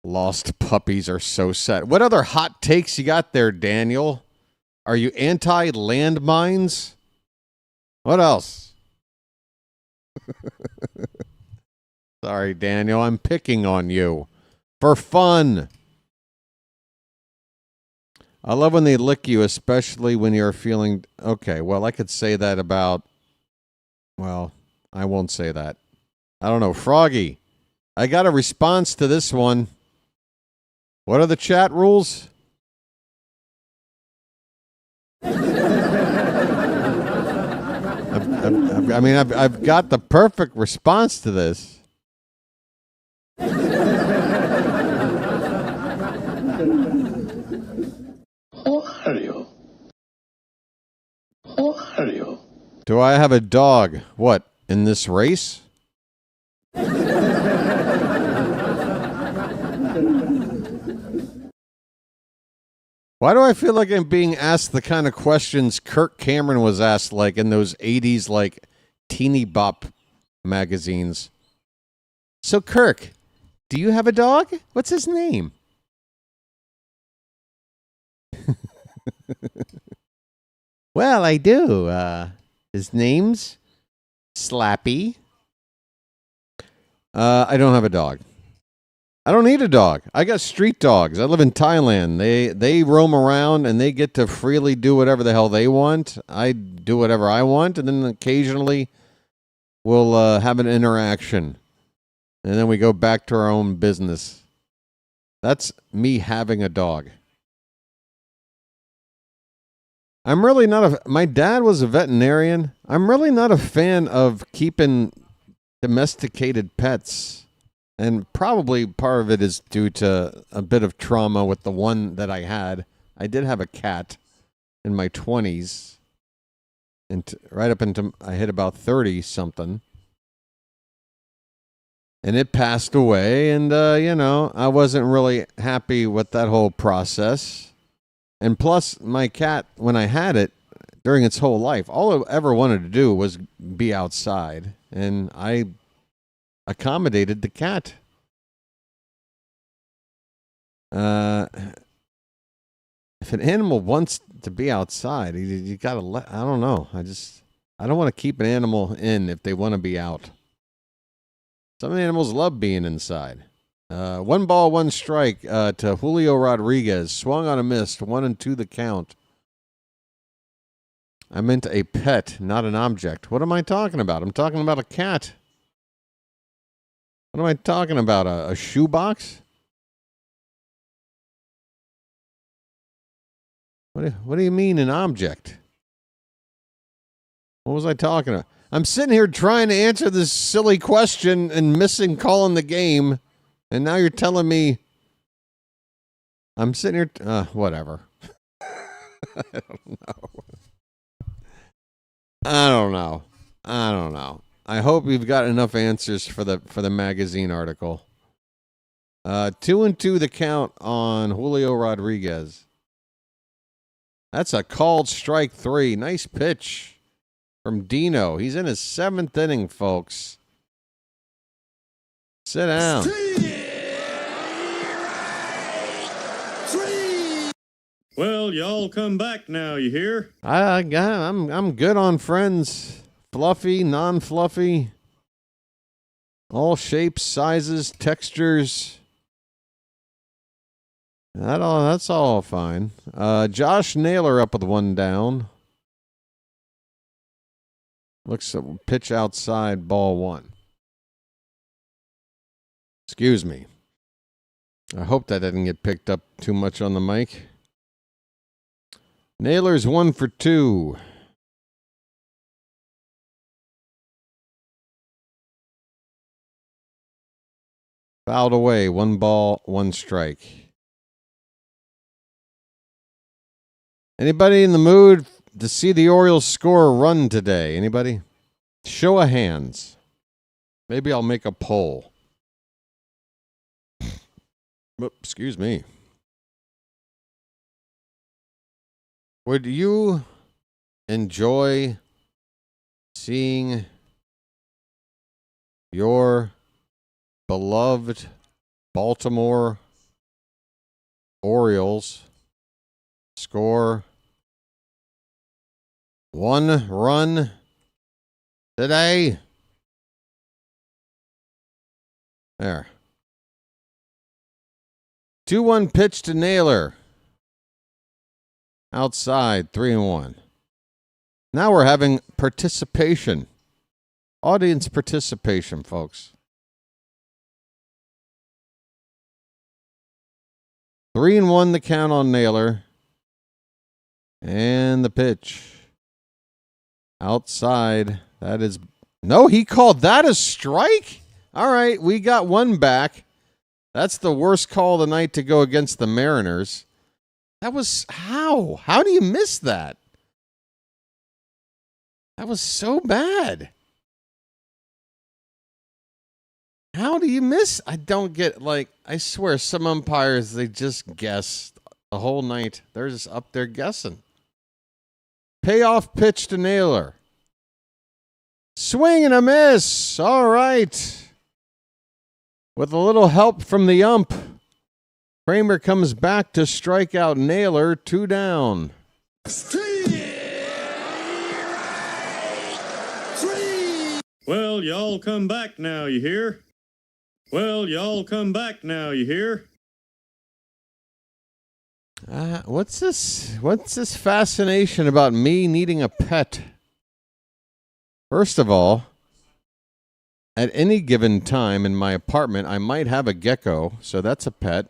Lost puppies are so sad. What other hot takes you got there, Daniel? Are you anti-landmines? What else? Sorry, Daniel. I'm picking on you. For fun. I love when they lick you, especially when you're feeling... Okay, well, I could say that about... Well, I won't say that. I don't know. Froggy. I got a response to this one. What are the chat rules? I've got the perfect response to this. Oreo. Oreo. Do I have a dog? What, in this race? Why do I feel like I'm being asked the kind of questions Kirk Cameron was asked, like in those 80s, like teeny bop magazines? So, Kirk, do you have a dog? What's his name? Well, I do. His name's Slappy. I don't have a dog. I don't need a dog. I got street dogs. I live in Thailand. They roam around and they get to freely do whatever the hell they want. I do whatever I want, and then occasionally we'll have an interaction. And then we go back to our own business. That's me having a dog. I'm really not my dad was a veterinarian. I'm really not a fan of keeping domesticated pets. And probably part of it is due to a bit of trauma with the one that I had. I did have a cat in my 20s. And right up until I hit about 30-something. And it passed away. And, I wasn't really happy with that whole process. And plus, my cat, when I had it, during its whole life, all it ever wanted to do was be outside. And I accommodated the cat. If an animal wants to be outside, you gotta let. I don't know. I don't want to keep an animal in if they want to be out. Some animals love being inside. 1 ball, 1 strike to Julio Rodriguez. Swung on a miss. 1-2 the count. I meant a pet, not an object. What am I talking about? I'm talking about a cat. What am I talking about? A shoebox? What do you mean an object? What was I talking about? I'm sitting here trying to answer this silly question and missing calling the game, and now you're telling me I'm sitting here. Whatever. I don't know. I hope you've got enough answers for the magazine article. 2-2 the count on Julio Rodriguez. That's a called strike 3. Nice pitch from Dino. He's in his 7th inning, folks. Sit down. Well, y'all come back now, you hear? I'm good on friends. Fluffy, non-fluffy. All shapes, sizes, textures. That's all fine. Josh Naylor up with 1 down. Looks at pitch outside, ball 1. Excuse me. I hope that didn't get picked up too much on the mic. Naylor's 1 for 2. Fouled away, 1 ball, 1 strike. Anybody in the mood to see the Orioles score a run today? Anybody? Show of hands. Maybe I'll make a poll. Excuse me. Would you enjoy seeing your beloved Baltimore Orioles score 1 run today? There. 2-1 pitch to Naylor. Outside, 3-1. Now we're having participation. Audience participation, folks. 3-1 the count on Naylor. And the pitch. Outside. That is... No, he called that a strike? All right, we got one back. That's the worst call of the night to go against the Mariners. That was... How? How do you miss that? That was so bad. How do you miss? I don't get, like, I swear some umpires, they just guess the whole night. They're just up there guessing. Payoff pitch to Naylor. Swing and a miss. All right. With a little help from the ump, Kramer comes back to strike out Naylor. 2 down. Well, y'all come back now, you hear? Well, y'all come back now, you hear? What's this? What's this fascination about me needing a pet? First of all, at any given time in my apartment, I might have a gecko, so that's a pet.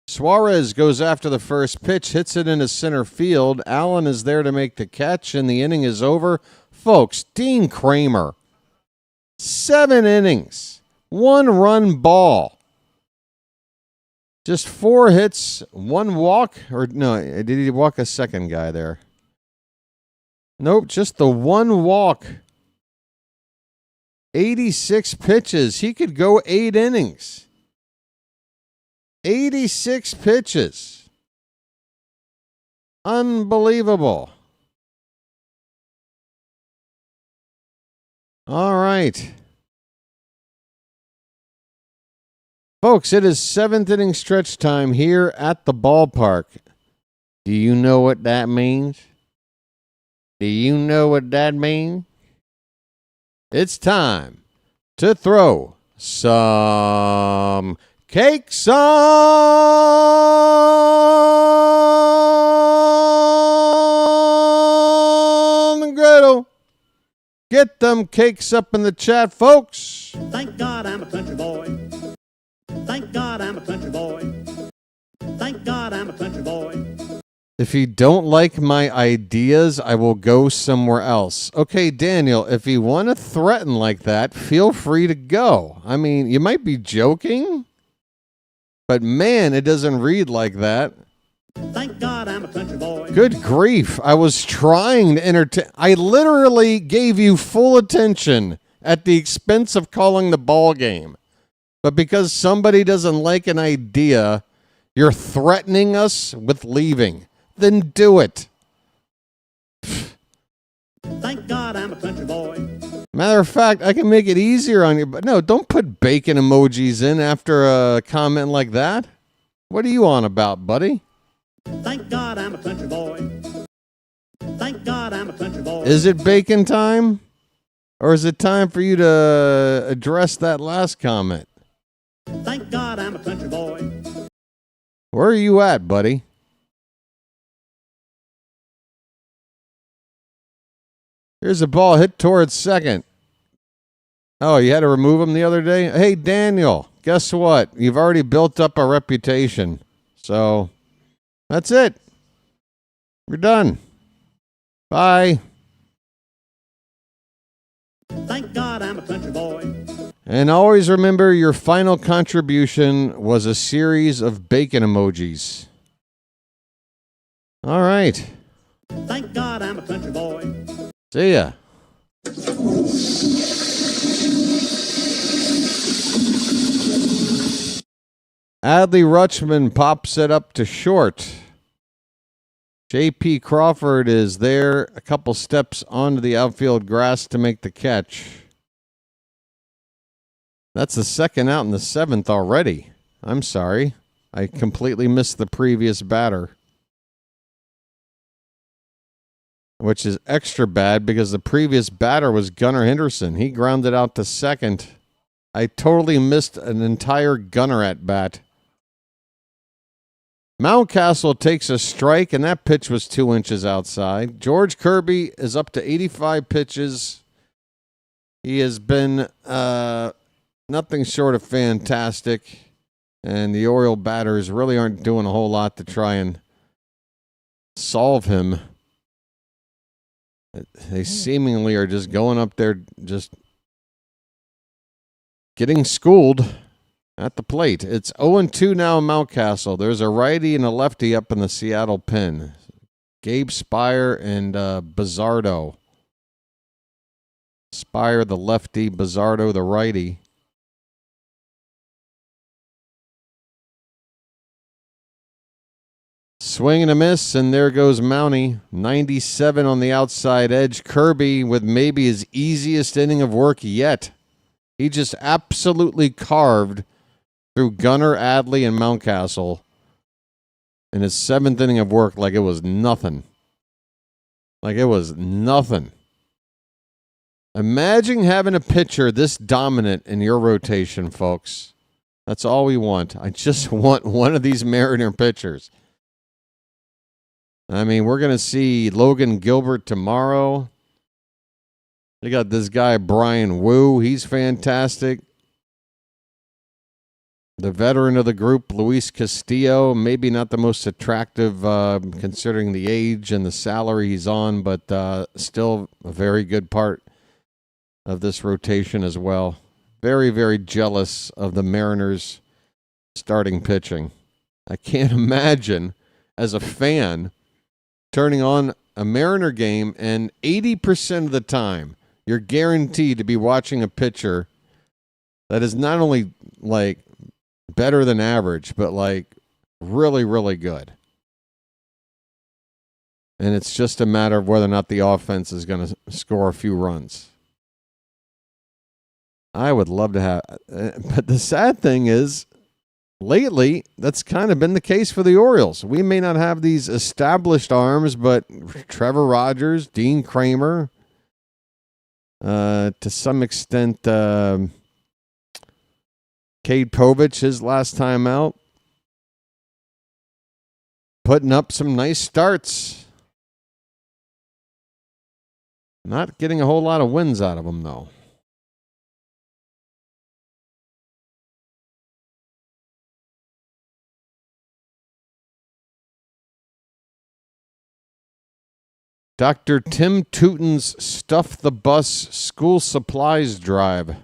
Suarez goes after the first pitch, hits it into center field. Allen is there to make the catch, and the inning is over. Folks, Dean Kramer, 7 innings, 1-run ball. Just 4 hits, 1 walk. Or no, did he walk a second guy there? Nope, just the 1 walk. 86 pitches. He could go 8 innings. 86 pitches. Unbelievable. All right. Folks, it is 7th inning stretch time here at the ballpark. Do you know what that means? Do you know what that means? It's time to throw some cakes on the griddle. Get them cakes up in the chat, folks. Thank God I'm a country boy. Thank God I'm a country boy. Thank God I'm a country boy. If you don't like my ideas, I will go somewhere else. Okay, Daniel, if you want to threaten like that, feel free to go. I mean, you might be joking, but man, it doesn't read like that. Thank God I'm a country boy. Good grief. I was trying to entertain. I literally gave you full attention at the expense of calling the ball game. But because somebody doesn't like an idea, you're threatening us with leaving. Then do it. Thank God I'm a country boy. Matter of fact, I can make it easier on you. But no, don't put bacon emojis in after a comment like that. What are you on about, buddy? Thank God I'm a country boy. Thank God I'm a country boy. Is it bacon time? Or is it time for you to address that last comment? Thank God I'm a country boy. Where are you at, buddy? Here's a ball hit towards second. Oh, you had to remove him the other day? Hey, Daniel, guess what? You've already built up a reputation. So, that's it. We're done. Bye. Thank God I'm a country boy. And always remember, your final contribution was a series of bacon emojis. All right. Thank God I'm a country boy. See ya. Adley Rutschman pops it up to short. J.P. Crawford is there, a couple steps onto the outfield grass to make the catch. That's the second out in the 7th already. I'm sorry. I completely missed the previous batter. Which is extra bad because the previous batter was Gunnar Henderson. He grounded out to second. I totally missed an entire Gunnar at bat. Mountcastle takes a strike, and that pitch was 2 inches outside. George Kirby is up to 85 pitches. He has been nothing short of fantastic. And the Oriole batters really aren't doing a whole lot to try and solve him. They seemingly are just going up there, just getting schooled at the plate. It's 0-2 now in Mountcastle. There's a righty and a lefty up in the Seattle pen. Gabe Spire and Bizzardo. Spire, the lefty, Bizzardo, the righty. Swing and a miss, and there goes Mountie. 97 on the outside edge. Kirby with maybe his easiest inning of work yet. He just absolutely carved through Gunnar, Adley, and Mountcastle in his 7th inning of work like it was nothing. Like it was nothing. Imagine having a pitcher this dominant in your rotation, folks. That's all we want. I just want one of these Mariner pitchers. I mean, we're going to see Logan Gilbert tomorrow. They got this guy, Brian Wu. He's fantastic. The veteran of the group, Luis Castillo. Maybe not the most attractive considering the age and the salary he's on, but still a very good part of this rotation as well. Very, very jealous of the Mariners starting pitching. I can't imagine as a fan turning on a Mariner game, and 80% of the time, you're guaranteed to be watching a pitcher that is not only, like, better than average, but, like, really, really good. And it's just a matter of whether or not the offense is going to score a few runs. I would love to have... But the sad thing is, lately, that's kind of been the case for the Orioles. We may not have these established arms, but Trevor Rogers, Dean Kramer, to some extent, Cade Povich, his last time out, putting up some nice starts. Not getting a whole lot of wins out of them, though. Dr. Tim Tootin's Stuff the Bus School Supplies Drive.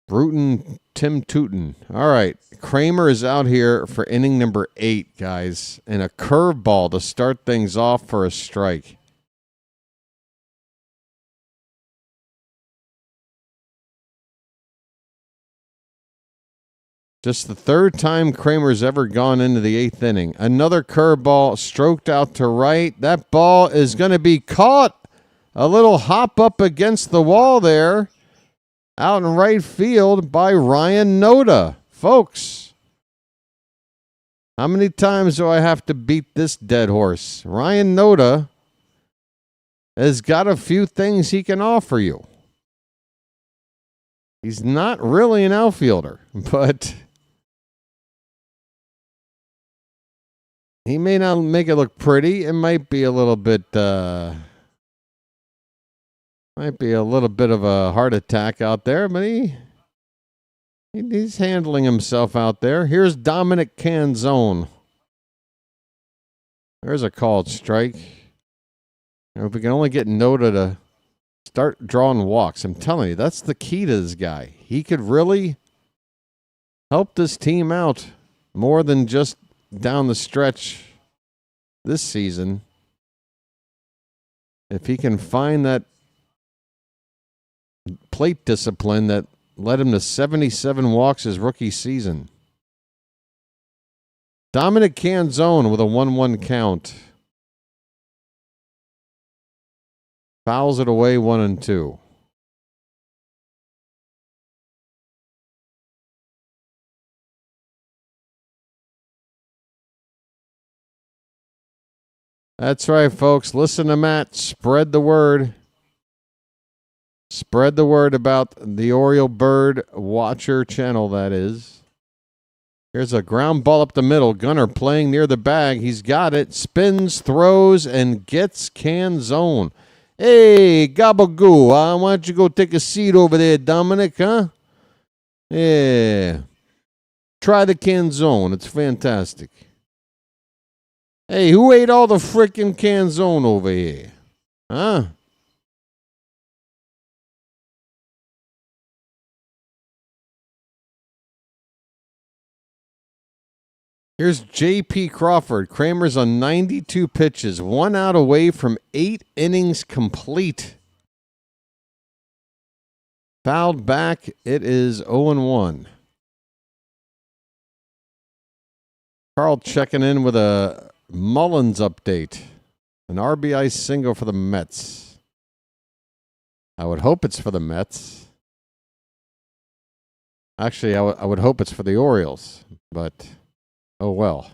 Bruton Tim Tootin. All right. Kramer is out here for inning number 8, guys. And a curveball to start things off for a strike. Just the 3rd time Kramer's ever gone into the 8th inning. Another curveball stroked out to right. That ball is going to be caught. A little hop up against the wall there. Out in right field by Ryan Noda. Folks, how many times do I have to beat this dead horse? Ryan Noda has got a few things he can offer you. He's not really an outfielder, but... he may not make it look pretty. It might be a little bit, of a heart attack out there, but he's handling himself out there. Here's Dominic Canzone. There's a called strike. If we can only get Noda to start drawing walks, I'm telling you, that's the key to this guy. He could really help this team out more than just down the stretch this season. If he can find that plate discipline that led him to 77 walks his rookie season. Dominic Canzone with a 1-1 count. Fouls it away 1-2. That's right, folks. Listen to Matt. Spread the word. Spread the word about the Oriole BirdWatcher Channel, that is. Here's a ground ball up the middle. Gunnar playing near the bag. He's got it. Spins, throws, and gets Canzone. Hey, Gabagoo, why don't you go take a seat over there, Dominic, huh? Yeah. Try the canzone. It's fantastic. Hey, who ate all the frickin' canzone over here? Huh? Here's J.P. Crawford. Kramer's on 92 pitches. 1 out away from 8 innings complete. Fouled back. It is 0-1. Carl checking in with a Mullins update. An RBI single for the Mets. I would hope it's for the Mets. Actually, I would hope it's for the Orioles. But, oh well.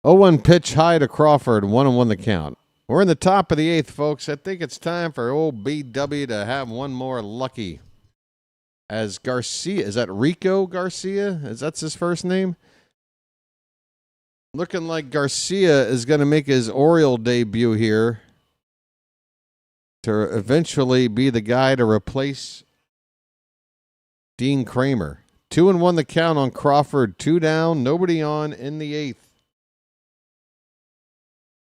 0-1 pitch high to Crawford. 1-1 the count. We're in the top of the 8th, folks. I think it's time for old BW to have one more lucky. As Garcia, is that Rico Garcia? That's his first name? Looking like Garcia is going to make his Oriole debut here to eventually be the guy to replace Dean Kramer. 2-1 the count on Crawford. 2 down, nobody on in the 8th.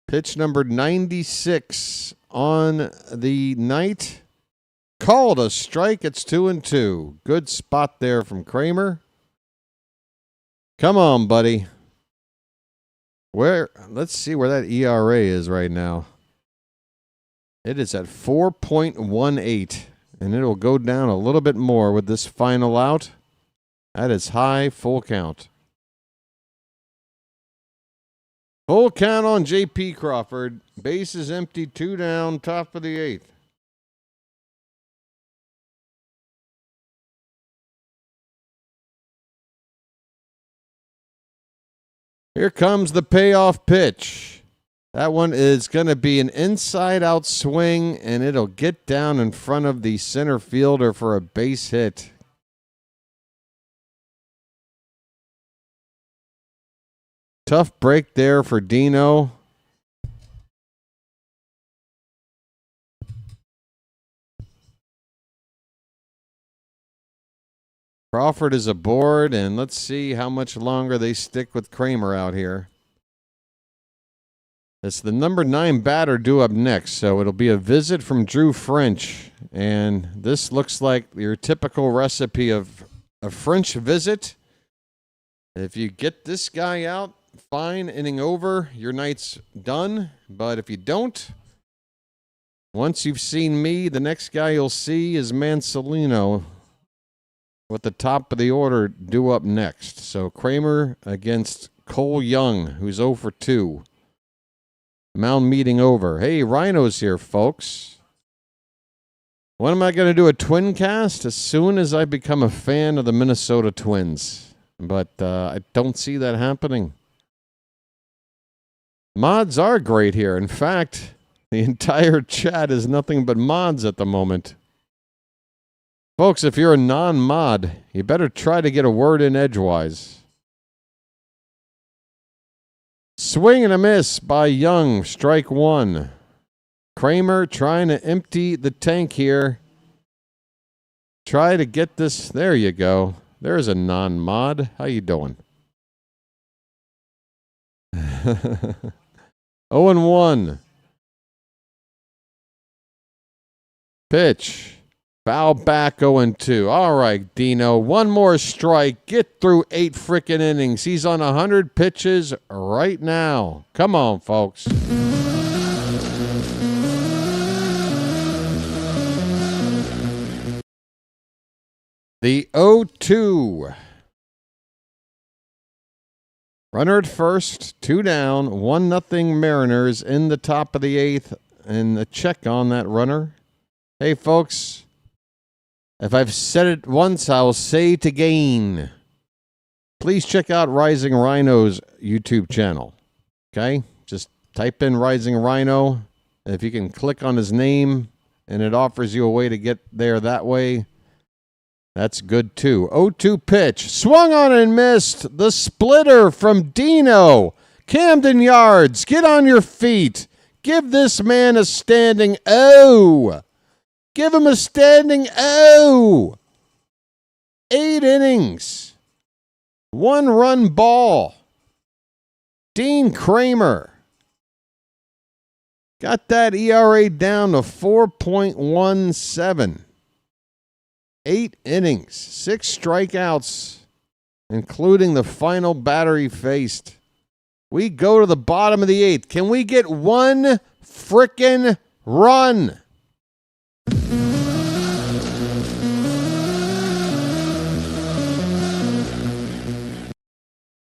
Pitch number 96 on the night. Called a strike. It's 2-2. Good spot there from Kramer. Come on, buddy. Let's see where that ERA is right now. It is at 4.18, and it'll go down a little bit more with this final out. That is high, full count. Full count on J.P. Crawford. Base is empty, 2 down, top of the 8th. Here comes the payoff pitch. That one is going to be an inside-out swing, and it'll get down in front of the center fielder for a base hit. Tough break there for Dino. Crawford is aboard, and let's see how much longer they stick with Kramer out here. It's the number 9 batter due up next, so it'll be a visit from Drew French. And this looks like your typical recipe of a French visit. If you get this guy out, fine, inning over, your night's done. But if you don't, once you've seen me, the next guy you'll see is Mansolino with the top of the order due up next. So Kramer against Cole Young, who's 0 for 2. Mound meeting over. Hey, Rhino's here, folks. When am I going to do a twin cast? As soon as I become a fan of the Minnesota Twins. But I don't see that happening. Mods are great here. In fact, the entire chat is nothing but mods at the moment. Folks, if you're a non-mod, you better try to get a word in edgewise. Swing and a miss by Young, strike 1. Kramer trying to empty the tank here. Try to get this. There you go. There's a non-mod. How you doing? 0-1. Pitch. Foul back 0-2. All right, Dino. One more strike. Get through 8 frickin' innings. He's on 100 pitches right now. Come on, folks. The 0-2. Runner at first. 2 down. 1-0 Mariners in the top of the 8th. And a check on that runner. Hey, folks. If I've said it once, I'll say it again. Please check out Rising Rhino's YouTube channel. Okay? Just type in Rising Rhino. If you can click on his name and it offers you a way to get there that way, that's good too. 0-2 pitch. Swung on and missed. The splitter from Dino. Camden Yards, get on your feet. Give this man a standing O. Give him a standing O. 8 innings. 1-run ball. Dean Kramer got that ERA down to 4.17. 8 innings, 6 strikeouts, including the final batter he faced. We go to the bottom of the 8th. Can we get one frickin' run?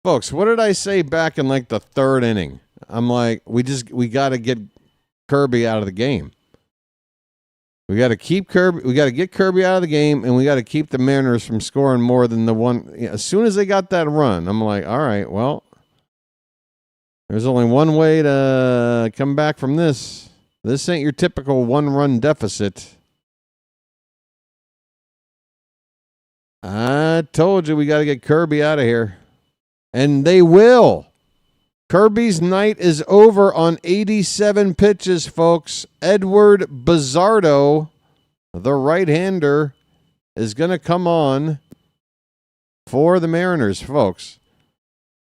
Folks, what did I say back in like the 3rd inning? I'm like, we got to get Kirby out of the game. We got to keep Kirby. We got to get Kirby out of the game, and we got to keep the Mariners from scoring more than the one. As soon as they got that run, I'm like, all right, well, there's only one way to come back from this. This ain't your typical 1-run deficit. I told you we got to get Kirby out of here, and they will. Kirby's night is over on 87 pitches, folks. Edward Bizzardo, the right-hander, is going to come on for the Mariners, folks.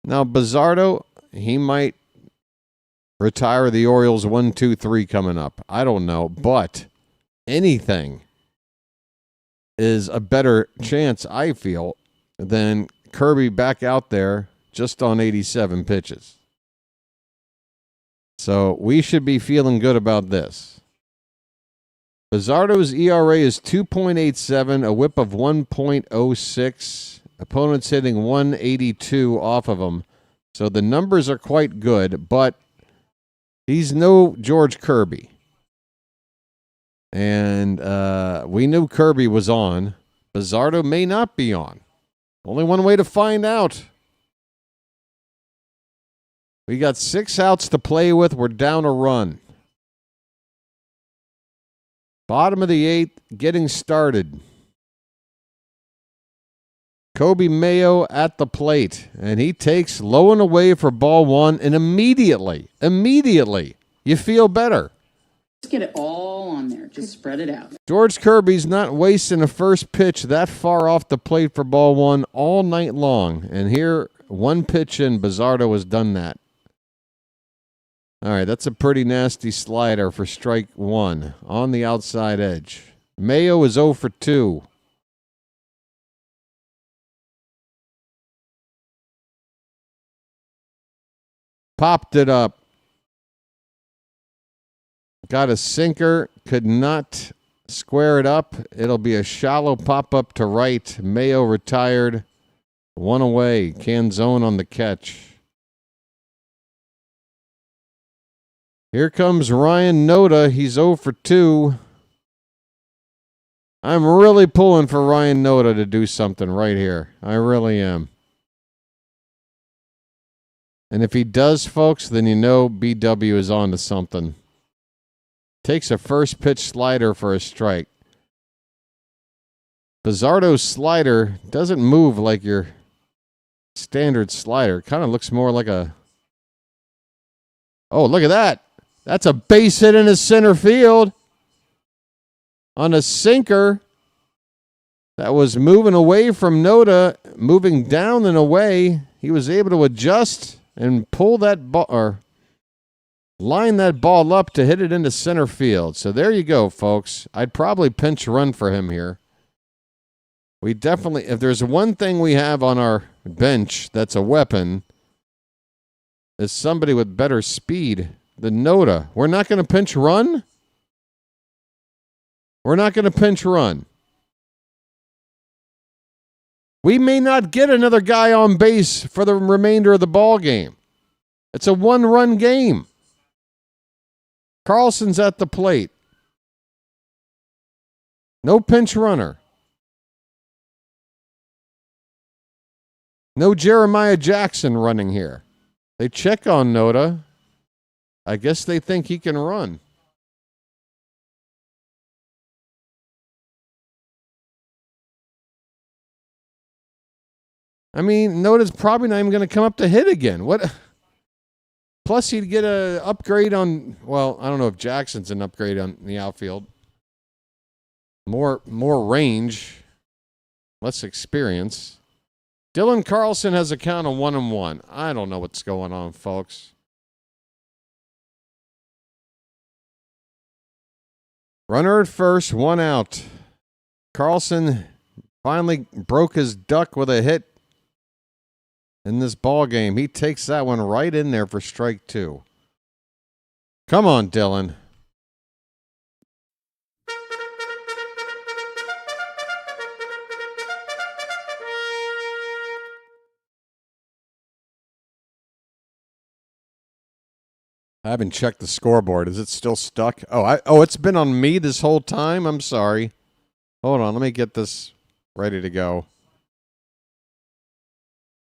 Now, Bizzardo, he might retire the Orioles 1-2-3 coming up. I don't know, but anything is a better chance, I feel, than Kirby back out there just on 87 pitches. So we should be feeling good about this. Bizzardo's ERA is 2.87, a whip of 1.06. Opponents hitting 182 off of him. So the numbers are quite good, but he's no George Kirby. And we knew Kirby was on. Bizzardo may not be on. Only one way to find out. We got 6 outs to play with. We're down a run. Bottom of the 8th, getting started. Kobe Mayo at the plate, and he takes low and away for ball 1, and immediately, you feel better. Just get it all on there. Just spread it out. George Kirby's not wasting a first pitch that far off the plate for ball 1 all night long, and here, one pitch in, Bizzardo has done that. All right, that's a pretty nasty slider for strike 1 on the outside edge. Mayo is 0 for 2. Popped it up. Got a sinker. Could not square it up. It'll be a shallow pop-up to right. Mayo retired. 1 away. Canzone on the catch. Here comes Ryan Noda. He's 0 for 2. I'm really pulling for Ryan Noda to do something right here. I really am. And if he does, folks, then you know BW is on to something. Takes a first pitch slider for a strike. Bizzardo's slider doesn't move like your standard slider. Kind of looks more like a... Oh, look at that. That's a base hit in his center field. On a sinker that was moving away from Noda, moving down and away. He was able to adjust and pull that ball, or line that ball up to hit it into center field. So there you go, folks. I'd probably pinch run for him here. We definitely, if there's one thing we have on our bench that's a weapon, is somebody with better speed than Noda. We're not going to pinch run? We're not going to pinch run. We may not get another guy on base for the remainder of the ball game. It's a one-run game. Carlson's at the plate. No pinch runner. No Jeremiah Jackson running here. They check on Noda. I guess they think he can run. I mean, Noda's probably not even going to come up to hit again. What? Plus, he'd get an upgrade on, well, I don't know if Jackson's an upgrade on the outfield. More range. less experience. Dylan Carlson has a count of 1-1. I don't know what's going on, folks. Runner at first, 1 out. Carlson finally broke his duck with a hit in this ball game. He takes that one right in there for strike 2. Come on, Dylan. I haven't checked the scoreboard. Is it still stuck? Oh, it's been on me this whole time? I'm sorry. Hold on, let me get this ready to go.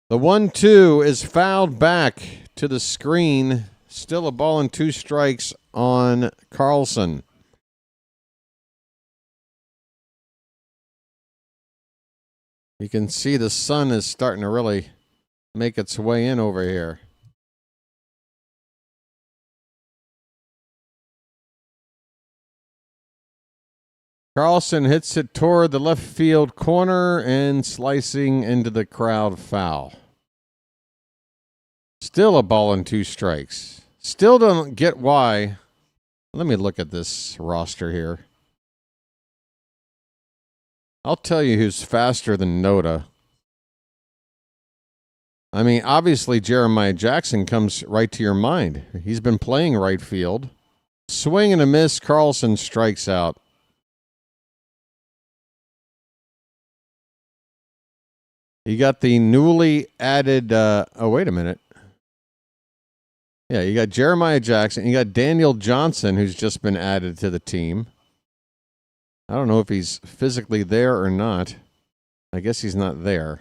The 1-2 is fouled back to the screen. Still a ball and 2 strikes on Carlson. You can see the sun is starting to really make its way in over here. Carlson hits it toward the left field corner and slicing into the crowd foul. Still a ball and 2 strikes. Still don't get why. Let me look at this roster here. I'll tell you who's faster than Noda. I mean, obviously Jeremiah Jackson comes right to your mind. He's been playing right field. Swing and a miss. Carlson strikes out. You got the newly added, wait a minute. Yeah, you got Jeremiah Jackson. You got Daniel Johnson, who's just been added to the team. I don't know if he's physically there or not. I guess he's not there.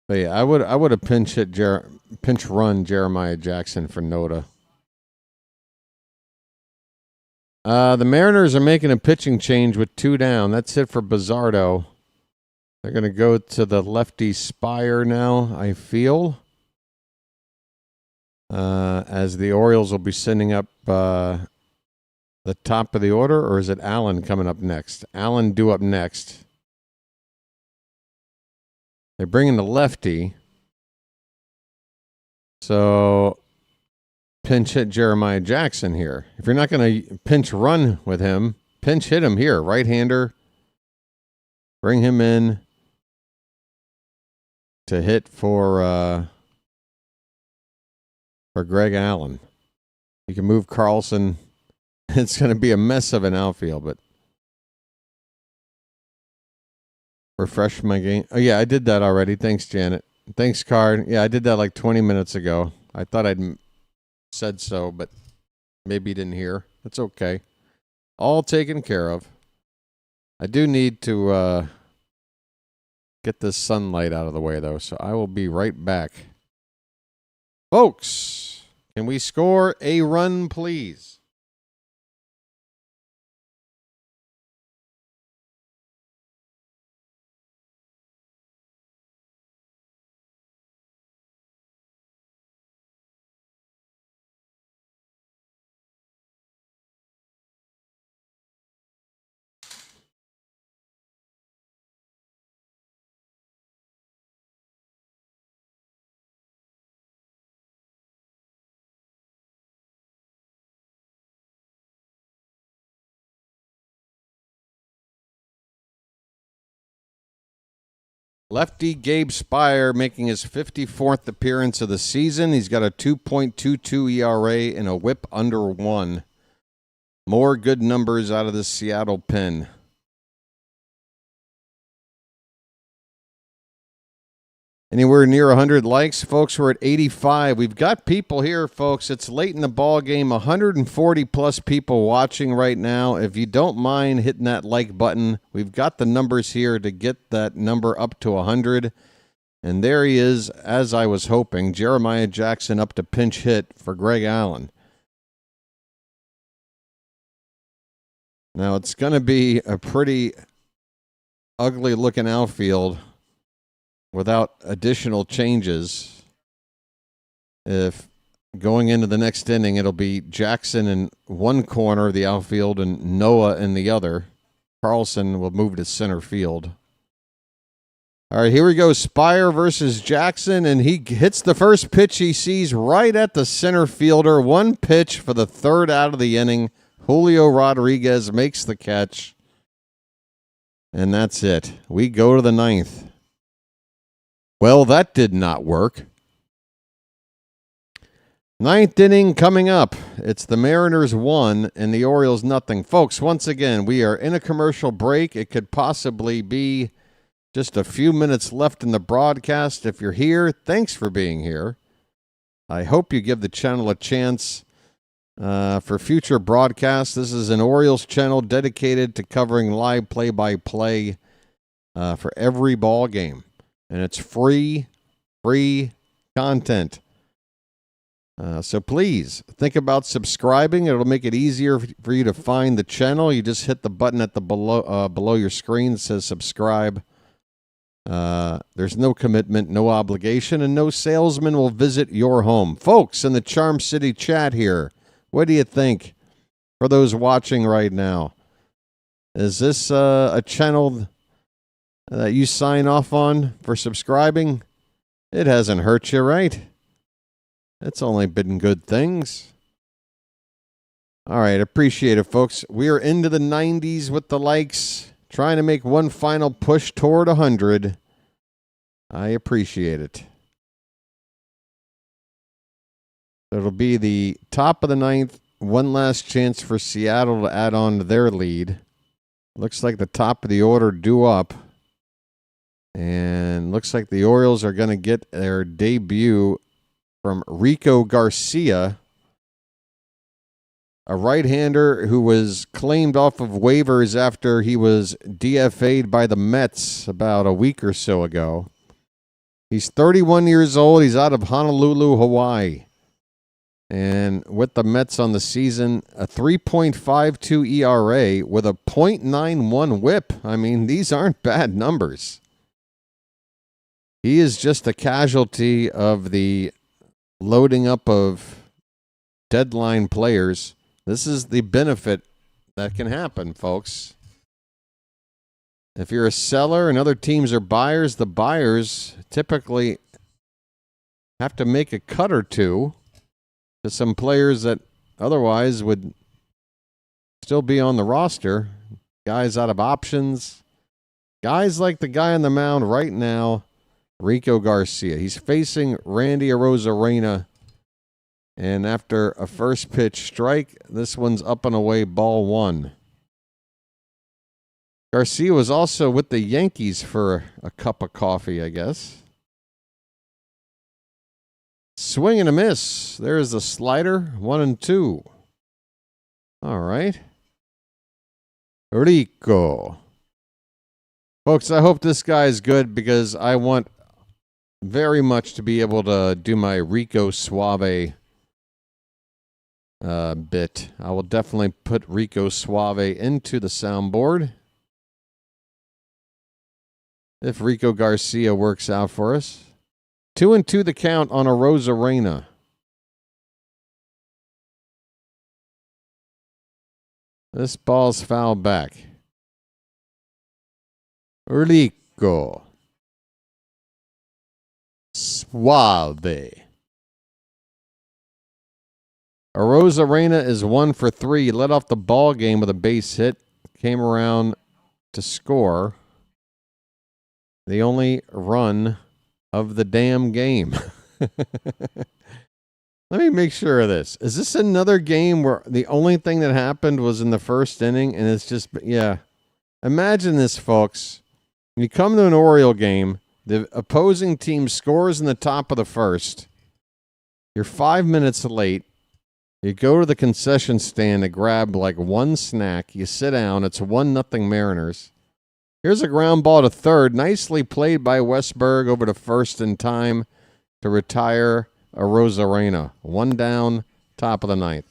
But yeah, I would have pinch run Jeremiah Jackson for Noda. The Mariners are making a pitching change with 2 down. That's it for Bizzardo. They're going to go to the lefty Spire now, I feel. As the Orioles will be sending up the top of the order, or is it Allen coming up next? Allen due up next. They're bringing the lefty. So pinch hit Jeremiah Jackson here. If you're not going to pinch run with him, pinch hit him here. Right-hander. Bring him in to hit for Greg Allen. You can move Carlson. It's going to be a mess of an outfield, but refresh my game. Oh, yeah, I did that already. Thanks, Janet. Thanks, Card. Yeah, I did that like 20 minutes ago. I thought I'd said so, but maybe you didn't hear. That's okay. All taken care of. I do need to get this sunlight out of the way, though, so I will be right back. Folks, can we score a run, please? Lefty Gabe Spire making his 54th appearance of the season. He's got a 2.22 ERA and a whip under 1. More good numbers out of the Seattle pen. Anywhere near 100 likes, folks. We're at 85. We've got people here, folks. It's late in the ball game. 140 plus people watching right now. If you don't mind hitting that like button, we've got the numbers here to get that number up to 100. And there he is, as I was hoping. Jeremiah Jackson up to pinch hit for Greg Allen. Now, it's going to be a pretty ugly-looking outfield without additional changes if going into the next inning, it'll be Jackson in one corner of the outfield and Noah in the other. Carlson will move to center field. All right, here we go. Spire versus Jackson, and he hits the first pitch he sees right at the center fielder. One pitch for the third out of the inning. Julio Rodriguez makes the catch, and that's it. We go to the ninth. Well, that did not work. Ninth inning coming up. It's the Mariners 1 and the Orioles nothing. Folks, once again, we are in a commercial break. It could possibly be just a few minutes left in the broadcast. If you're here, thanks for being here. I hope you give the channel a chance for future broadcasts. This is an Orioles channel dedicated to covering live play-by-play for every ball game. And it's free content. So please think about subscribing. It'll make it easier for you to find the channel. You just hit the button at the below your screen that says subscribe. There's no commitment, no obligation, and no salesman will visit your home. Folks in the Charm City chat here, what do you think for those watching right now? Is this a channel that you sign off on for subscribing? It hasn't hurt you, right? It's only been good things. All right, appreciate it, folks. We are into the 90s with the likes, trying to make one final push toward 100. I appreciate it. It'll be the top of the ninth. One last chance for Seattle to add on to their lead. Looks like the top of the order due up. And looks like the Orioles are going to get their debut from Rico Garcia, a right-hander who was claimed off of waivers after he was DFA'd by the Mets about a week or so ago. He's 31 years old. He's out of Honolulu, Hawaii. And with the Mets on the season, a 3.52 ERA with a .91 whip. I mean, these aren't bad numbers. He is just a casualty of the loading up of deadline players. This is the benefit that can happen, folks. If you're a seller and other teams are buyers, the buyers typically have to make a cut or two to some players that otherwise would still be on the roster. Guys out of options. Guys like the guy on the mound right now, Rico Garcia. He's facing Randy Arozarena. And after a first pitch strike, this one's up and away, ball one. Garcia was also with the Yankees for a cup of coffee, I guess. Swing and a miss. There's the slider, 1-2. All right. Rico. Folks, I hope this guy is good because I want very much to be able to do my Rico Suave bit. I will definitely put Rico Suave into the soundboard if Rico Garcia works out for us. 2-2 the count on Arozarena. This ball's fouled back. Rico Suave. Arozarena is 1 for 3. He led off the ball game with a base hit. Came around to score the only run of the damn game. Let me make sure of this. Is this another game where the only thing that happened was in the first inning and it's just, yeah. Imagine this, folks. You come to an Oriole game, the opposing team scores in the top of the first. You're 5 minutes late. You go to the concession stand to grab like one snack. You sit down. It's 1-0 Mariners. Here's a ground ball to third. Nicely played by Westberg over to first in time to retire Arozarena. 1 down, top of the ninth.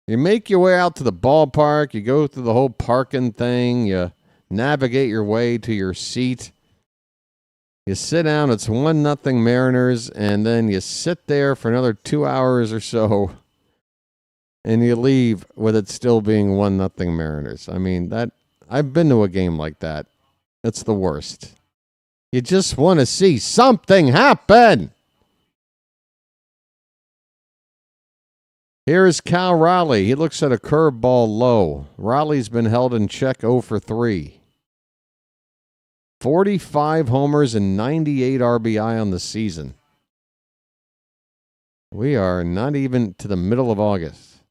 You make your way out to the ballpark. You go through the whole parking thing. You navigate your way to your seat. You sit down, it's 1-0 Mariners, and then you sit there for another 2 hours or so, and you leave with it still being 1-0 Mariners. I mean, I've been to a game like that. It's the worst. You just want to see something happen. Here is Cal Raleigh. He looks at a curveball low. Raleigh's been held in check 0 for 3. 45 homers and 98 RBI on the season. We are not even to the middle of August.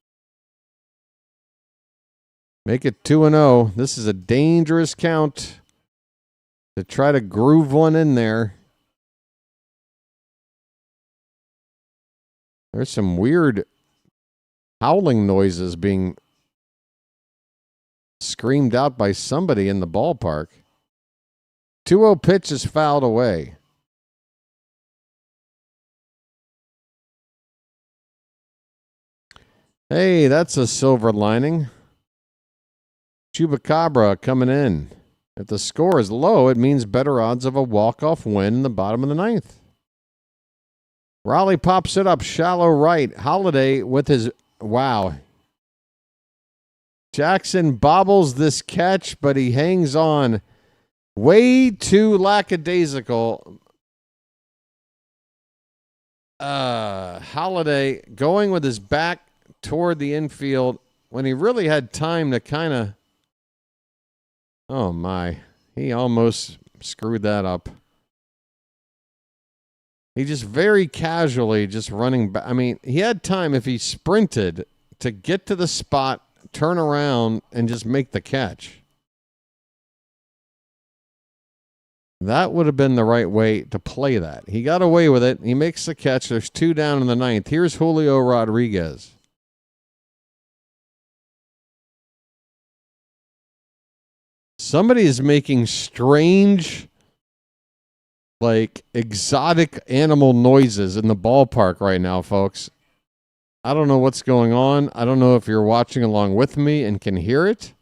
Make it 2-0. This is a dangerous count to try to groove one in there. There's some weird howling noises being screamed out by somebody in the ballpark. 2-0 pitch is fouled away. Hey, that's a silver lining. Chupacabra coming in. If the score is low, it means better odds of a walk-off win in the bottom of the ninth. Raleigh pops it up, shallow right. Holiday with his... Wow. Jackson bobbles this catch, but he hangs on. Way too lackadaisical. Holiday going with his back toward the infield when he really had time to kind of... Oh, my. He almost screwed that up. He just very casually just running back. I mean, he had time if he sprinted to get to the spot, turn around, and just make the catch. That would have been the right way to play that. He got away with it. He makes the catch. There's 2 down in the ninth. Here's Julio Rodriguez. Somebody is making strange, like, exotic animal noises in the ballpark right now, folks. I don't know what's going on. I don't know if you're watching along with me and can hear it.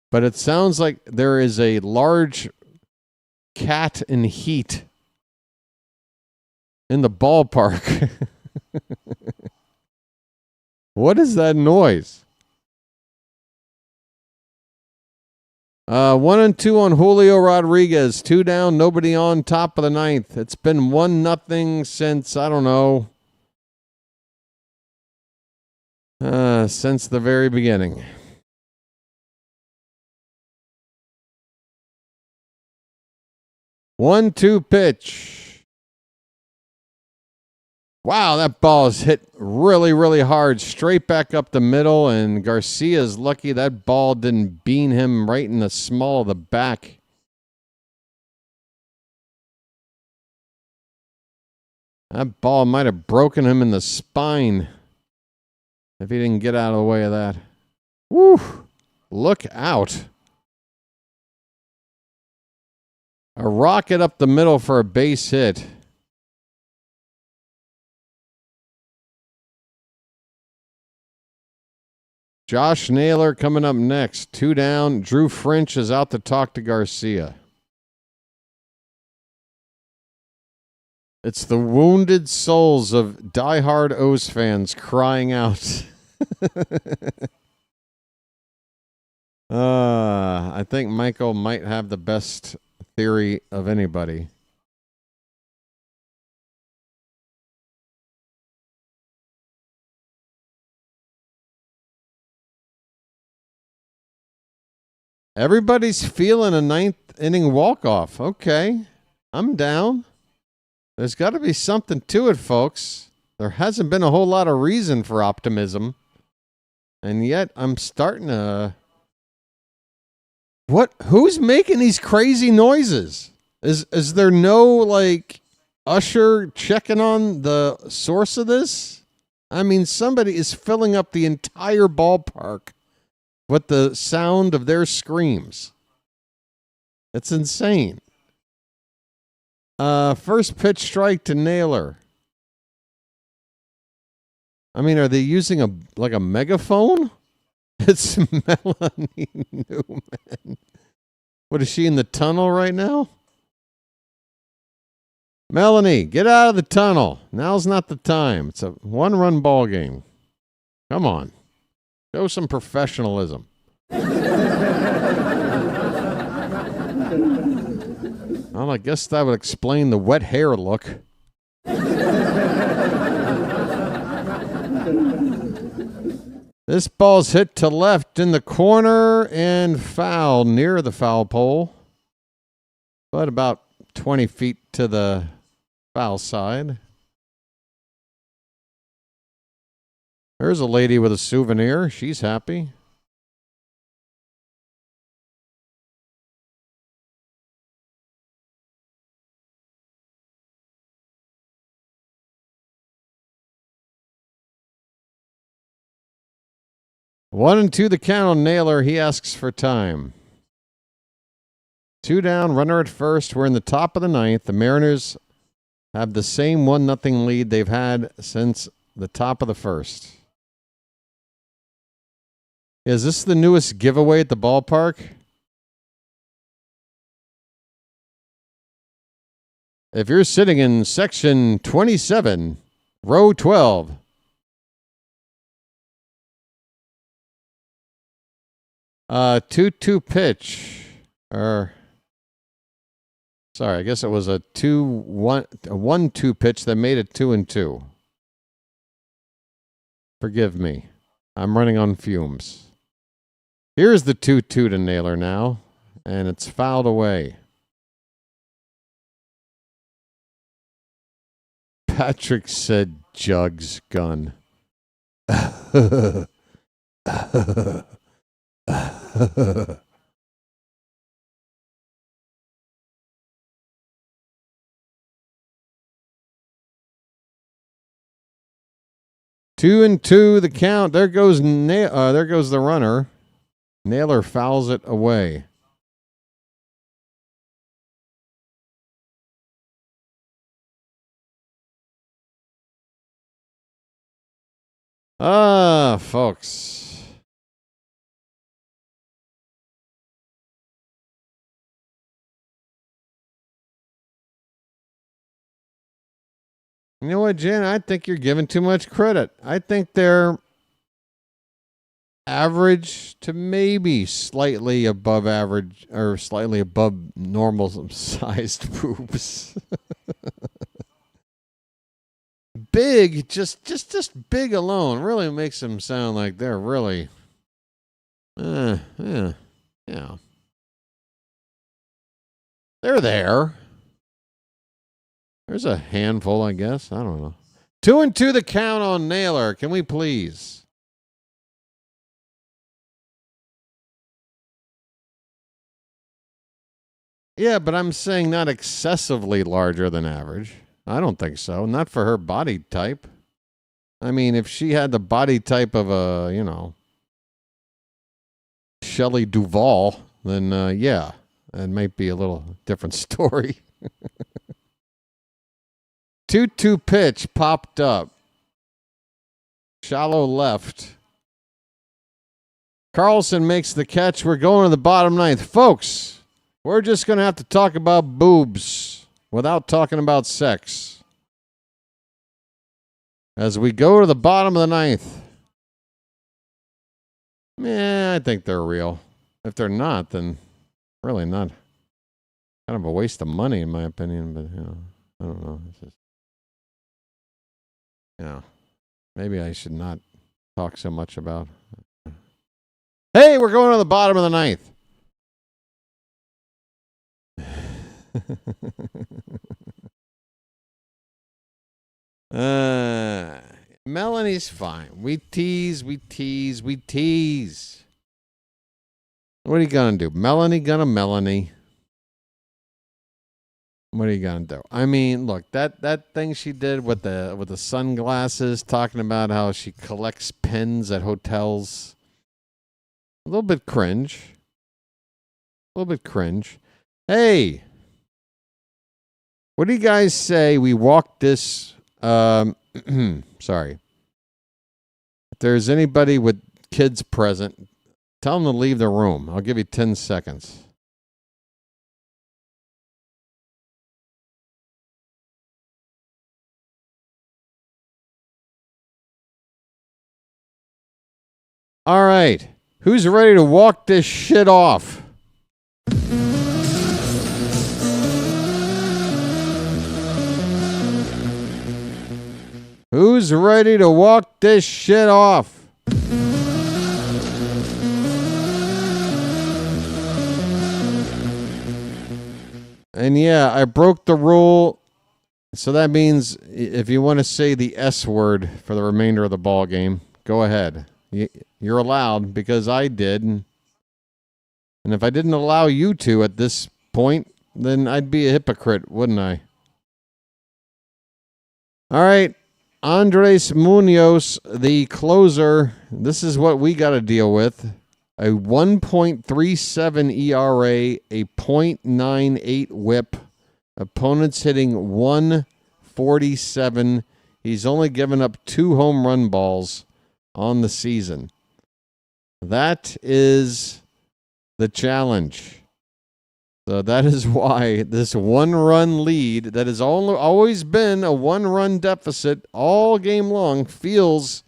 But it sounds like there is a large cat in heat in the ballpark. What is that noise? 1-2 on Julio Rodriguez. 2 down, nobody on, top of the ninth. It's been 1-0 since, I don't know, since the very beginning. 1-2 pitch. Wow, that ball is hit really, really hard. Straight back up the middle, and Garcia's lucky that ball didn't bean him right in the small of the back. That ball might have broken him in the spine if he didn't get out of the way of that. Woo! Look out. A rocket up the middle for a base hit. Josh Naylor coming up next. 2 down. Drew French is out to talk to Garcia. It's the wounded souls of diehard O's fans crying out. I think Michael might have the best theory of anybody. Everybody's feeling a 9th inning walk-off. Okay, I'm down. There's got to be something to it, folks. There hasn't been a whole lot of reason for optimism. And yet I'm starting to... Who's making these crazy noises? Is there no, like, usher checking on the source of this? I mean, somebody is filling up the entire ballpark with the sound of their screams. It's insane. First pitch strike to Naylor. I mean, are they using a megaphone? It's Melanie Newman. What, is she in the tunnel right now? Melanie, get out of the tunnel. Now's not the time. It's a one-run ball game. Come on. Show some professionalism. Well, I guess that would explain the wet hair look. This ball's hit to left in the corner and foul near the foul pole, but about 20 feet to the foul side. There's a lady with a souvenir. She's happy. One and two the count on Naylor. He asks for time. 2 down, runner at first. We're in the top of the ninth. The Mariners have the same 1-0 lead they've had since the top of the first. Is this the newest giveaway at the ballpark? If you're sitting in section 27, row 12. Uh, 2-2 pitch. Sorry, I guess it was a 1-2 pitch that made it 2-2. Forgive me. I'm running on fumes. Here's the 2-2 to Naylor now, and it's fouled away. Patrick said Jugs gun. 2-2 the count. There goes the runner. Naylor fouls it away. Folks. You know what, Jen? I think you're giving too much credit. I think they're average to maybe slightly above average or slightly above normal sized boobs. Big, just big alone really makes them sound like they're really, yeah. They're there. There's a handful, I guess. I don't know. 2-2 the count on Naylor. Can we please? Yeah, but I'm saying not excessively larger than average. I don't think so. Not for her body type. I mean, if she had the body type of a, Shelley Duvall, then yeah, it might be a little different story. 2-2 pitch popped up. Shallow left. Carlson makes the catch. We're going to the bottom ninth. Folks, we're just going to have to talk about boobs without talking about sex. As we go to the bottom of the ninth. I think they're real. If they're not, then really not. Kind of a waste of money, in my opinion, but, I don't know. It's just, maybe I should not talk so much about. Hey, we're going to the bottom of the ninth. Melanie's fine. We tease. What are you gonna do? Melanie gonna Melanie. What are you gonna do? I mean, look, that thing she did with the sunglasses, talking about how she collects pins at hotels. A little bit cringe. Hey, what do you guys say we walk this? Sorry. If there's anybody with kids present, tell them to leave the room. I'll give you 10 seconds. All right. Who's ready to walk this shit off? Who's ready to walk this shit off? And yeah, I broke the rule. So that means if you want to say the S word for the remainder of the ball game, go ahead. You're allowed because I did. And if I didn't allow you to at this point, then I'd be a hypocrite, wouldn't I? All right. Andres Munoz, the closer. This is what we got to deal with. A 1.37 ERA, a .98 whip. Opponents hitting 147. He's only given up 2 home run balls on the season. That is the challenge. So that is why this 1-run lead that has always been a 1-run deficit all game long feels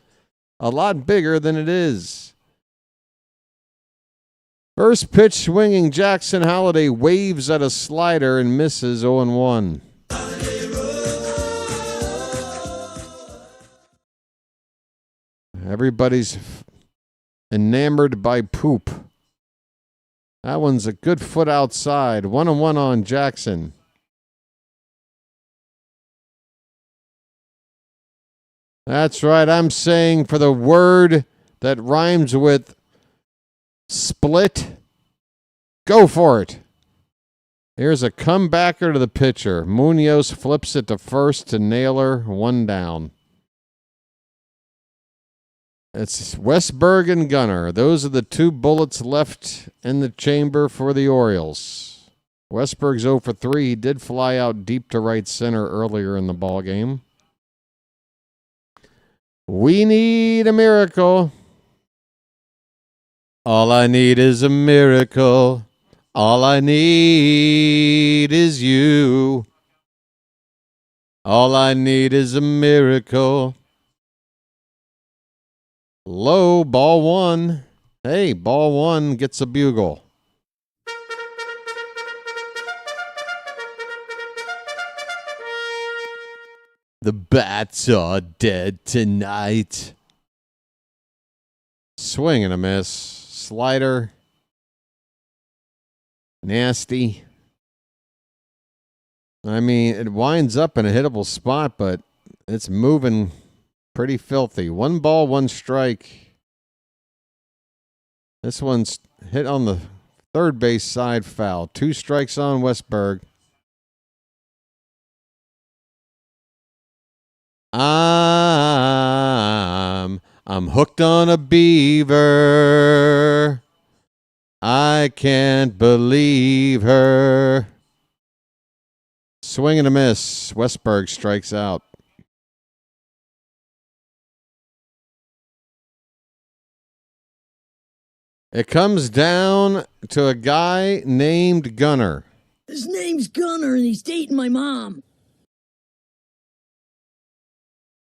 a lot bigger than it is. First pitch swinging, Jackson Holliday waves at a slider and misses 0-1. Everybody's enamored by poop. That one's a good foot outside. 1-1 on Jackson. That's right. I'm saying for the word that rhymes with split, go for it. Here's a comebacker to the pitcher. Munoz flips it to first to Naylor. 1 down. It's Westberg and Gunnar. Those are the 2 bullets left in the chamber for the Orioles. Westberg's 0 for 3. He did fly out deep to right center earlier in the ball game. We need a miracle. All I need is a miracle. All I need is you. All I need is a miracle. Low, ball 1. Hey, ball 1 gets a bugle. The bats are dead tonight. Swing and a miss. Slider. Nasty. I mean, it winds up in a hittable spot, but it's moving pretty filthy. 1 ball, 1 strike. This one's hit on the third base side, foul. 2 strikes on Westberg. I'm hooked on a beaver. I can't believe her. Swing and a miss. Westberg strikes out. It comes down to a guy named Gunnar. His name's Gunnar, and he's dating my mom.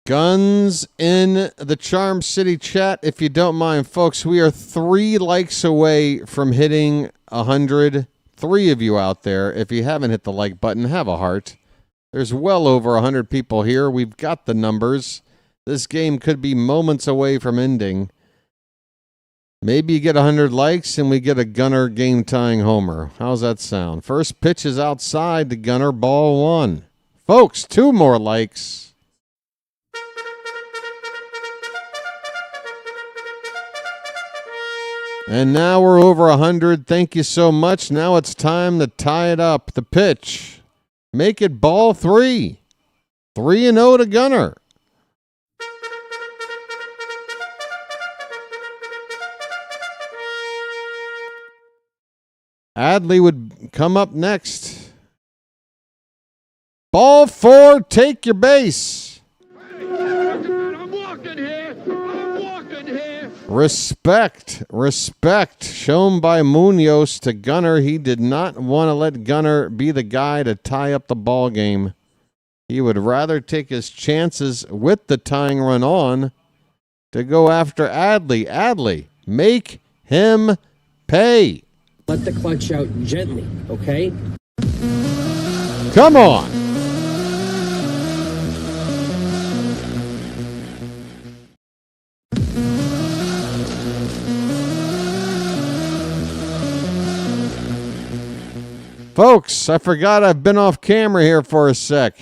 Guns in the Charm City chat, if you don't mind, folks. We are 3 likes away from hitting 100. 3 of you out there. If you haven't hit the like button, have a heart. There's well over 100 people here. We've got the numbers. This game could be moments away from ending. Maybe you get 100 likes and we get a Gunnar game-tying homer. How's that sound? First pitch is outside to Gunnar, ball 1. Folks, 2 more likes. And now we're over 100. Thank you so much. Now it's time to tie it up. The pitch. Make it ball 3. 3-0 to Gunnar. Adley would come up next. Ball 4, take your base. I'm walking here. Respect shown by Munoz to Gunnar. He did not want to let Gunnar be the guy to tie up the ball game. He would rather take his chances with the tying run on to go after Adley. Adley, Make him pay. Let the clutch out gently, okay? Come on. Folks, I forgot I've been off camera here for a sec.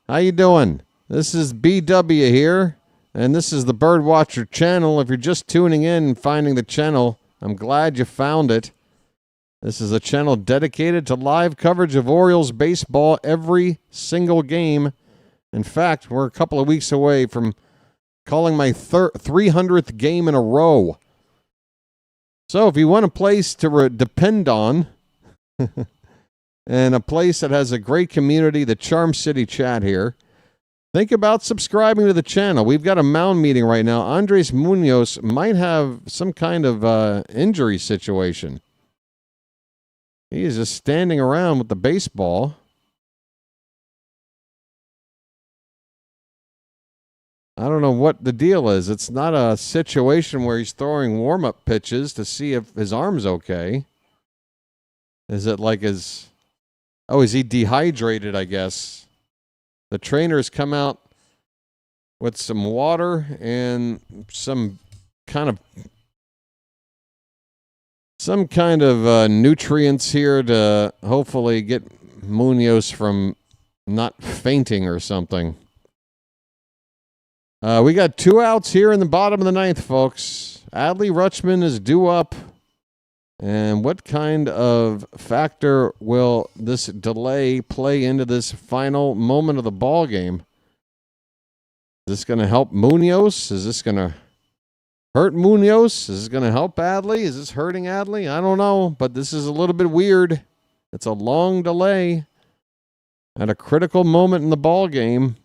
How you doing? This is BW here, and this is the BirdWatcher Channel. If you're just tuning in and finding the channel, I'm glad you found it. This is a channel dedicated to live coverage of Orioles baseball every single game. In fact, we're a couple of weeks away from calling my 300th game in a row. So if you want a place to depend on... and a place that has a great community, the Charm City chat here, think about subscribing to the channel. We've got a mound meeting right now. Andres Munoz might have some kind of injury situation. He is just standing around with the baseball. I don't know what the deal is. It's not a situation where he's throwing warm-up pitches to see if his arm's okay. Is it like his... Oh, is he dehydrated, I guess? The trainers come out with some water and some kind of nutrients here to hopefully get Munoz from not fainting or something. We got 2 outs here in the bottom of the 9th, folks. Adley Rutschman is due up. And what kind of factor will this delay play into this final moment of the ball game? Is this going to help Munoz? Is this going to hurt Munoz? Is this going to help Adley? Is this hurting Adley? I don't know, but this is a little bit weird. It's a long delay at a critical moment in the ball game.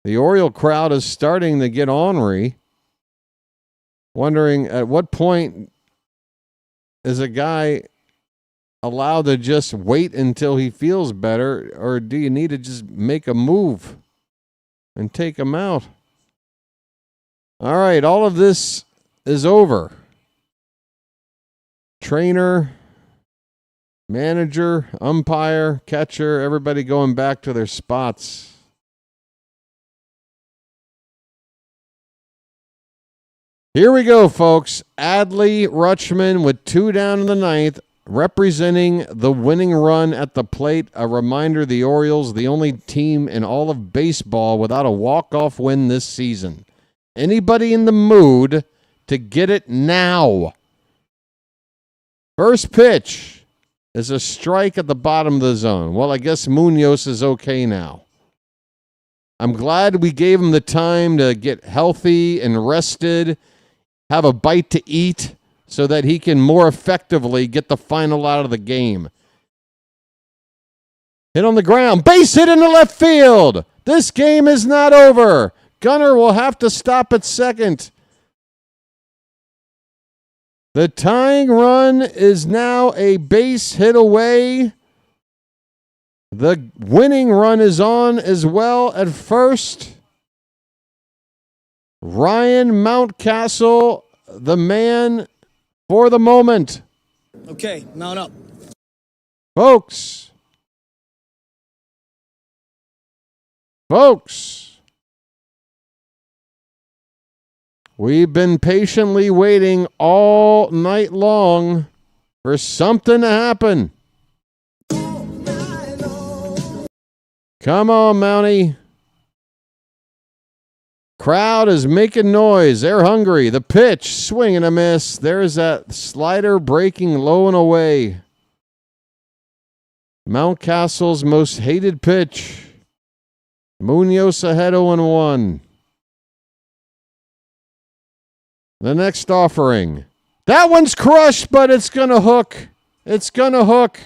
The Oriole crowd is starting to get ornery. Wondering at what point is a guy allowed to just wait until he feels better, or do you need to just make a move and take him out? All right, all of this is over. Trainer, manager, umpire, catcher, everybody going back to their spots. Here we go, folks. Adley Rutschman with 2 down in the 9th, representing the winning run at the plate. A reminder, the Orioles, the only team in all of baseball without a walk-off win this season. Anybody in the mood to get it now? First pitch is a strike at the bottom of the zone. Well, I guess Munoz is okay now. I'm glad we gave him the time to get healthy and rested, have a bite to eat so that he can more effectively get the final out of the game. Hit on the ground. Base hit into left field. This game is not over. Gunnar will have to stop at second. The tying run is now a base hit away. The winning run is on as well at first. Ryan Mountcastle, the man for the moment. Okay, mount up. Folks, we've been patiently waiting all night long for something to happen. Come on, Mountie. Crowd is making noise. They're hungry. The pitch, swing and a miss. There's that slider breaking low and away. Mountcastle's most hated pitch. Munoz ahead 0-1. The next offering. That one's crushed, but it's going to hook. It's going to hook.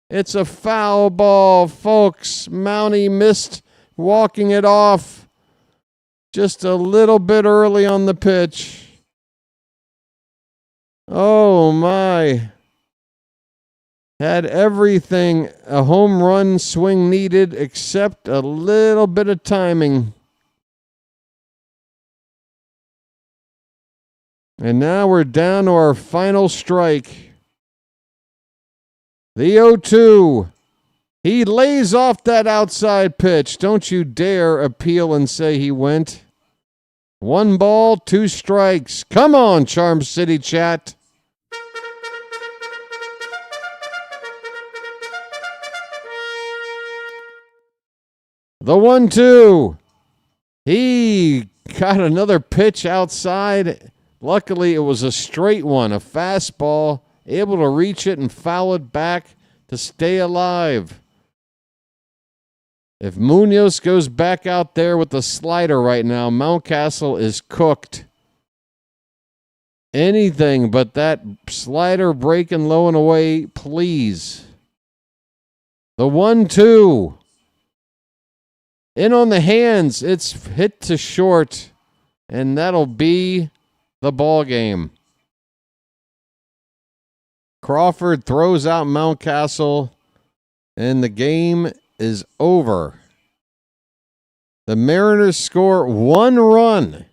It's a foul ball, folks. Mountie missed walking it off. Just a little bit early on the pitch. Oh, my. Had everything a home run swing needed except a little bit of timing. And now we're down to our final strike. The 0-2. He lays off that outside pitch. Don't you dare appeal and say he went. 1 ball, 2 strikes. Come on, Charm City chat. The 1-2. He got another pitch outside. Luckily, it was a straight one, a fastball, able to reach it and foul it back to stay alive. If Munoz goes back out there with the slider right now, Mountcastle is cooked. Anything but that slider breaking low and away, please. The 1-2. In on the hands. It's hit to short, and that'll be the ball game. Crawford throws out Mountcastle, and the game is over. The Mariners score 1 run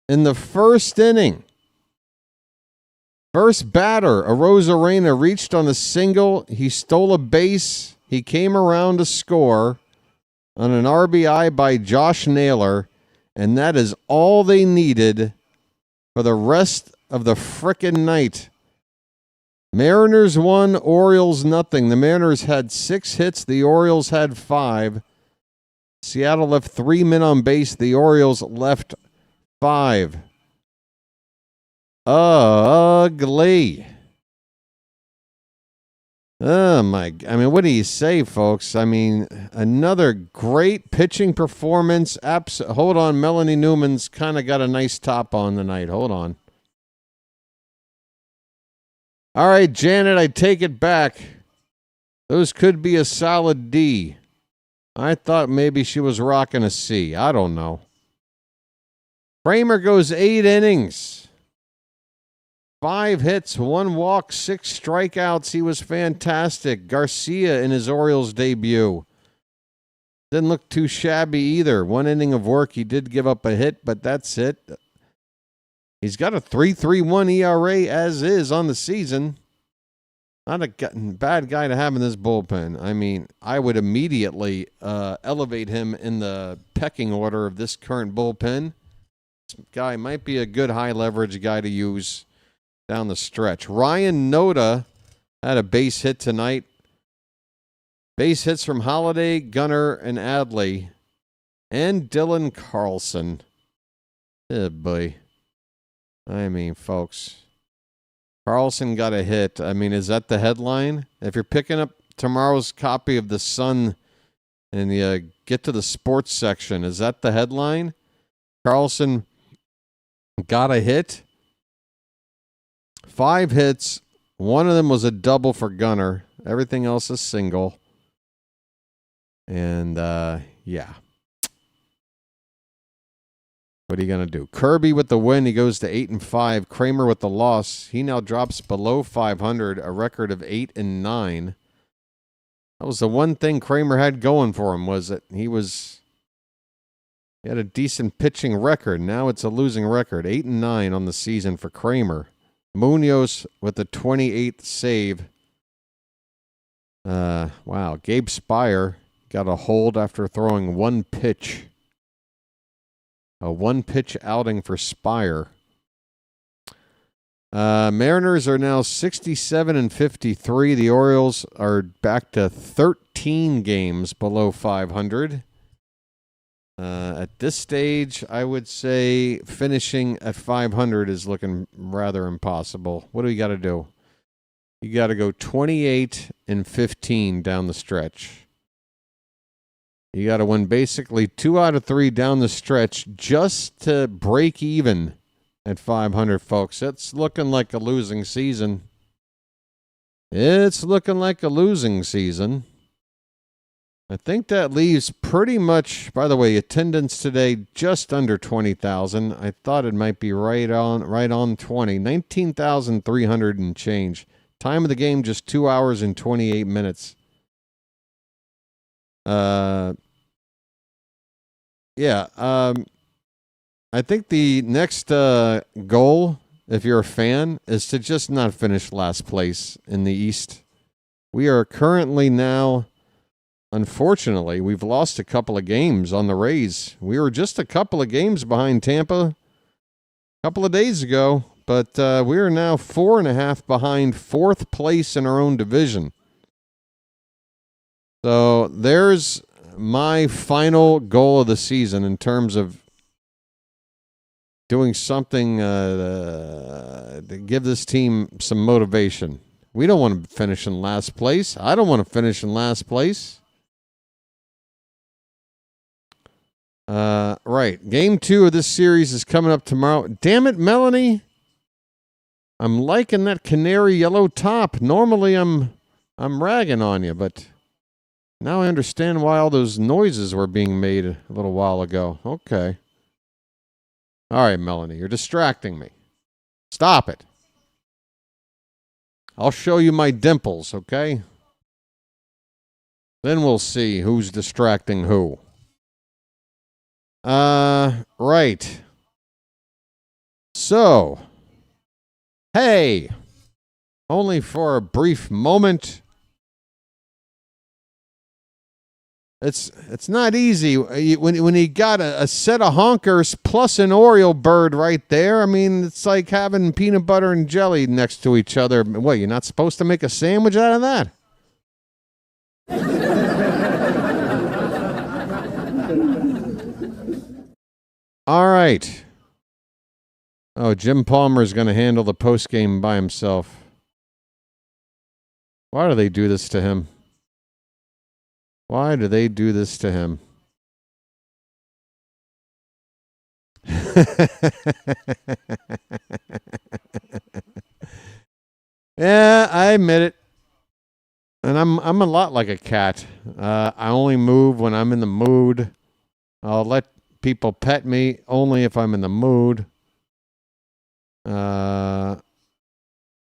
in the first inning. First batter, Arozarena, reached on a single. He stole a base. He came around to score on an RBI by Josh Naylor, and that is all they needed for the rest of the frickin' night. Mariners 1, Orioles nothing. The Mariners had 6 hits. The Orioles had 5. Seattle left 3 men on base. The Orioles left 5. Ugly. Oh, my. I mean, what do you say, folks? I mean, another great pitching performance. Hold on. Melanie Newman's kind of got a nice top on tonight. Hold on. All right, Janet, I take it back. Those could be a solid D. I thought maybe she was rocking a C. I don't know. Kramer goes 8 innings. 5 hits, 1 walk, 6 strikeouts. He was fantastic. Garcia in his Orioles debut. Didn't look too shabby either. 1 inning of work. He did give up a hit, but that's it. He's got a 3.31 ERA as is on the season. Not a bad guy to have in this bullpen. I mean, I would immediately elevate him in the pecking order of this current bullpen. This guy might be a good high leverage guy to use down the stretch. Ryan Noda had a base hit tonight. Base hits from Holiday, Gunnar, and Adley. And Dylan Carlson. Oh, boy. I mean, folks. Carlson got a hit. I mean, is that the headline? If you're picking up tomorrow's copy of The Sun and you get to the sports section, is that the headline? Carlson got a hit. 5 hits. 1 of them was a double for Gunnar. Everything else a single. And, yeah. What are you going to do? Kirby with the win. He goes to 8-5. Kramer with the loss. He now drops below 500, a record of 8-9. That was the one thing Kramer had going for him, was that he had a decent pitching record. Now it's a losing record. 8-9 on the season for Kramer. Munoz with the 28th save. Wow. Gabe Spire got a hold after throwing 1 pitch. A 1-pitch outing for Spire. Mariners are now 67-53. The Orioles are back to 13 games below 500. At this stage, I would say finishing at 500 is looking rather impossible. What do we got to do? You got to go 28-15 down the stretch. You got to win basically 2 out of 3 down the stretch just to break even at 500, folks. It's looking like a losing season. It's looking like a losing season. I think that leaves pretty much, by the way, attendance today just under 20,000. I thought it might be right on 20. 19,300 and change. Time of the game just 2 hours and 28 minutes. I think the next goal if you're a fan, is to just not finish last place in the East. We are currently now, unfortunately, we've lost a couple of games on the Rays. We were just a couple of games behind Tampa a couple of days ago, but we are now 4.5 behind fourth place in our own division. So there's my final goal of the season in terms of doing something to give this team some motivation. We don't want to finish in last place. I don't want to finish in last place. Right. Game 2 of this series is coming up tomorrow. Damn it, Melanie. I'm liking that canary yellow top. Normally I'm ragging on you, but now I understand why all those noises were being made a little while ago. Okay. All right, Melanie, you're distracting me. Stop it. I'll show you my dimples, okay? Then we'll see who's distracting who. Right. So, hey, only for a brief moment. It's not easy when you got a set of honkers plus an Oriole bird right there. I mean, it's like having peanut butter and jelly next to each other. What, you're not supposed to make a sandwich out of that? All right. Oh, Jim Palmer's going to handle the postgame by himself. Why do they do this to him? Why do they do this to him? Yeah, I admit it. And I'm a lot like a cat. I only move when I'm in the mood. I'll let people pet me only if I'm in the mood.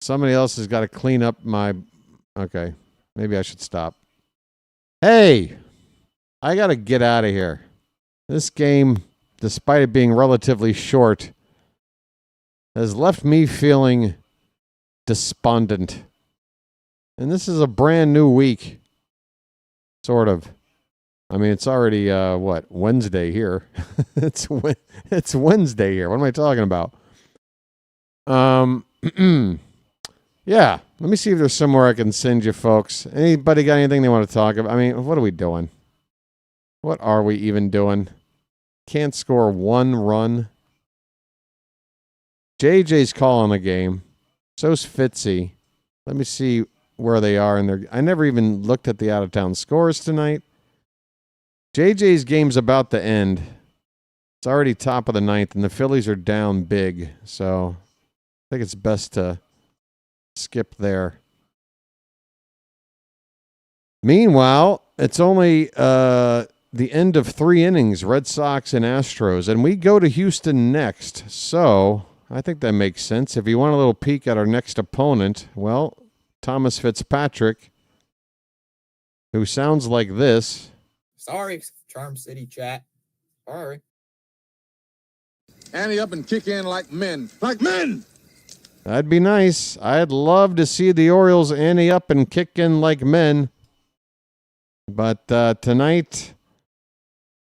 Somebody else has got to clean up my... Okay, maybe I should stop. Hey, I got to get out of here. This game, despite it being relatively short, has left me feeling despondent. And this is a brand new week. Sort of. I mean, it's already, Wednesday here. It's Wednesday here. What am I talking about? Yeah, let me see if there's somewhere I can send you folks. Anybody got anything they want to talk about? I mean, what are we doing? What are we even doing? Can't score one run. JJ's calling the game. So's Fitzy. Let me see where they are. I never even looked at the out-of-town scores tonight. JJ's game's about to end. It's already top of the ninth, and the Phillies are down big. So I think it's best to skip there. Meanwhile, it's only the end of 3 innings, Red Sox and Astros, and we go to Houston next. So I think that makes sense. If you want a little peek at our next opponent, well, Thomas Fitzpatrick, who sounds like this. Sorry, Charm City chat. Sorry. Ante up and kick in like men. Like men! That'd be nice. I'd love to see the Orioles ante up and kick in like men. But tonight,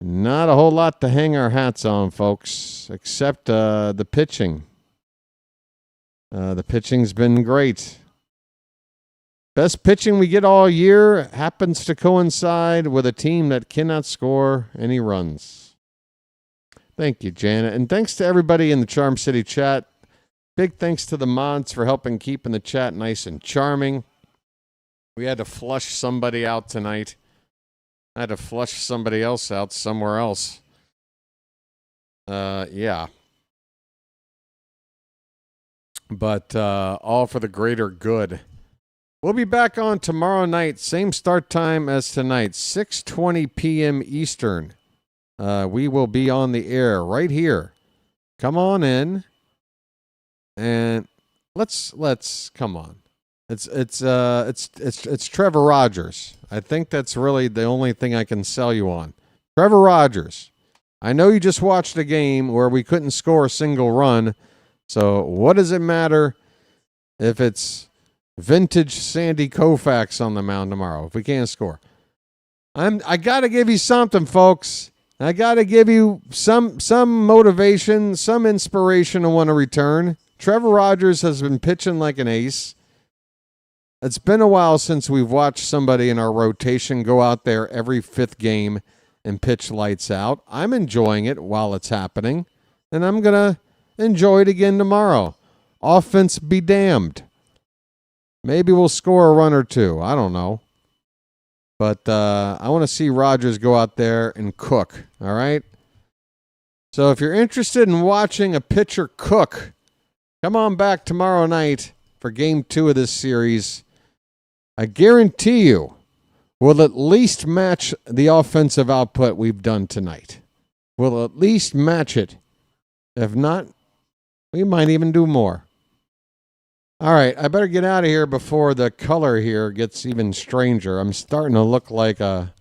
not a whole lot to hang our hats on, folks, except the pitching. The pitching's been great. Best pitching we get all year happens to coincide with a team that cannot score any runs. Thank you, Janet. And thanks to everybody in the Charm City chat. Big thanks to the mods for helping keeping the chat nice and charming. We had to flush somebody out tonight. I had to flush somebody else out somewhere else. Yeah. But all for the greater good. We'll be back on tomorrow night. Same start time as tonight, 6:20 p.m. Eastern. We will be on the air right here. Come on in. And let's come on. It's Trevor Rogers. I think that's really the only thing I can sell you on. Trevor Rogers. I know you just watched a game where we couldn't score a single run, So what does it matter if it's vintage Sandy Koufax on the mound tomorrow if we can't score? I got to give you something, folks. I got to give you some motivation, some inspiration to want to return. Trevor Rogers has been pitching like an ace. It's been a while since we've watched somebody in our rotation go out there every fifth game and pitch lights out. I'm enjoying it while it's happening, and I'm going to enjoy it again tomorrow. Offense be damned. Maybe we'll score a run or two. I don't know. But I want to see Rogers go out there and cook, all right? So if you're interested in watching a pitcher cook, come on back tomorrow night for Game 2 of this series. I guarantee you we'll at least match the offensive output we've done tonight. We'll at least match it. If not, we might even do more. All right, I better get out of here before the color here gets even stranger. I'm starting to look like some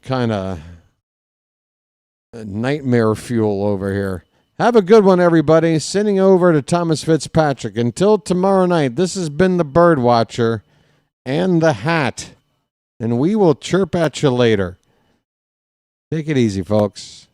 kind of nightmare fuel over here. Have a good one, everybody. Sending over to Thomas Fitzpatrick. Until tomorrow night, this has been the BirdWatcher and the Hat. And we will chirp at you later. Take it easy, folks.